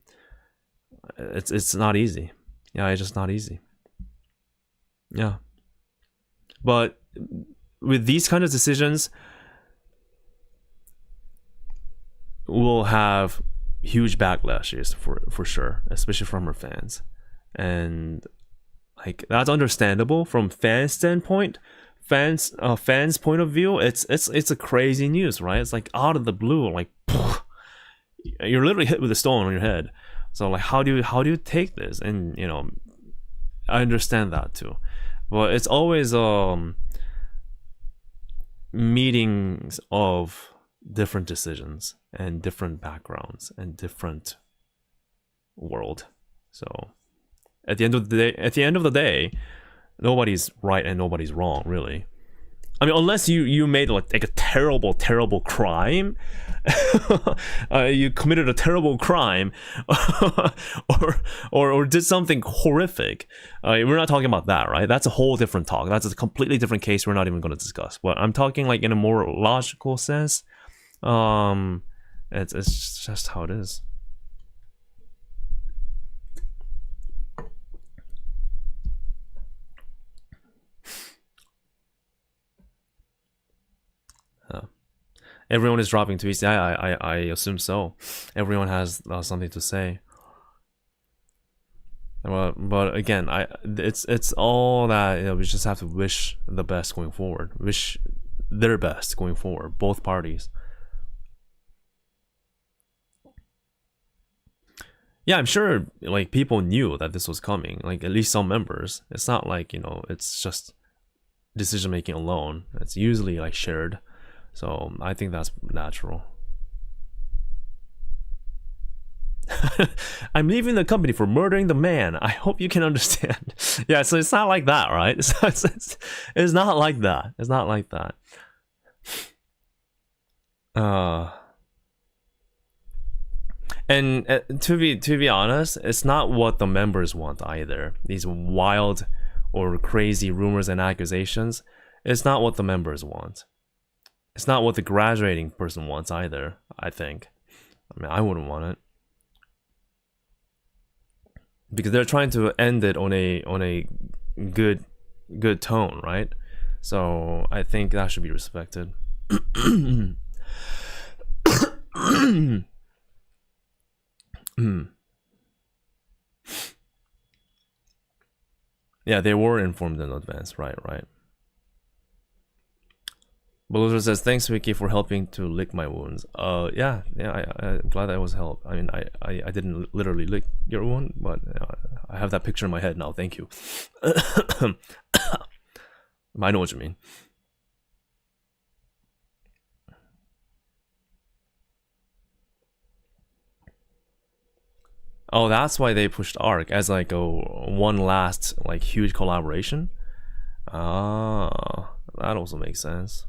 easy. Yeah, it's just not easy. Yeah. But with these kind of decisions, we'll have huge backlashes for sure, especially from her fans. And like that's understandable from fans standpoint. Fans point of view, it's a crazy news, right? It's like out of the blue, like you're literally hit with a stone on your head. So like how do you take this? And you know, I understand that too. But it's always meetings of different decisions and different backgrounds and different world. So at the end of the day, nobody's right and nobody's wrong, really. I mean, unless you made like a terrible crime, you committed a terrible crime, or did something horrific. We're not talking about that, right? That's a whole different talk. That's a completely different case. We're not even going to discuss. But I'm talking like in a more logical sense. It's just how it is. Everyone is dropping tweets. Yeah, I assume so. Everyone has something to say. But again, it's all that, you know, we just have to wish the best going forward. Wish their best going forward, both parties. Yeah, I'm sure like people knew that this was coming. Like at least some members. It's not like, you know, it's just decision making alone. It's usually like shared. So I think that's natural. I'm leaving the company for murdering the man. I hope you can understand. Yeah, so it's not like that, right? It's not like that. It's not like that. And to be honest, it's not what the members want either. These wild or crazy rumors and accusations, it's not what the members want. It's not what the graduating person wants either, I think. I mean, I wouldn't want it. Because they're trying to end it on a good tone, right? So I think that should be respected. Yeah, they were informed in advance, right. Beluzer says, thanks Vicky for helping to lick my wounds. Yeah, I'm glad I was helped. I mean, I didn't literally lick your wound, but I have that picture in my head now, thank you. I know what you mean. Oh, that's why they pushed ARC as like a one last like huge collaboration. Ah, that also makes sense.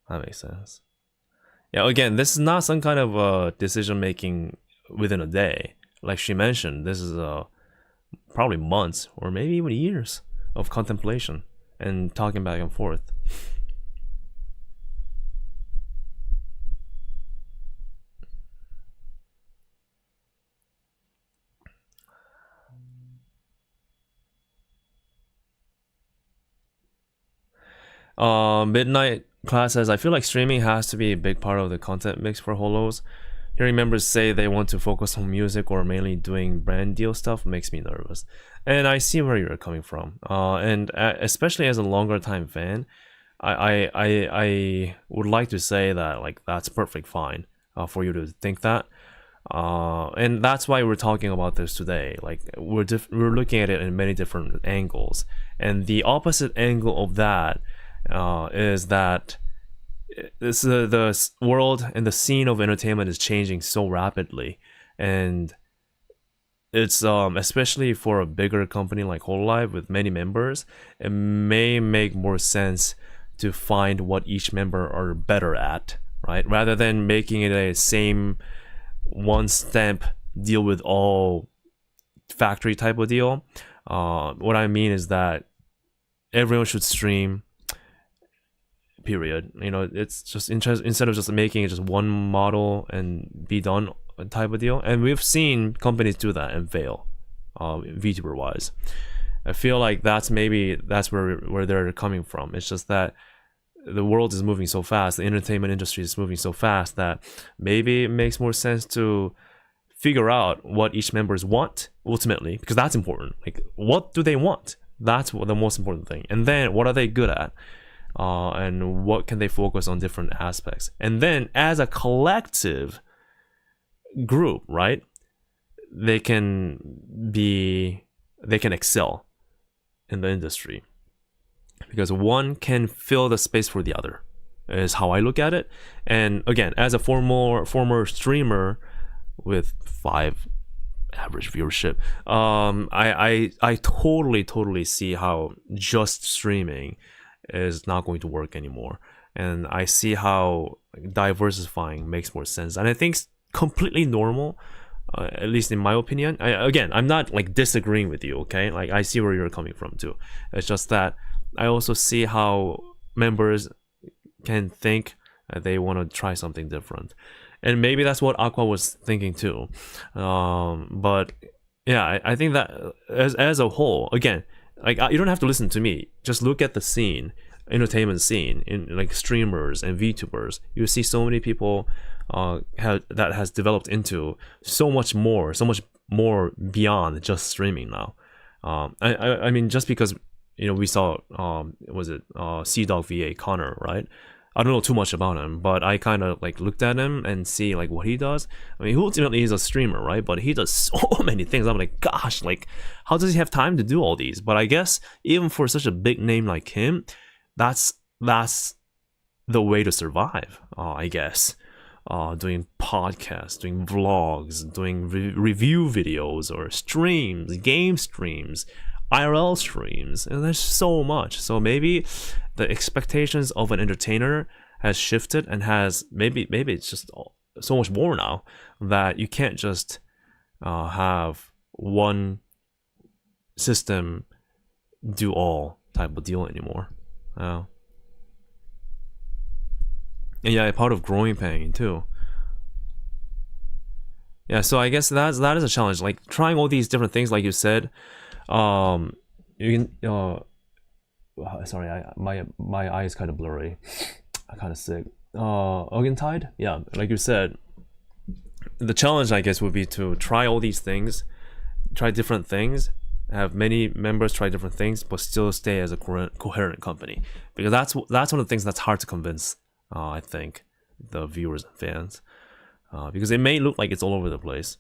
That makes sense. Yeah, again, this is not some kind of decision making within a day. Like she mentioned, this is probably months or maybe even years of contemplation and talking back and forth. Midnight Class says, I feel like streaming has to be a big part of the content mix for holos. Hearing members say they want to focus on music or mainly doing brand deal stuff makes me nervous. And I see where you're coming from. And especially as a longer time fan, I would like to say that like that's perfect fine for you to think that. And that's why we're talking about this today. Like we're looking at it in many different angles. And the opposite angle of that is that the world and the scene of entertainment is changing so rapidly, and it's especially for a bigger company like hololive with many members, it may make more sense to find what each member are better at, right, rather than making it a same one stamp deal with all factory type of deal. What I mean is that everyone should stream, period. It's just instead of just making it just one model and be done type of deal. And we've seen companies do that and fail, VTuber wise. I feel like that's where they're coming from. It's just that the world is moving so fast, the entertainment industry is moving so fast, that maybe it makes more sense to figure out what each members want ultimately, because that's important. Like, what do they want? That's the most important thing. And then what are they good at? And what can they focus on different aspects? And then as a collective group, right, they can excel in the industry, because one can fill the space for the other, is how I look at it. And again, as a former streamer with 5 average viewership, I totally see how just streaming is not going to work anymore, and I see how diversifying makes more sense, and I think it's completely normal, at least in my opinion. I'm not like disagreeing with you, okay? Like, I see where you're coming from too. It's just that I also see how members can think that they want to try something different, and maybe that's what Aqua was thinking too. But yeah, I think that as a whole, again, like, you don't have to listen to me. Just look at the scene, entertainment scene, in like streamers and VTubers. You see so many people that has developed into so much more beyond just streaming now. I mean, just because we saw was it C-Dog VA Connor, right? I don't know too much about him, but I kind of like looked at him and see like what he does. I mean, ultimately he's a streamer, right? But he does so many things. I'm like, gosh, like, how does he have time to do all these? But I guess even for such a big name like him, that's the way to survive, I guess. Doing podcasts, doing vlogs, doing review videos or streams, game streams, IRL streams, and there's so much. So maybe the expectations of an entertainer has shifted, and has maybe it's just so much more now that you can't just have one system do all type of deal anymore. And yeah, part of growing pain too. Yeah, so I guess that is a challenge. Like, trying all these different things, like you said. You can sorry, my eye is kind of blurry. I'm kind of sick. Tide, yeah, like you said, the challenge, I guess, would be to try all these things, try different things, have many members try different things, but still stay as a coherent company, because that's one of the things that's hard to convince, I think, the viewers and fans, because it may look like it's all over the place.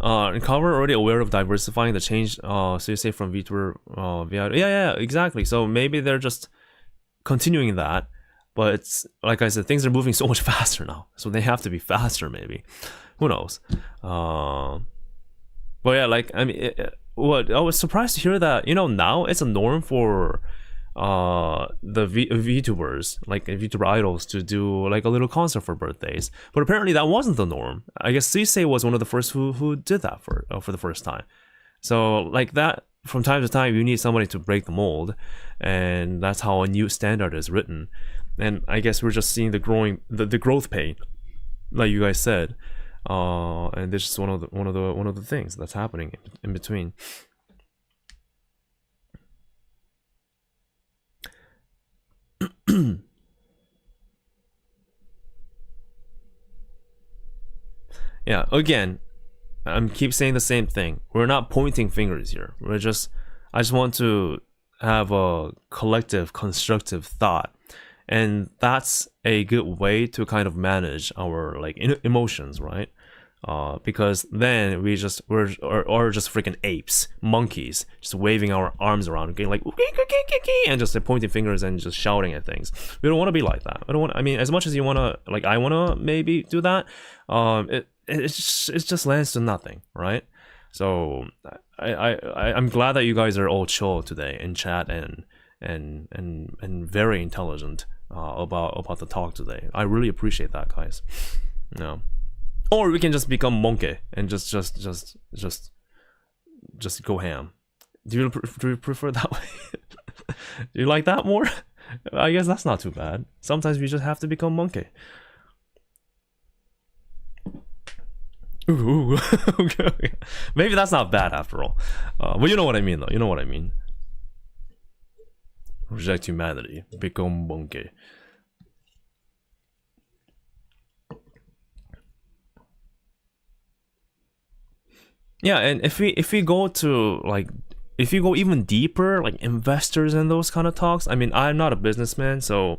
And Cover already aware of diversifying the change. So you say from VTuber, yeah, exactly. So maybe they're just continuing that, but it's like I said, things are moving so much faster now, so they have to be faster. Maybe, who knows? But yeah, like, I mean, what I was surprised to hear that now it's a norm for the VTubers, like VTuber idols, to do like a little concert for birthdays, but apparently that wasn't the norm. I guess Sisei was one of the first who did that for the first time. So like that, from time to time you need somebody to break the mold, and that's how a new standard is written. And I guess we're just seeing the growth pain, like you guys said, and this is one of the things that's happening in between. Yeah, again, I'm keep saying the same thing. We're not pointing fingers here. I just want to have a collective constructive thought, and that's a good way to kind of manage our like emotions, right? Because then we're just freaking apes, monkeys, just waving our arms around, getting like and just pointing fingers and just shouting at things. We don't want to be like that. I don't want. I mean, as much as you wanna, like, I wanna maybe do that. It just lands to nothing, right? So I'm glad that you guys are all chill today in chat and very intelligent about the talk today. I really appreciate that, guys. No. Or we can just become monkey and just go ham. Do you prefer that way? Do you like that more? I guess that's not too bad. Sometimes we just have to become monkey. Ooh, okay. Maybe that's not bad after all. But you know what I mean, though. You know what I mean. Reject humanity. Become monkey. Yeah, and if we go to, like, if you go even deeper, like investors and those kind of talks, I mean, I'm not a businessman, so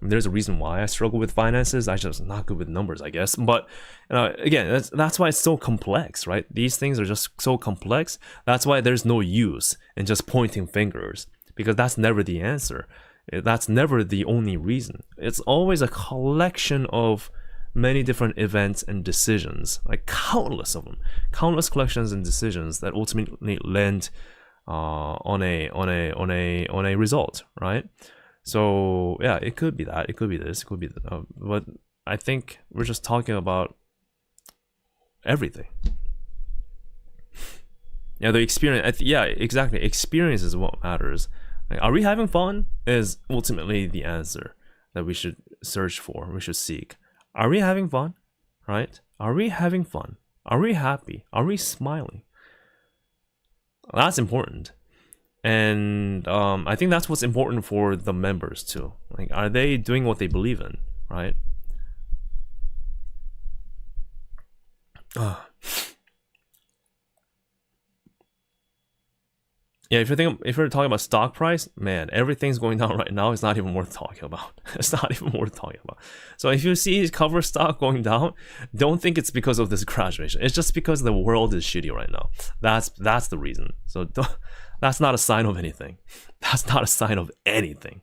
there's a reason why I struggle with finances. I'm just not good with numbers, I guess. But again, that's why it's so complex, right? These things are just so complex. That's why there's no use in just pointing fingers, because that's never the answer. That's never the only reason. It's always a collection of many different events and decisions, like countless of them, countless collections and decisions that ultimately land on a result, right? So yeah, it could be that, it could be this, it could be that, but I think we're just talking about everything. Yeah, the experience. Yeah, exactly. Experience is what matters. Like, are we having fun? Is ultimately the answer that we should search for. We should seek. Are we having fun? Right? Are we having fun? Are we happy? Are we smiling? That's important. And I think that's what's important for the members too. Like, are they doing what they believe in? Right? Yeah, if you're talking about stock price, man, everything's going down right now. It's not even worth talking about. It's not even worth talking about. So if you see cover stock going down, don't think it's because of this graduation. It's just because the world is shitty right now. That's the reason. So that's not a sign of anything. That's not a sign of anything.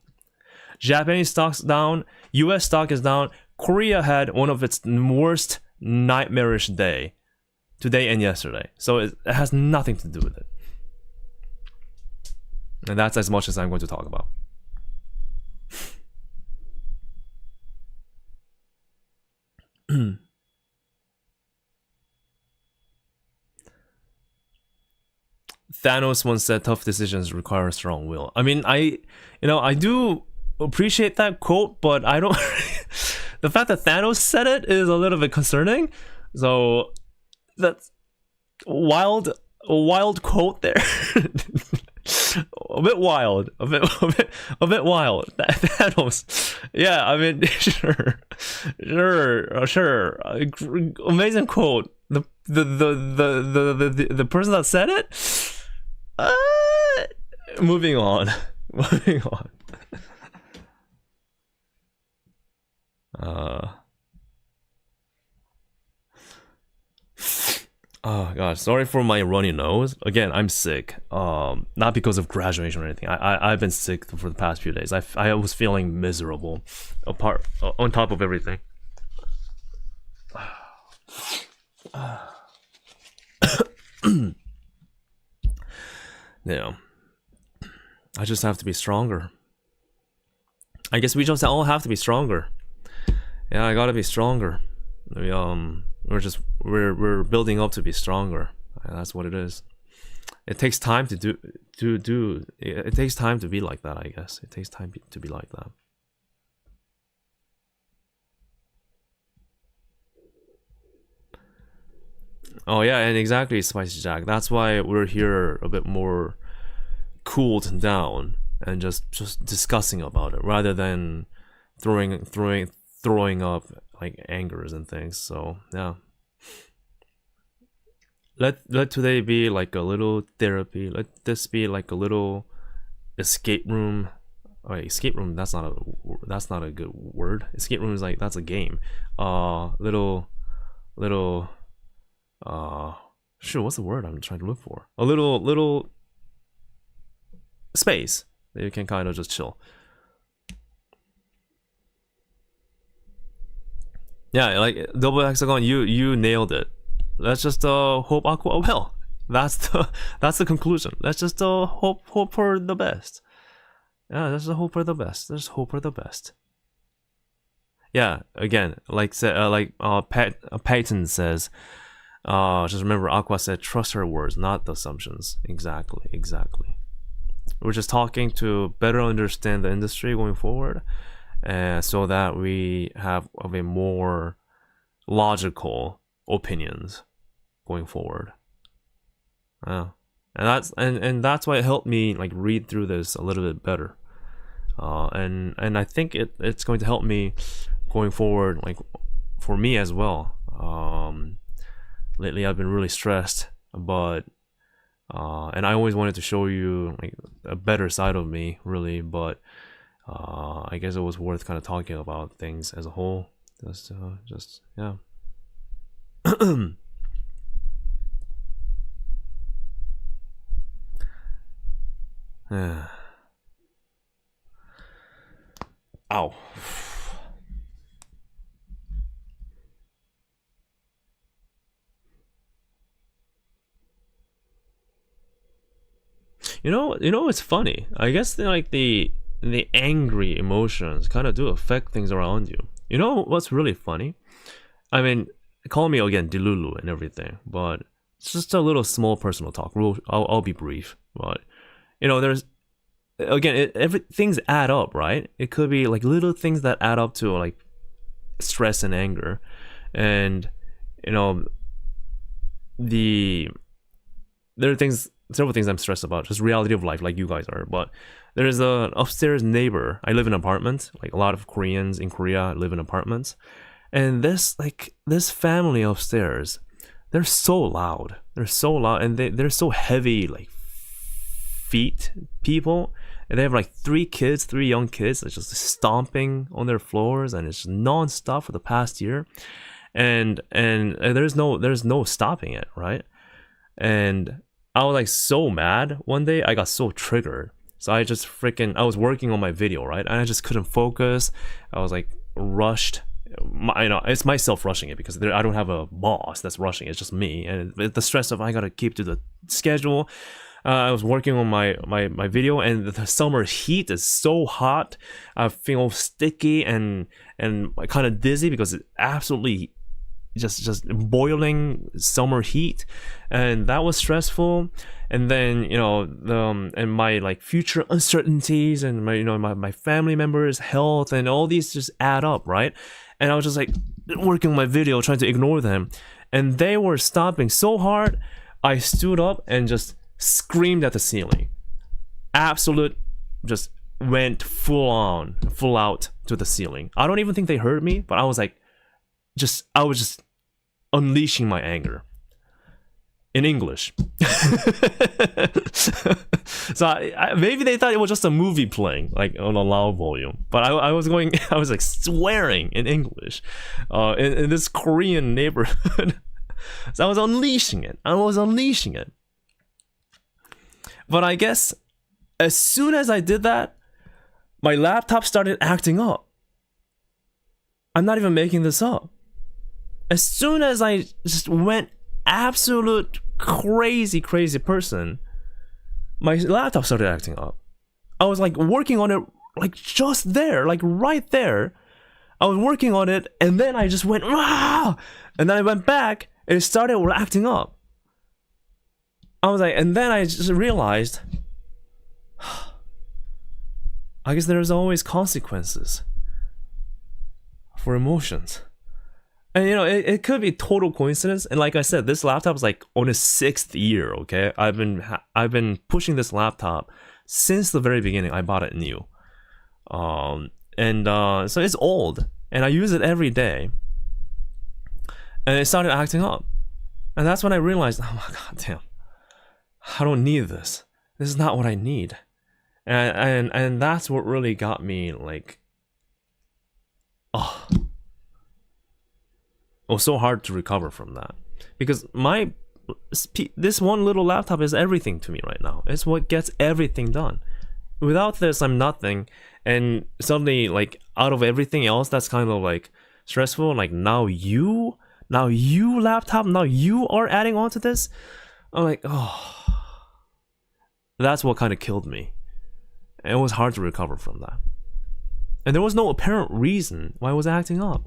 Japanese stocks down. U.S. stock is down. Korea had one of its worst nightmarish day today and yesterday. So it has nothing to do with it. And that's as much as I'm going to talk about. Thanos once said, "Tough decisions require a strong will." I mean, I do appreciate that quote, but I don't. The fact that Thanos said it is a little bit concerning. So that's a wild quote there. A bit wild, a bit wild. Thanos, yeah. I mean, sure. Amazing quote. The person that said it. Moving on. Oh gosh, sorry for my runny nose. Again, I'm sick. Not because of graduation or anything. I've been sick for the past few days. I was feeling miserable, on top of everything. Yeah, I just have to be stronger. I guess we just all have to be stronger. Yeah, I gotta be stronger. We're building up to be stronger. That's what it is. It takes time to do. It takes time to be like that, I guess. It takes time to be like that. Oh yeah, and exactly, Spicy Jack. That's why we're here a bit more cooled down and just discussing about it rather than throwing up like angers and things. So yeah, let today be like a little therapy. Let this be like a little escape room. Wait, escape room, that's not a good word. Escape room is like, that's a game. Little Shoot, what's the word I'm trying to look for? A little space that you can kind of just chill. Yeah, like double hexagon, you nailed it. Let's just hope Aqua well. That's the conclusion. Let's just hope for the best. Yeah, let's just hope for the best. Let's hope for the best. Yeah, again, like Peyton says, just remember Aqua said trust her words, not the assumptions. Exactly. We're just talking to better understand the industry going forward, and so that we have a more logical opinions going forward. And that's why it helped me like read through this a little bit better. And I think it's going to help me going forward, like for me as well. Lately I've been really stressed, but and I always wanted to show you like a better side of me, really, but I guess it was worth kind of talking about things as a whole. Just yeah. Ow. You know it's funny. I guess the angry emotions kind of do affect things around you. You know what's really funny? I mean, call me again Delulu and everything, but it's just a little small personal talk. I'll be brief, but you know, there's again, things add up, right? It could be like little things that add up to like stress and anger, and you know, there are several things I'm stressed about, just reality of life, like you guys are. But there's an upstairs neighbor. I live in an apartment. Like a lot of Koreans in Korea live in apartments, and this family upstairs, they're so loud. And they're so heavy, like feet people. And they have like three young kids that's just stomping on their floors, and it's non-stop for the past year. And there's no stopping it, right? And I was like so mad one day. I got so triggered, so I was working on my video, right? And I just couldn't focus. I was like rushed. It's myself rushing it because I don't have a boss that's rushing it. It's just me, and the stress of I gotta keep to the schedule. I was working on my video, and the summer heat is so hot. I feel sticky and kind of dizzy because it's absolutely just boiling summer heat, and that was stressful. And then and my like future uncertainties and my family members' health and all these just add up, right? And I was just like working on my video, trying to ignore them, and they were stomping so hard. I stood up and just screamed at the ceiling. Absolute, just went full out to the ceiling. I don't even think they heard me, but I was just unleashing my anger in English. So maybe they thought it was just a movie playing like on a loud volume, but I was like swearing in English in this Korean neighborhood. So I was unleashing it. But I guess as soon as I did that, my laptop started acting up. I'm not even making this up. As soon as I just went absolute crazy person, my laptop started acting up. I was like working on it, like just there, like right there. I was working on it, and then I just went, ah! And then I went back, and it started acting up. I was like, and then I just realized, I guess there's always consequences for emotions. And it could be total coincidence. And like I said, this laptop is like on its 6th year. Okay, I've been pushing this laptop since the very beginning. I bought it new, so it's old, and I use it every day. And it started acting up, and that's when I realized, oh my god, damn, I don't need this. This is not what I need, and that's what really got me like, oh. It was so hard to recover from that. because this one little laptop is everything to me right now. It's what gets everything done. Without this, I'm nothing. And suddenly, like, out of everything else that's kind of like stressful, like now you laptop, now you are adding on to this. I'm like, oh, that's what kind of killed me. And it was hard to recover from that. And there was no apparent reason why I was acting up.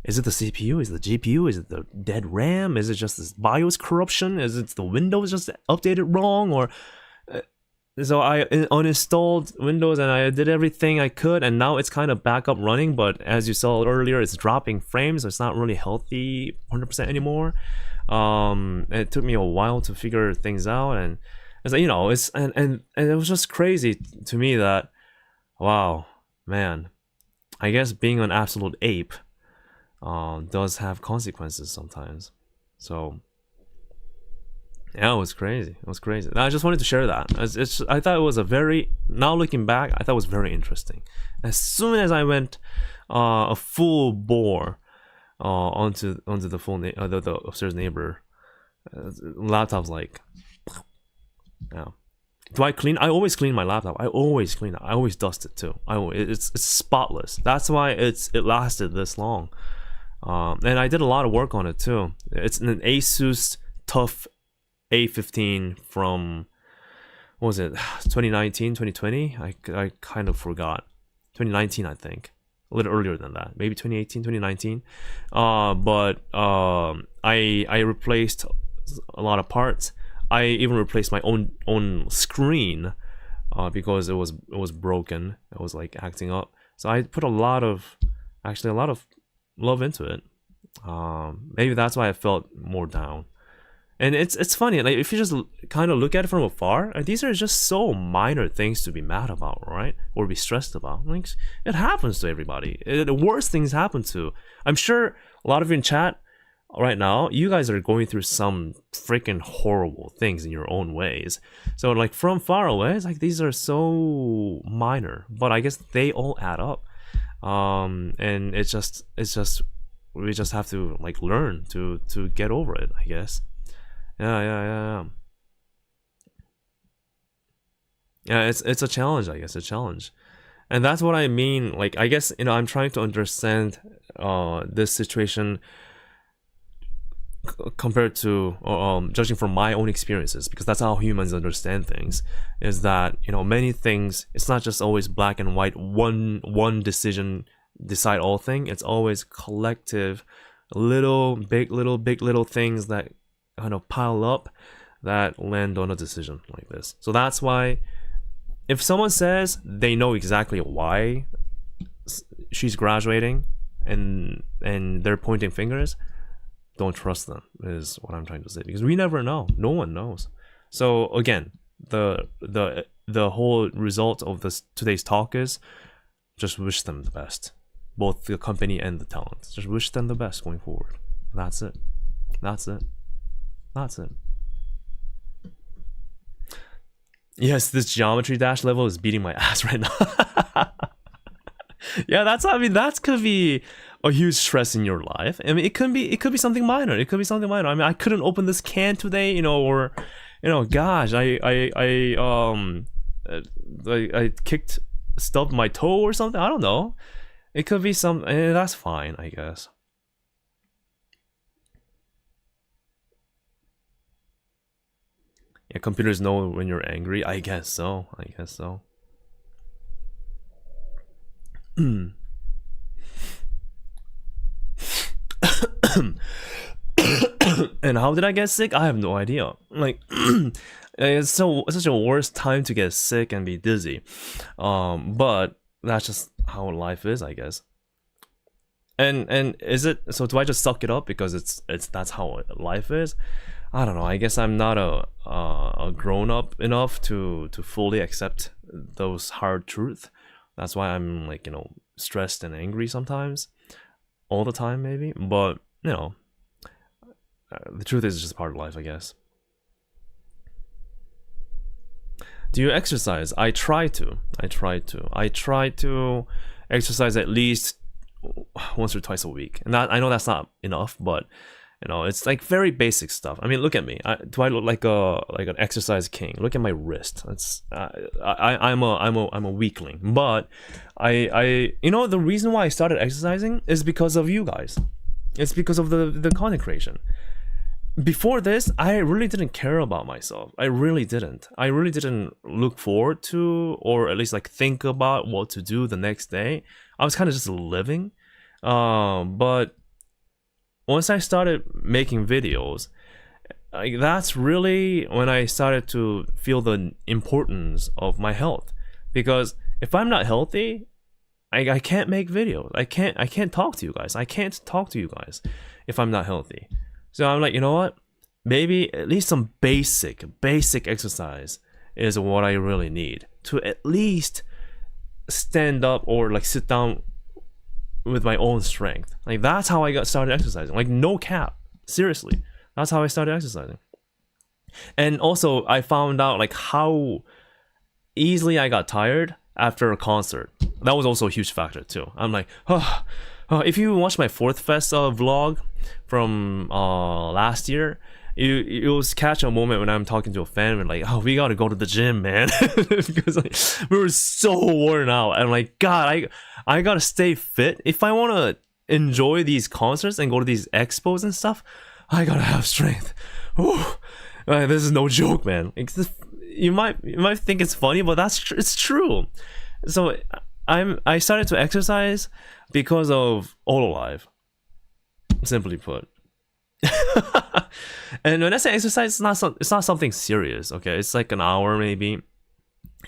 Is it the CPU? Is it the GPU? Is it the dead RAM? Is it just this BIOS corruption? Is it the Windows just updated wrong? Or so I uninstalled Windows and I did everything I could, and now it's kind of back up running. But as you saw earlier, it's dropping frames, so it's not really healthy 100% anymore. It took me a while to figure things out, and it's like, and it was just crazy to me that, wow, man, I guess being an absolute ape does have consequences sometimes. So yeah, it was crazy. It was crazy. I just wanted to share that. I thought it was now looking back, I thought it was very interesting. As soon as I went a full bore onto the full the upstairs neighbor, laptop's like, yeah. Do I clean? I always clean my laptop. I always clean it. I always dust it too. It's spotless. That's why it lasted this long. And I did a lot of work on it too. It's an Asus TUF A15 from, what was it, 2019, 2020? I kind of forgot. 2019, I think. A little earlier than that. Maybe 2018, 2019. But I replaced a lot of parts. I even replaced my own screen because it was broken. It was like acting up. So I put a lot of love into it. Maybe that's why I felt more down. And it's funny, like if you just kind of look at it from afar, these are just so minor things to be mad about, right? Or be stressed about. Like, it happens to everybody. The worst things happen to. I'm sure a lot of you in chat right now, you guys are going through some freaking horrible things in your own ways. So like from far away, it's like these are so minor, but I guess they all add up. And it's just we just have to like learn to get over it, I guess. Yeah, it's a challenge, I guess, a challenge. And that's what I mean. Like, I guess, I'm trying to understand this situation compared to judging from my own experiences, because that's how humans understand things, is that many things, it's not just always black and white, one decision decide all thing. It's always collective little big little things that kind of pile up that land on a decision like this. So that's why if someone says they know exactly why she's graduating and they're pointing fingers, don't trust them, is what I'm trying to say, because we never know. No one knows. So again, the whole result of today's talk is just wish them the best, both the company and the talent. Just wish them the best going forward. That's it. Yes, this Geometry Dash level is beating my ass right now. Yeah, that could be a huge stress in your life. I mean, it could be something minor. I mean, I couldn't open this can today, or gosh, I stubbed my toe or something. I don't know. It could be something. That's fine, I guess. Yeah, computers know when you're angry. I guess so. And how did I get sick? I have no idea. Like, it's such a worst time to get sick and be dizzy. But that's just how life is, I guess. And is it so? Do I just suck it up because that's how life is? I don't know. I guess I'm not a grown up enough to fully accept those hard truths. That's why I'm like, stressed and angry sometimes, all the time maybe. But the truth is just part of life, I guess. Do you exercise? I try to exercise at least once or twice a week, and I know that's not enough, but You know, it's like very basic stuff. I mean, look at me. Do I look like an exercise king? Look at my wrist. I'm a weakling. But you know, the reason why I started exercising is because of you guys. It's because of the content creation. Before this, I really didn't care about myself. I really didn't look forward to, or at least like think about what to do the next day. I was kind of just living. But once I started making videos, like, that's really when I started to feel the importance of my health. Because if I'm not healthy, I can't make videos. I can't talk to you guys. I can't talk to you guys if I'm not healthy. So I'm like, you know what? Maybe at least some basic exercise is what I really need to at least stand up or like sit down with my own strength. Like, that's how I got started exercising. Like, no cap. Seriously. That's how I started exercising. And also, I found out like how easily I got tired after a concert. That was also a huge factor too. I'm like, if you watch my Fourth Fest vlog from last year, you'll catch a moment when I'm talking to a fan and like, we gotta go to the gym, man. Because like, we were so worn out. And I'm like, God, I gotta stay fit. If I wanna enjoy these concerts and go to these expos and stuff, I gotta have strength. Man, this is no joke, man. You might think it's funny, but it's true. So I started to exercise because of hololive, simply put. And when I say exercise, it's not something serious. Okay, it's like an hour maybe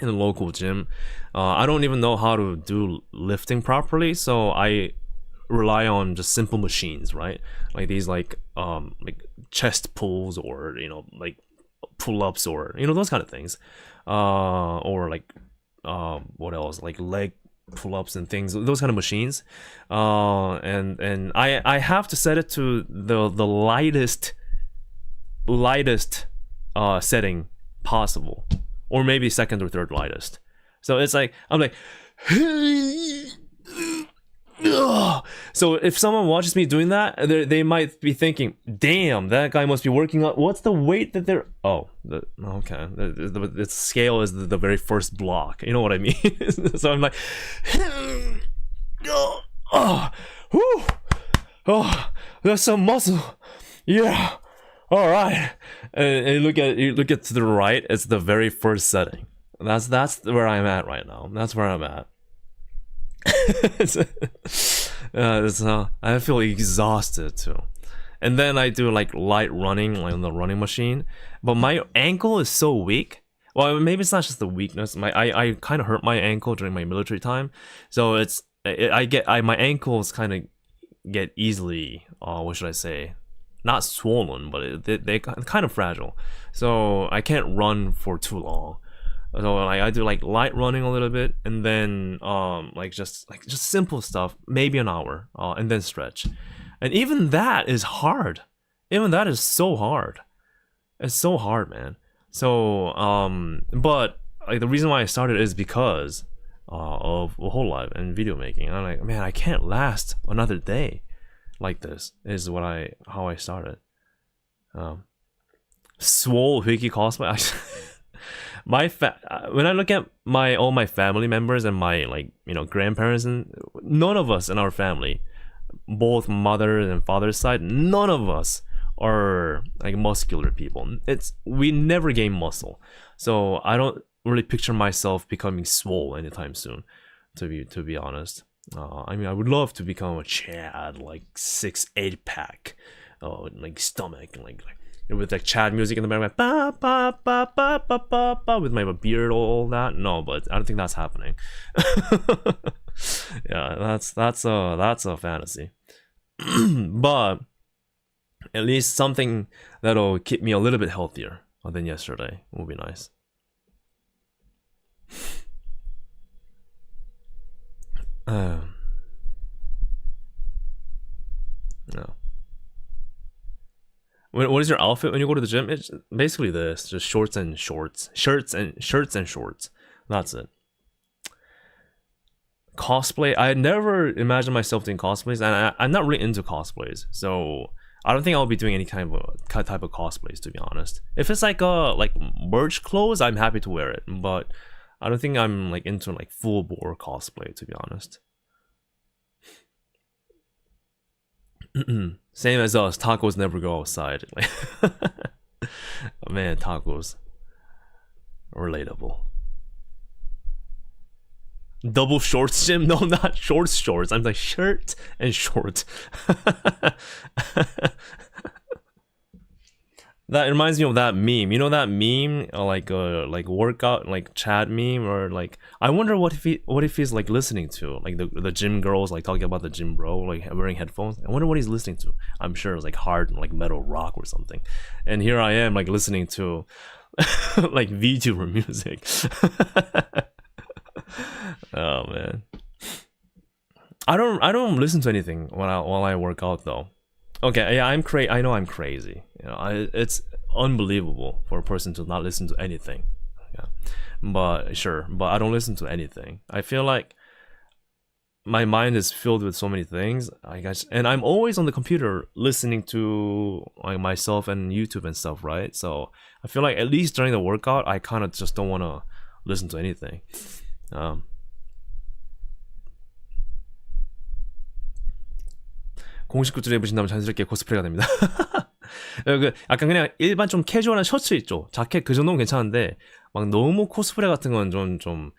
in a local gym. I don't even know how to do lifting properly, so I rely on just simple machines, right? Like these like chest pulls, or you know, like pull-ups, or you know, those kind of things, or like what else, like leg pull-ups and things, those kind of machines. And I have to set it to the lightest setting possible, or maybe second or third lightest. So it's like I'm like so if someone watches me doing that, they might be thinking, damn, that guy must be working out. What's the weight that they're... okay. The scale is the very first block. You know what I mean? So I'm like... There's some muscle. Yeah. All right. And you look at to the right, it's the very first setting. That's where I'm at right now. That's where I'm at. I feel exhausted too. And then I do like light running, like on the running machine. But my ankle is so weak. Well, maybe it's not just the weakness. I kind of hurt my ankle during my military time. So my ankles kind of get easily, what should I say? Not swollen, but they're kind of fragile. So I can't run for too long. So I do like light running a little bit, and then just simple stuff, maybe an hour, and then stretch. And even that is hard. Even that is so hard. It's so hard, man. So but like the reason why I started is because of hololive and video making. And I'm like, man, I can't last another day like this. Is how I started. Swole Wiki cosplay. When I look at all my family members and my grandparents, and none of us in our family, both mother and father's side, none of us are like muscular people. We never gain muscle, so I don't really picture myself becoming swole anytime soon. To be honest, I mean, I would love to become a Chad, like 6'8" pack, like stomach, like with like Chad music in the background, ba, ba, ba, ba, ba, ba, ba, with my beard, all that. No, but I don't think that's happening. Yeah, that's a fantasy. But at least something that'll keep me a little bit healthier than yesterday would be nice. No. What is your outfit when you go to the gym? It's basically this: just shorts and shorts. That's it. Cosplay. I never imagined myself doing cosplays, and I'm not really into cosplays. So I don't think I'll be doing any type of cosplays, to be honest. If it's like merch clothes, I'm happy to wear it, but I don't think I'm like into like full bore cosplay, to be honest. Same as us, tacos never go outside. Man, tacos. Relatable. Double shorts, Jim? No, not shorts. I'm like shirt and short. That reminds me of that meme. You know that meme, like workout, like chat meme, or like I wonder what if he's like listening to, like the gym girls like talking about the gym bro, like wearing headphones. I wonder what he's listening to. I'm sure it's like hard like metal rock or something. And here I am like listening to like VTuber music. Oh man. I don't listen to anything while I work out though. Okay, yeah, I know I'm crazy. You know, it's unbelievable for a person to not listen to anything. Yeah. But I don't listen to anything. I feel like my mind is filled with so many things, I guess, and I'm always on the computer listening to like myself and YouTube and stuff, right? So I feel like at least during the workout, I kind of just don't want to listen to anything. 공식 굿즈를 입으신다면 자연스럽게 코스프레가 됩니다. 약간 그냥 일반 좀 캐주얼한 셔츠 있죠. 자켓 그 정도는 괜찮은데 막 너무 코스프레 같은 건 좀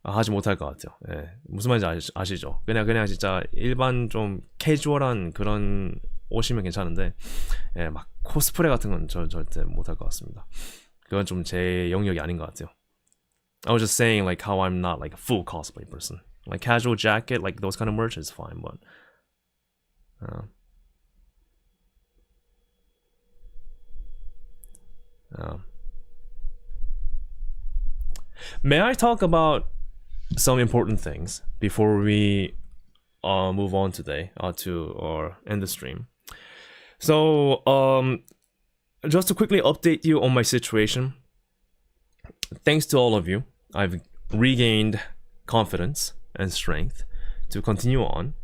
하지 못할 것 같아요. 예, 무슨 말인지 아시죠? 그냥 진짜 일반 좀 캐주얼한 그런 옷이면 괜찮은데 예, 막 코스프레 같은 건 절대 못할 것 같습니다. 그건 좀 제 영역이 아닌 것 같아요. I was just saying like how I'm not like a full cosplay person. Like casual jacket, like those kind of merch is fine, but may I talk about some important things before we move on today to end the stream? So just to quickly update you on my situation, thanks to all of you, I've regained confidence and strength to continue on.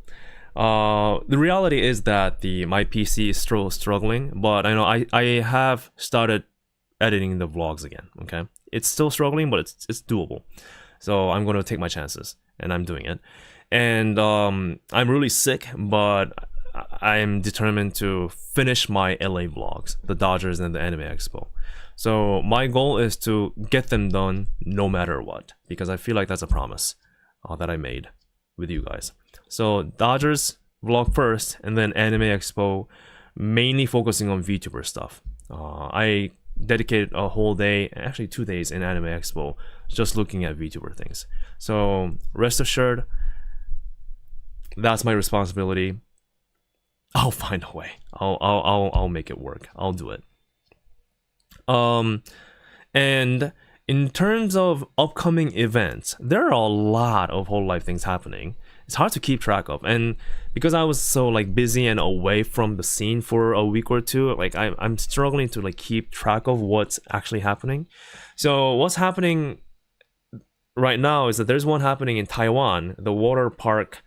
The reality is that my PC is still struggling, but I know I have started editing the vlogs again. Okay, it's still struggling, but it's doable. So I'm going to take my chances, and I'm doing it. And I'm really sick, but I'm determined to finish my LA vlogs, the Dodgers and the Anime Expo. So my goal is to get them done no matter what, because I feel like that's a promise that I made with you guys. So Dodgers vlog first, and then Anime Expo, mainly focusing on VTuber stuff. I dedicated a whole day, actually 2 days in Anime Expo, just looking at VTuber things. So rest assured, that's my responsibility. I'll find a way. I'll make it work. I'll do it. And in terms of upcoming events, there are a lot of hololive things happening. It's hard to keep track of, and because I was so like busy and away from the scene for a week or two, like I'm struggling to like keep track of what's actually happening. So what's happening right now is that there's one happening in Taiwan. The water park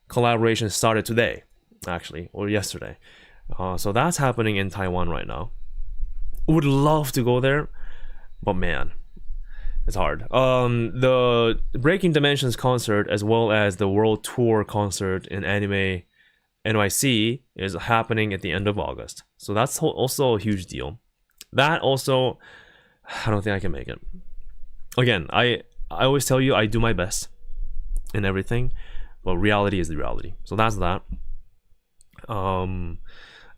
collaboration started today, actually, or yesterday. So that's happening in Taiwan right now. Would love to go there, but man, it's hard. The Breaking Dimensions concert, as well as the World Tour concert in Anime NYC, is happening at the end of August. So that's also a huge deal. That also, I don't think I can make it. Again, I always tell you I do my best in everything, but reality is the reality. So that's that.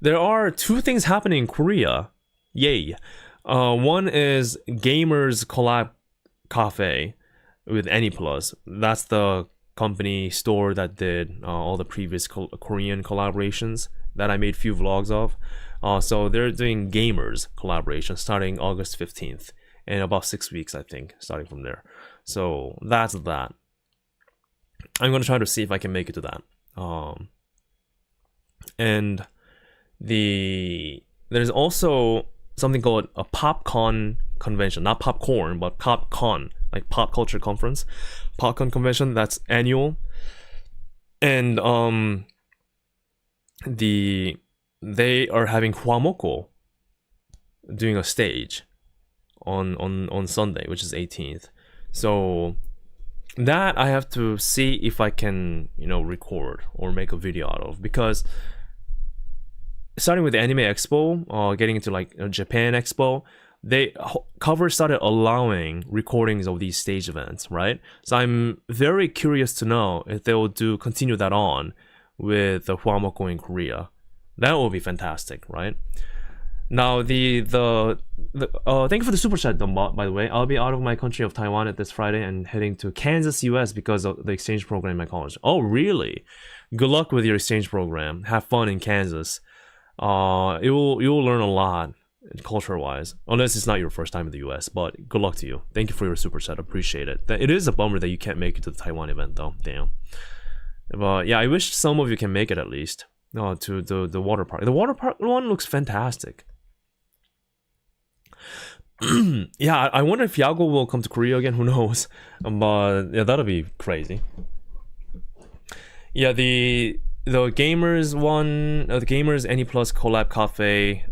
There are 2 things happening in Korea. Yay. One is Gamers Collab Cafe with AnyPlus. That's the company store that did all the previous Korean collaborations that I made few vlogs of. So they're doing Gamers collaboration starting August 15th in about 6 weeks, I think, starting from there. So that's that. I'm gonna try to see if I can make it to that. And there's also something called a PopCon convention, not popcorn, but PopCon, like pop culture conference. PopCon convention, that's annual. And they are having Huamoko doing a stage on Sunday, which is 18th. So that I have to see if I can, record or make a video out of, because starting with the Anime Expo, getting into like Japan Expo, cover started allowing recordings of these stage events, right? So I'm very curious to know if they will continue that on with the Huamoko in Korea. That will be fantastic, right? Now thank you for the super chat, by the way. I'll be out of my country of Taiwan at this Friday and heading to Kansas, US because of the exchange program in my college. Oh, really? Good luck with your exchange program. Have fun in Kansas. You will learn a lot culture-wise, unless it's not your first time in the US, but good luck to you. Thank you for your super chat. Appreciate it. It is a bummer that you can't make it to the Taiwan event though. Damn. But yeah, I wish some of you can make it at least. To the water park. The water park one looks fantastic. Yeah, I wonder if Yago will come to Korea again. Who knows? But yeah, that'll be crazy. Yeah, the gamers one, the gamers Any Plus collab cafe,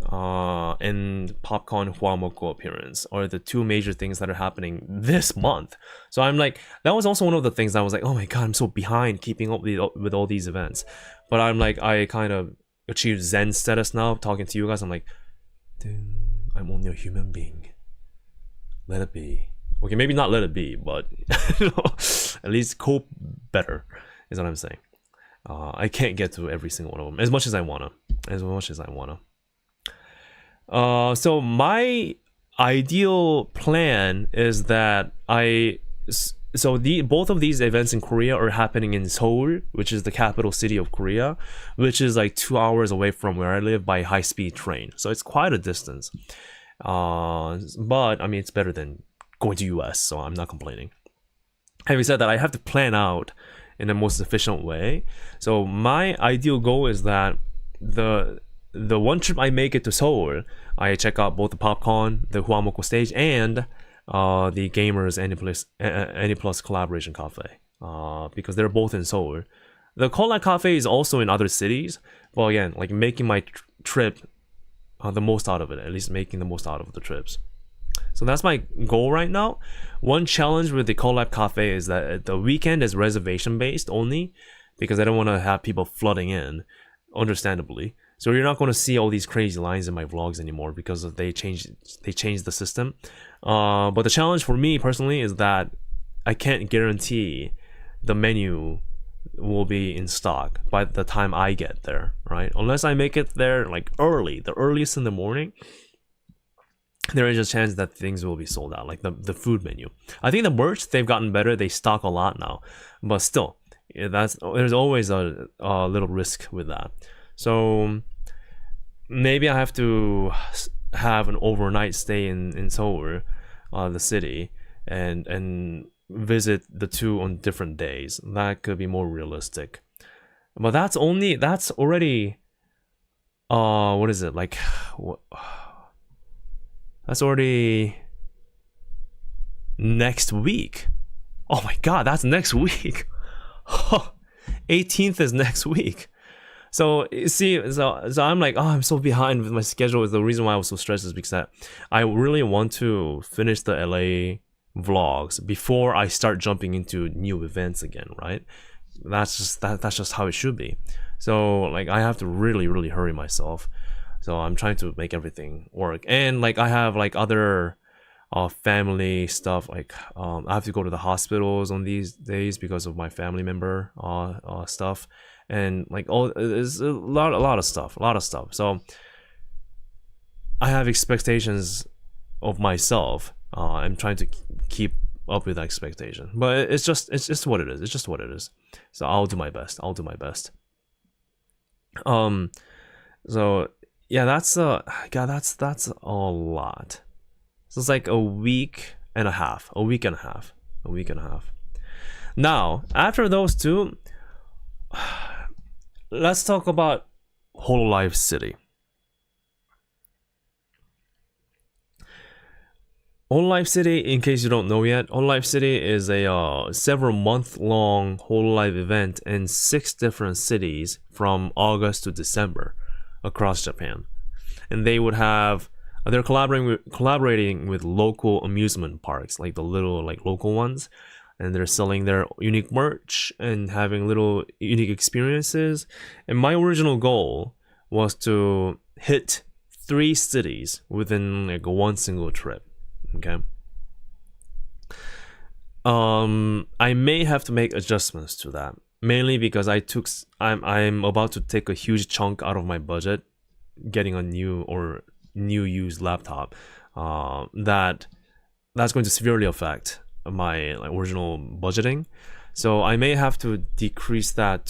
and Popcorn Huamoko appearance are the two major things that are happening this month. So I'm like, that was also one of the things I was like, oh my god, I'm so behind keeping up with all these events. But I'm like, I kind of achieved Zen status now, talking to you guys. I'm like, dude, I'm only a human being. Let it be. Okay, maybe not let it be, but at least cope better is what I'm saying. I can't get to every single one of them as much as I wanna. So my ideal plan is that both of these events in Korea are happening in Seoul, which is the capital city of Korea, which is like 2 hours away from where I live by high-speed train. So it's quite a distance. But I mean, it's better than going to US, so I'm not complaining. Having said that, I have to plan out in the most efficient way. So my ideal goal is that the one trip I make it to Seoul, I check out both the Popcorn, the Huamoko stage, and the Gamers Any Plus Collaboration Cafe, because they're both in Seoul. The Collab Cafe is also in other cities, but again, like making my trip the most out of it, at least making the most out of the trips. So that's my goal right now. One challenge with the Collab Cafe is that the weekend is reservation based only, because I don't want to have people flooding in, understandably. So you're not going to see all these crazy lines in my vlogs anymore because they changed the system. But the challenge for me personally is that I can't guarantee the menu will be in stock by the time I get there, right? Unless I make it there like early, the earliest in the morning, there is a chance that things will be sold out, like the food menu. I think the merch, they've gotten better. They stock a lot now, but still, there's always a little risk with that. So maybe I have to have an overnight stay in Seoul, the city, and visit the two on different days. That could be more realistic. But that's already what is it, like that's already next week. Oh my god, that's next week. 18th is next week. So see, so I'm like, oh, I'm so behind with my schedule. The reason why I was so stressed is because I really want to finish the LA vlogs before I start jumping into new events again, right? That's just how it should be. So like, I have to really hurry myself. So I'm trying to make everything work. And like, I have like other family stuff, like I have to go to the hospitals on these days because of my family member stuff, and like there's a lot of stuff. So I have expectations of myself. I'm trying to keep up with expectation, but it's just what it is. It's just what it is. So I'll do my best. So yeah, that's a lot. So it's like a week and a half. Now, after those two, let's talk about hololive City. hololive City, in case you don't know yet, hololive City is a several month-long hololive event in 6 different cities from August to December. across Japan, and they're collaborating with local amusement parks, like the little like local ones, and they're selling their unique merch and having little unique experiences. And my original goal was to hit 3 cities within like one single trip. Okay. I may have to make adjustments to that, mainly because I'm about to take a huge chunk out of my budget getting a new used laptop. That's going to severely affect my like, original budgeting. So I may have to decrease that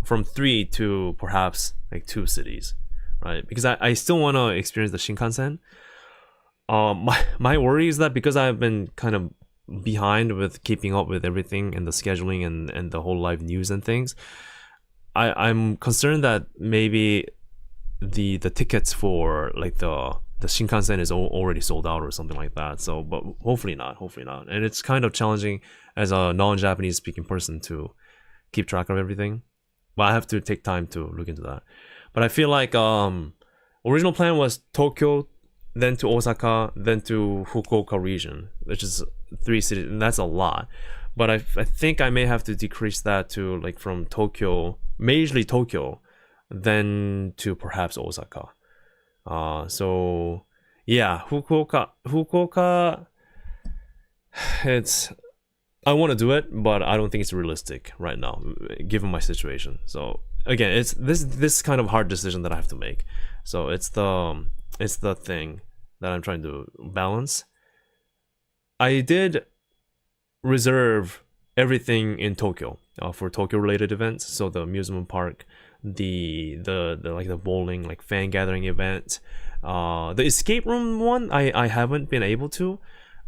from 3 to perhaps like 2 cities, right? Because I still want to experience the Shinkansen. My worry is that because I've been kind of behind with keeping up with everything and the scheduling and the whole live news and things, I'm concerned that maybe the tickets for like the Shinkansen is already sold out or something like that. So, but hopefully not. And it's kind of challenging as a non-Japanese speaking person to keep track of everything. But I have to take time to look into that. But I feel like original plan was Tokyo, then to Osaka, then to Fukuoka region, which is 3 cities, and that's a lot. But I think I may have to decrease that to like from Tokyo, majorly Tokyo, then to perhaps Osaka. So yeah, Fukuoka, I want to do it, but I don't think it's realistic right now, given my situation. So again, it's this kind of hard decision that I have to make. So it's the thing that I'm trying to balance. I did reserve everything in Tokyo for Tokyo related events. So the amusement park, the like the bowling, like fan gathering event, the escape room one I haven't been able to,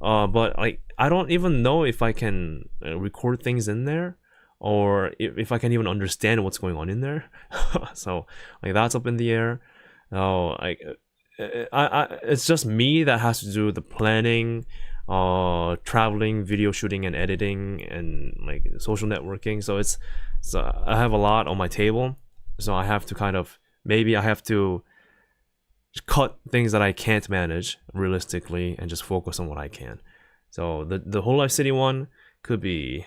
but like I don't even know if I can record things in there, or if I can even understand what's going on in there. So like that's up in the air. I it's just me that has to do the planning, traveling, video shooting and editing, and like social networking. So I have a lot on my table. So I have to maybe I have to cut things that I can't manage realistically and just focus on what I can. So the hololive city one could be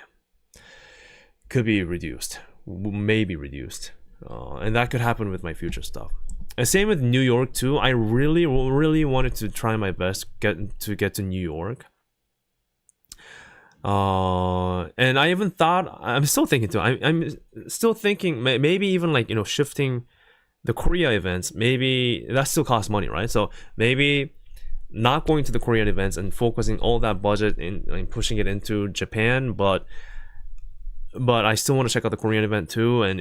reduced, maybe reduced, and that could happen with my future stuff. And same with New York too. I really wanted to try my best to get to New York. And I even thought, I'm still thinking too. I'm still thinking maybe even like shifting the Korea events. Maybe that still costs money, right? So maybe not going to the Korean events and focusing all that budget in pushing it into Japan, but I still want to check out the Korean event too, and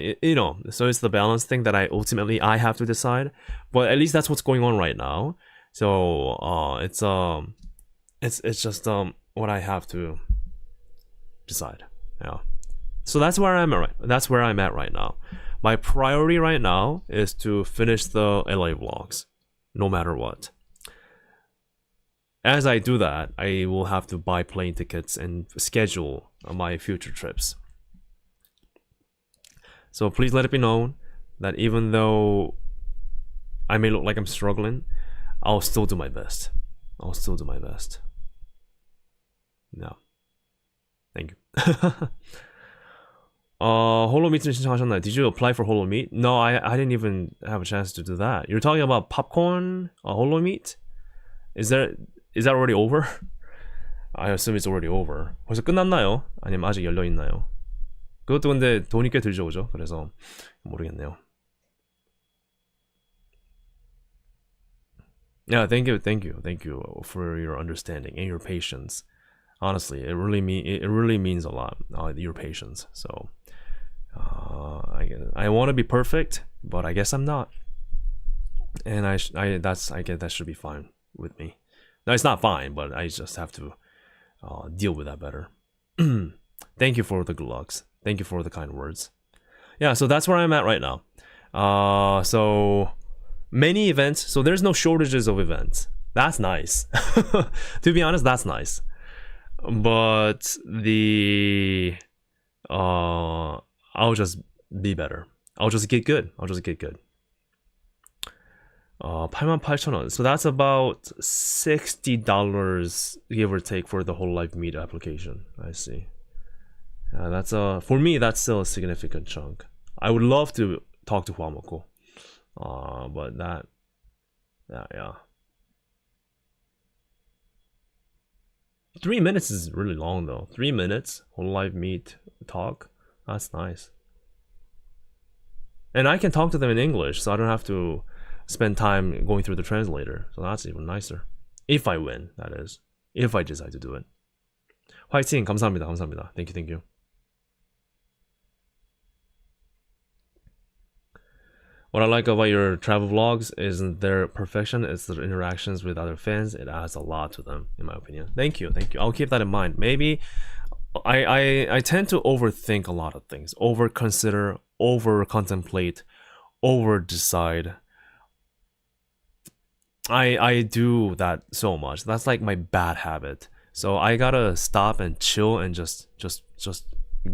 so it's the balance thing that I ultimately have to decide. But at least that's what's going on right now. So it's just what I have to decide. Yeah. So that's where I'm at right now. My priority right now is to finish the LA vlogs, no matter what. As I do that, I will have to buy plane tickets and schedule my future trips. So please let it be known that even though I may look like I'm struggling, I'll still do my best. No. Thank you. 홀로미트를 신청하셨나요? Did you apply for 홀로미트? No, I didn't even have a chance to do that. You're talking about popcorn 홀로미트? Is that already over? I assume it's already over. 벌써 끝났나요? 아니면 아직 열려 있나요? 그것도 근데 돈이 꽤 들죠, 그죠? 그래서 모르겠네요. Yeah, thank you for your understanding and your patience. Honestly, it really means a lot. Your patience. So, I want to be perfect, but I guess I'm not. And I guess that should be fine with me. No, it's not fine, but I just have to deal with that better. Thank you for the good lucks. Thank you for the kind words. Yeah, so that's where I'm at right now. So many events. So there's no shortages of events. That's nice. To be honest, that's nice. But I'll just be better. I'll just get good. 88,000원. So that's about $60 give or take for the hololive meet application. I see. That's for me that's still a significant chunk. I would love to talk to Huamoko. But yeah. 3 minutes is really long though. 3 minutes hololive meet talk. That's nice. And I can talk to them in English, so I don't have to spend time going through the translator. So that's even nicer. If I win, that is. If I decide to do it. 화이팅! 감사합니다. 감사합니다. Thank you. What I like about your travel vlogs isn't their perfection, it's the interactions with other fans. It adds a lot to them, in my opinion. Thank you. I'll keep that in mind. Maybe I tend to overthink a lot of things, over consider, over contemplate, over decide. I do that so much. That's like my bad habit. So I gotta stop and chill and just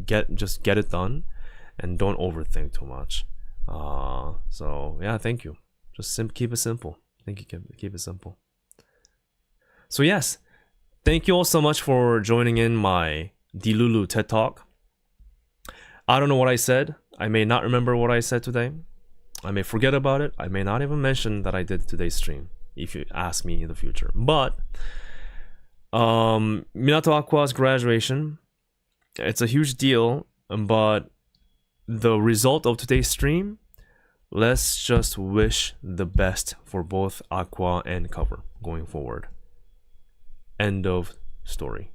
get it done, and don't overthink too much. So yeah, thank you. Just keep it simple. Thank you. Keep it simple. So yes, thank you all so much for joining in my Dilulu TED Talk. I don't know what I said. I may not remember what I said today. I may forget about it. I may not even mention that I did today's stream if you ask me in the future. But Minato Aqua's graduation, it's a huge deal, but the result of today's stream, let's just wish the best for both Aqua and Cover going forward. End of story.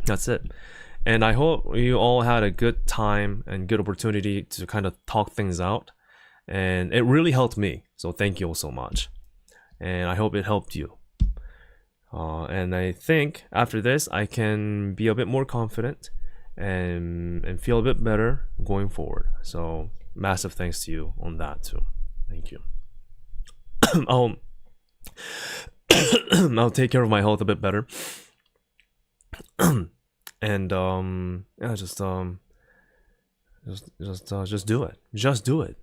That's it. And I hope you all had a good time and good opportunity to kind of talk things out. And it really helped me. So thank you all so much. And I hope it helped you. And I think after this, I can be a bit more confident and feel a bit better going forward. So massive thanks to you on that too. Thank you. I'll take care of my health a bit better. And yeah, just do it. Just do it.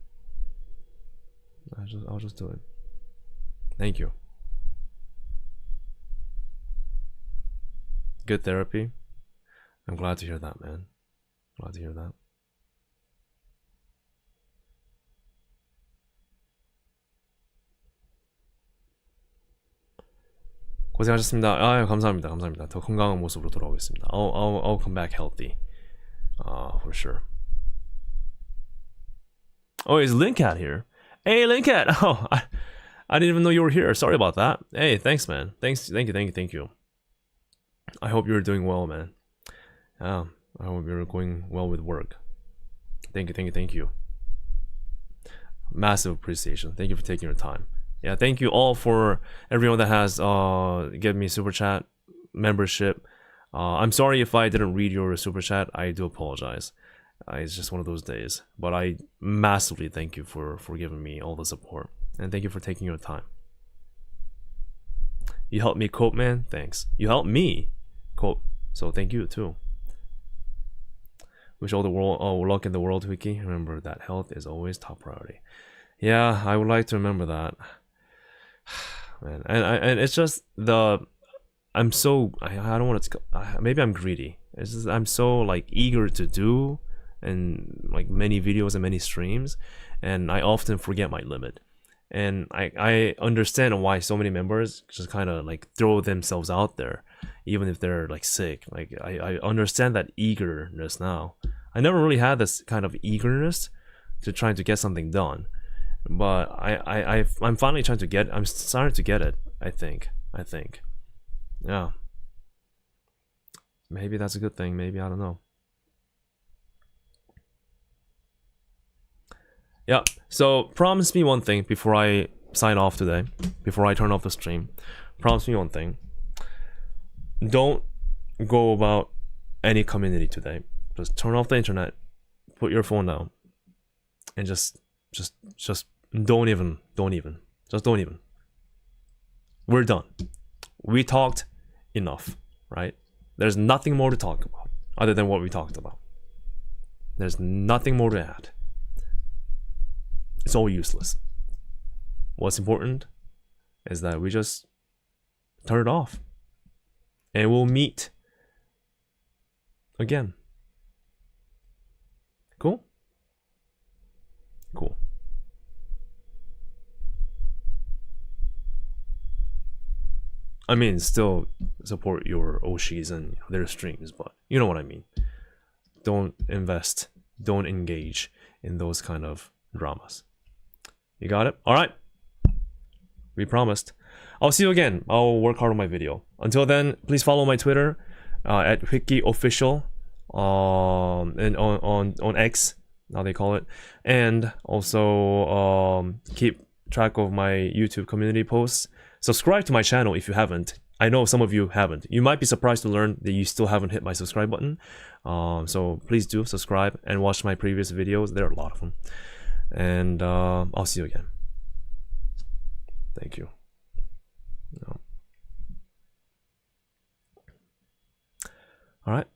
I'll just do it. Thank you. Good therapy. I'm glad to hear that, man. Glad to hear that. 고생하셨습니다. 아유, 감사합니다. 더 건강한 모습으로 돌아오겠습니다. I'll come back healthy. For sure. Oh, is Linkcat here? Hey, Linkcat! Oh, I didn't even know you were here. Sorry about that. Hey, thanks, man. Thank you. I hope you're doing well, man. I hope you're going well with work. Thank you. Massive appreciation. Thank you for taking your time. Yeah, thank you all for everyone that has given me super chat membership. I'm sorry if I didn't read your super chat. I do apologize. It's just one of those days. But I massively thank you for giving me all the support. And thank you for taking your time. You helped me cope, man. Thanks. You helped me cope. So thank you too. Wish all the world luck in the world, Wiki. Remember that health is always top priority. Yeah, I would like to remember that. Man, and it's just I'm so I don't want to maybe I'm greedy. It's just I'm so like eager to do and like many videos and many streams, and I often forget my limit. And I understand why so many members just kind of like throw themselves out there even if they're like sick. Like I understand that eagerness now. I never really had this kind of eagerness to trying to get something done, but I'm finally trying to get. I'm starting to get it. I think. Yeah. Maybe that's a good thing. Maybe, I don't know. Yeah. So promise me one thing before I sign off today. Before I turn off the stream, promise me one thing. Don't go about any community today. Just turn off the internet, put your phone down, and just don't even. We're done. We talked enough, right? There's nothing more to talk about other than what we talked about. There's nothing more to add. It's all useless. what's important is that we just turn it off. And we'll meet again. Cool? Cool. I mean, still support your Oshis and their streams, but you know what I mean. Don't invest, don't engage in those kind of dramas. You got it? All right. We promised. I'll see you again. I'll work hard on my video. Until then, please follow my Twitter at WhikiOfficial and on X, now they call it. And also keep track of my YouTube community posts. Subscribe to my channel if you haven't. I know some of you haven't. You might be surprised to learn that you still haven't hit my subscribe button. So please do subscribe and watch my previous videos. There are a lot of them. And I'll see you again. Thank you. No. All right.